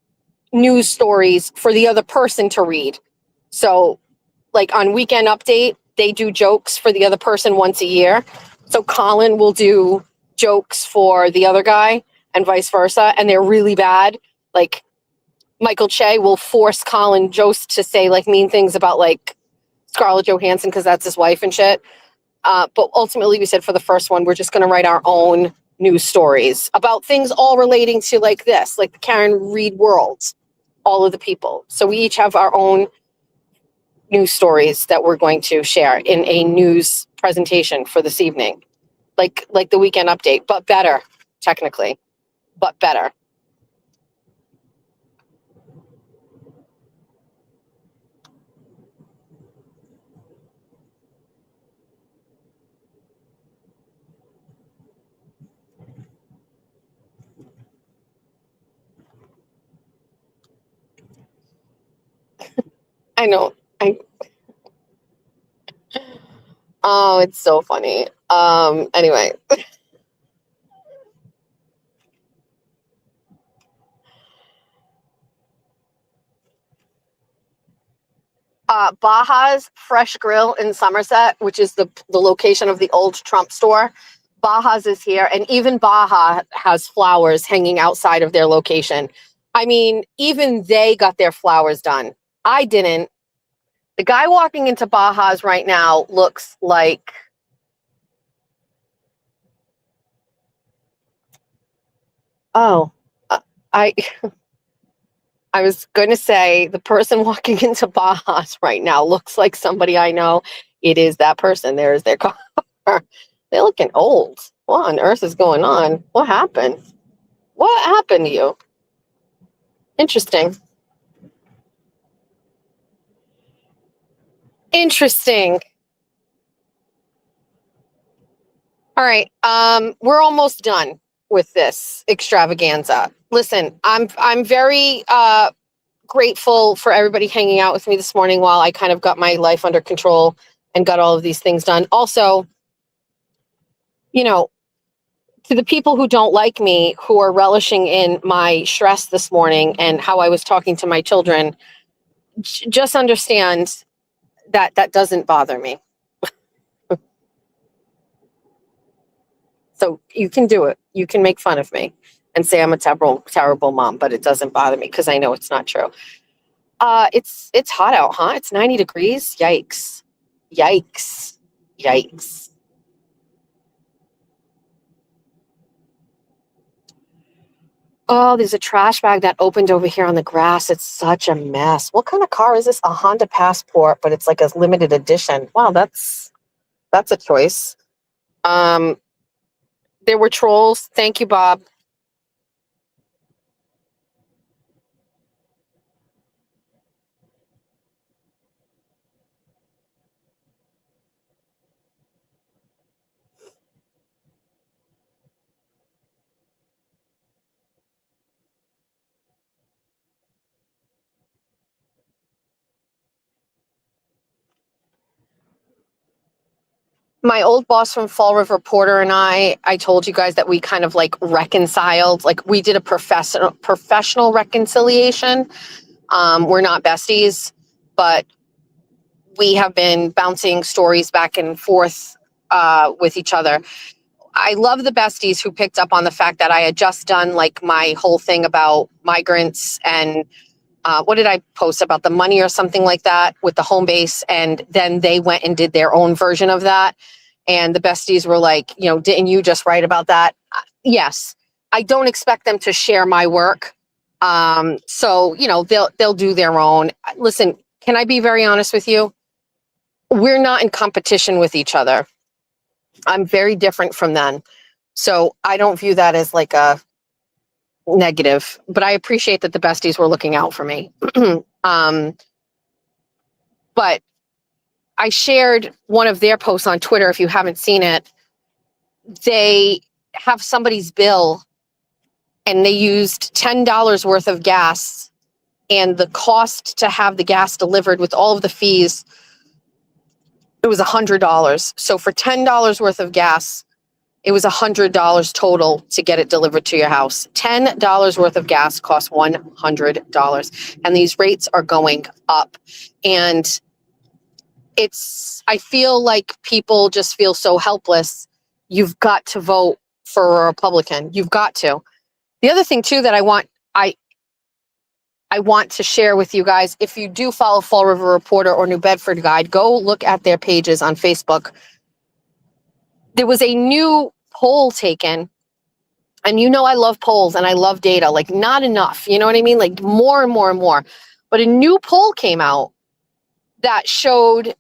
news stories for the other person to read. So, like on Weekend Update, they do jokes for the other person once a year. So Colin will do jokes for the other guy and vice versa, and they're really bad. Like Michael Che will force Colin Jost to say like mean things about like Scarlett Johansson because that's his wife and shit. But ultimately, we said for the first one, we're just going to write our own news stories about things all relating to like this, like the Karen Reed world, all of the people. So we each have our own news stories that we're going to share in a news presentation for this evening, like the Weekend Update, but better, technically, but better. I know. Oh, it's so funny. Anyway. Baja's Fresh Grill in Somerset, which is the location of the old Trump store. Baja's is here, and even Baja has flowers hanging outside of their location. I mean, even they got their flowers done. I didn't. The guy walking into Baja's right now looks like I I was going to say the person walking into Baja's right now looks like somebody I know. It is that person. There is their car. They're looking old. What on earth is going on? What happened? What happened to you? Interesting. Interesting. All right. We're almost done with this extravaganza. Listen, I'm very grateful for everybody hanging out with me this morning while I kind of got my life under control and got all of these things done. Also, you know, to the people who don't like me, who are relishing in my stress this morning and how I was talking to my children, just understand that that doesn't bother me. So you can do it. You can make fun of me and say I'm a terrible mom, but it doesn't bother me because I know it's not true. It's hot out, huh? It's 90 degrees. Yikes. Yikes. Yikes. Oh, there's a trash bag that opened over here on the grass. It's such a mess. What kind of car is this? A Honda Passport, but it's like a limited edition. Wow, that's a choice. There were trolls. Thank you, Bob. my old boss from Fall River Porter and I told you guys that we kind of like reconciled, like we did a professional reconciliation. We're not besties, but we have been bouncing stories back and forth with each other. I love the besties who picked up on the fact that I had just done like my whole thing about migrants and what did I post about the money or something like that with the home base. And then they went and did their own version of that. And the besties were like, you know, didn't you just write about that? Yes. I don't expect them to share my work. So, you know, they'll do their own. Listen, can I be very honest with you? We're not in competition with each other. I'm very different from them. So I don't view that as like a negative, but I appreciate that the besties were looking out for me. But I shared one of their posts on Twitter. If you haven't seen it, they have somebody's bill and they used $10 worth of gas, and the cost to have the gas delivered with all of the fees, it was $100. So for $10 worth of gas, it was $100 total to get it delivered to your house. $10 worth of gas costs $100. And these rates are going up. And I feel like people just feel so helpless. You've got to vote for a Republican. You've got to. The other thing too that I want to share with you guys, if you do follow Fall River Reporter or New Bedford Guide, go look at their pages on Facebook. There was a new poll taken, and you know I love polls and I love data, like not enough, you know what I mean? Like more and more and more. But a new poll came out that showed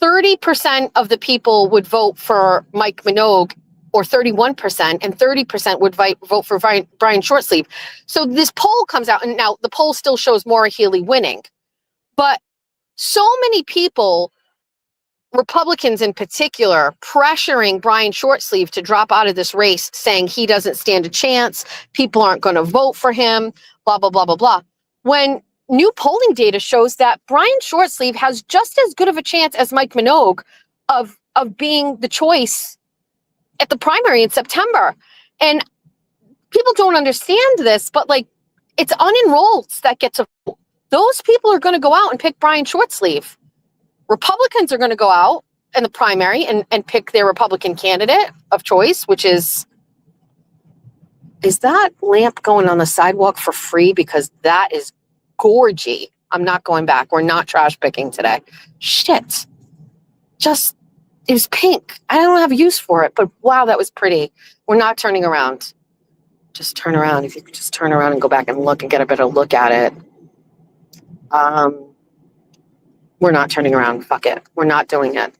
30% of the people would vote for Mike Minogue, or 31%, and 30% would vote for Brian Shortsleeve. So this poll comes out, and now the poll still shows Maura Healey winning. But so many people, Republicans in particular, pressuring Brian Shortsleeve to drop out of this race, saying he doesn't stand a chance, people aren't going to vote for him, blah, blah, blah, blah, blah. When new polling data shows that Brian Shortsleeve has just as good of a chance as Mike Minogue of being the choice at the primary in September. And people don't understand this, but like it's unenrolleds that get to vote. Those people are going to go out and pick Brian Shortsleeve. Republicans are going to go out in the primary and pick their Republican candidate of choice, which is that lamp going on the sidewalk for free? Because that is gorgy. I'm not going back. We're not trash picking today. Shit. It was pink. I don't have use for it, but wow, that was pretty. We're not turning around. Just turn around. If you could just turn around and go back and look and get a better look at it. We're not turning around. Fuck it. We're not doing it.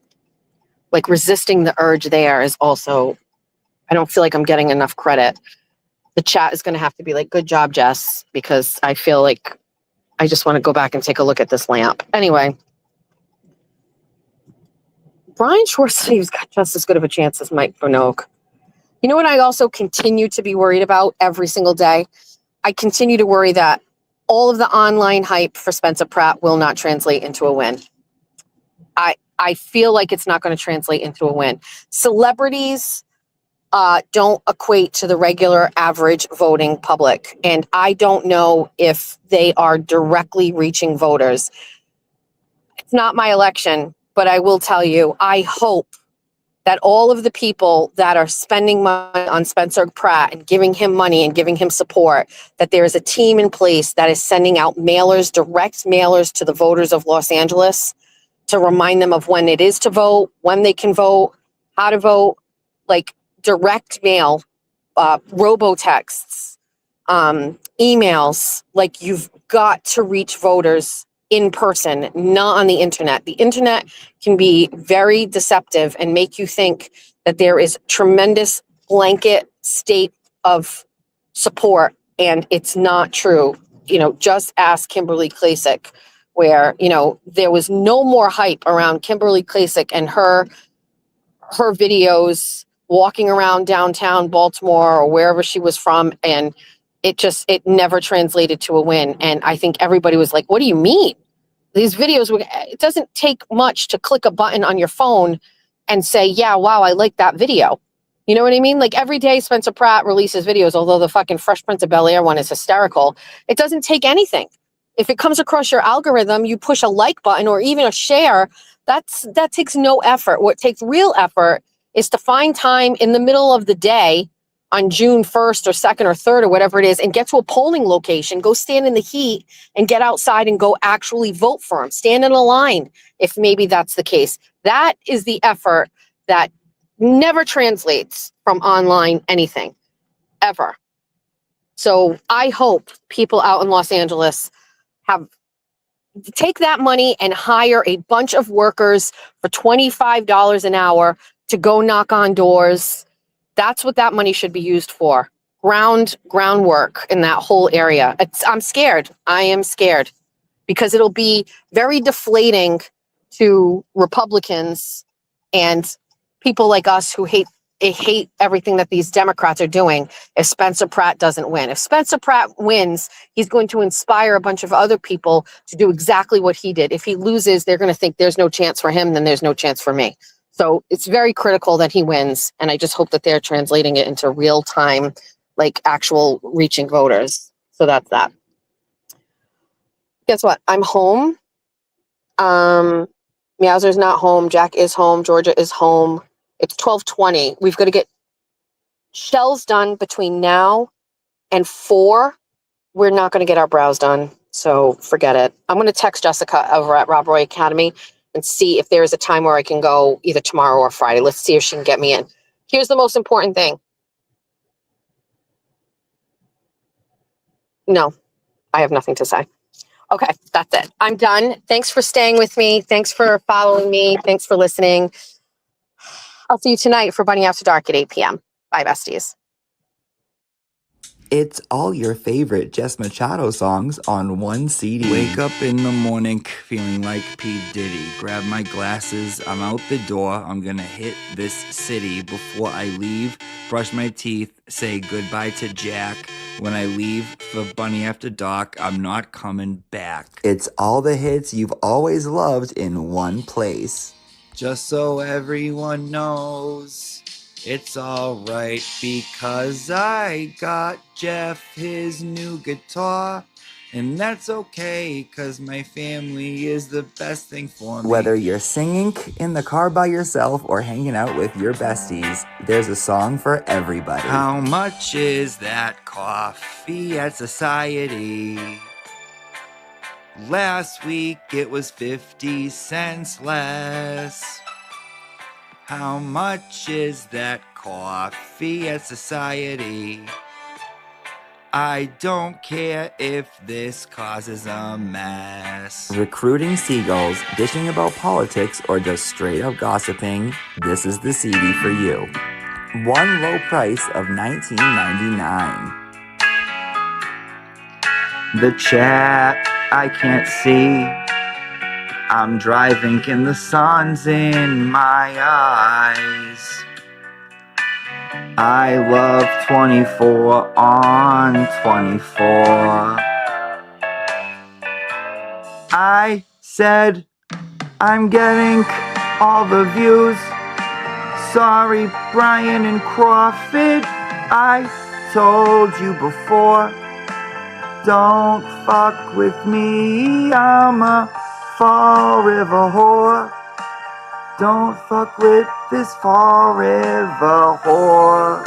Like resisting the urge there is also, I don't feel like I'm getting enough credit. The chat is going to have to be like, good job, Jess, because I feel like I just want to go back and take a look at this lamp. Anyway. Brian Shortsleeve's got just as good of a chance as Mike Minogue. You know what I also continue to be worried about every single day? I continue to worry that all of the online hype for Spencer Pratt will not translate into a win. I feel like it's not going to translate into a win. Celebrities don't equate to the regular average voting public. And I don't know if they are directly reaching voters. It's not my election. But I will tell you, I hope that all of the people that are spending money on Spencer Pratt and giving him money and giving him support, that there is a team in place that is sending out mailers, direct mailers to the voters of Los Angeles to remind them of when it is to vote, when they can vote, how to vote, like direct mail, robo-texts, emails. Like you've got to reach voters in person, not on the internet. The internet can be very deceptive and make you think that there is tremendous blanket state of support, and it's not true. You know, just ask Kimberly Klacik, where, you know, there was no more hype around Kimberly Klacik and her videos walking around downtown Baltimore or wherever she was from, and it never translated to a win. And I think everybody was like, what do you mean? These videos, it doesn't take much to click a button on your phone and say, yeah, wow, I like that video. You know what I mean? Like every day Spencer Pratt releases videos, although the fucking Fresh Prince of Bel-Air one is hysterical. It doesn't take anything. If it comes across your algorithm, you push a like button or even a share, that takes no effort. What takes real effort is to find time in the middle of the day on June 1st or 2nd or 3rd or whatever it is and get to a polling location, go stand in the heat and get outside and go actually vote for them. Stand in a line if maybe that's the case. That is the effort that never translates from online anything, ever. So I hope people out in Los Angeles take that money and hire a bunch of workers for $25 an hour to go knock on doors. That's what that money should be used for. Groundwork in that whole area. I'm scared. I am scared because it'll be very deflating to Republicans and people like us who hate everything that these Democrats are doing if Spencer Pratt doesn't win. If Spencer Pratt wins, he's going to inspire a bunch of other people to do exactly what he did. If he loses, they're going to think there's no chance for him, then there's no chance for me. So it's very critical that he wins. And I just hope that they're translating it into real time, like actual reaching voters. So that's that. Guess what? I'm home. Meowser's not home. Jack is home. Georgia is home. It's 12:20. We've got to get shells done between now and 4. We're not going to get our brows done. So forget it. I'm going to text Jessica over at Rob Roy Academy and see if there is a time where I can go either tomorrow or Friday. Let's see if she can get me in. Here's the most important thing. No, I have nothing to say. Okay, that's it. I'm done. Thanks for staying with me. Thanks for following me. Thanks for listening. I'll see you tonight for Bunny After Dark at 8 p.m. Bye, besties. It's all your favorite Jess Machado songs on one CD. Wake up in the morning feeling like P. Diddy. Grab my glasses, I'm out the door. I'm gonna hit this city. Before I leave, brush my teeth, say goodbye to Jack. When I leave for Bunny After Dark, I'm not coming back. It's all the hits you've always loved in one place. Just so everyone knows, it's alright because I got Jeff his new guitar. And that's okay, cause my family is the best thing for me. Whether you're singing in the car by yourself or hanging out with your besties, there's a song for everybody. How much is that coffee at Society? Last week it was 50 cents less. How much is that coffee at Society? I don't care if this causes a mess. Recruiting seagulls, dishing about politics, or just straight up gossiping, this is the CD for you. One low price of $19.99. The chat I can't see. I'm driving and the sun's in my eyes. I love 24 on 24. I said I'm getting all the views. Sorry, Brian and Crawford, I told you before. Don't fuck with me, I'm a forever whore. Don't fuck with this forever whore.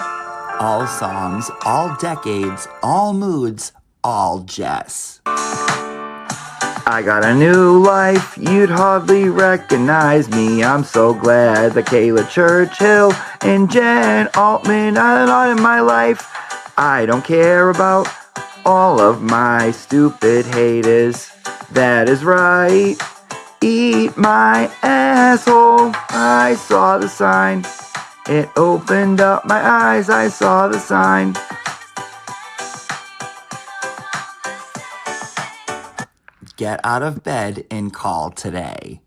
All songs, all decades, all moods, all Jess. I got a new life, you'd hardly recognize me. I'm so glad that Kayla Churchill and Jen Altman are not in my life. I don't care about all of my stupid haters. That is right. Eat my asshole. I saw the sign. It opened up my eyes. I saw the sign. Get out of bed and call today.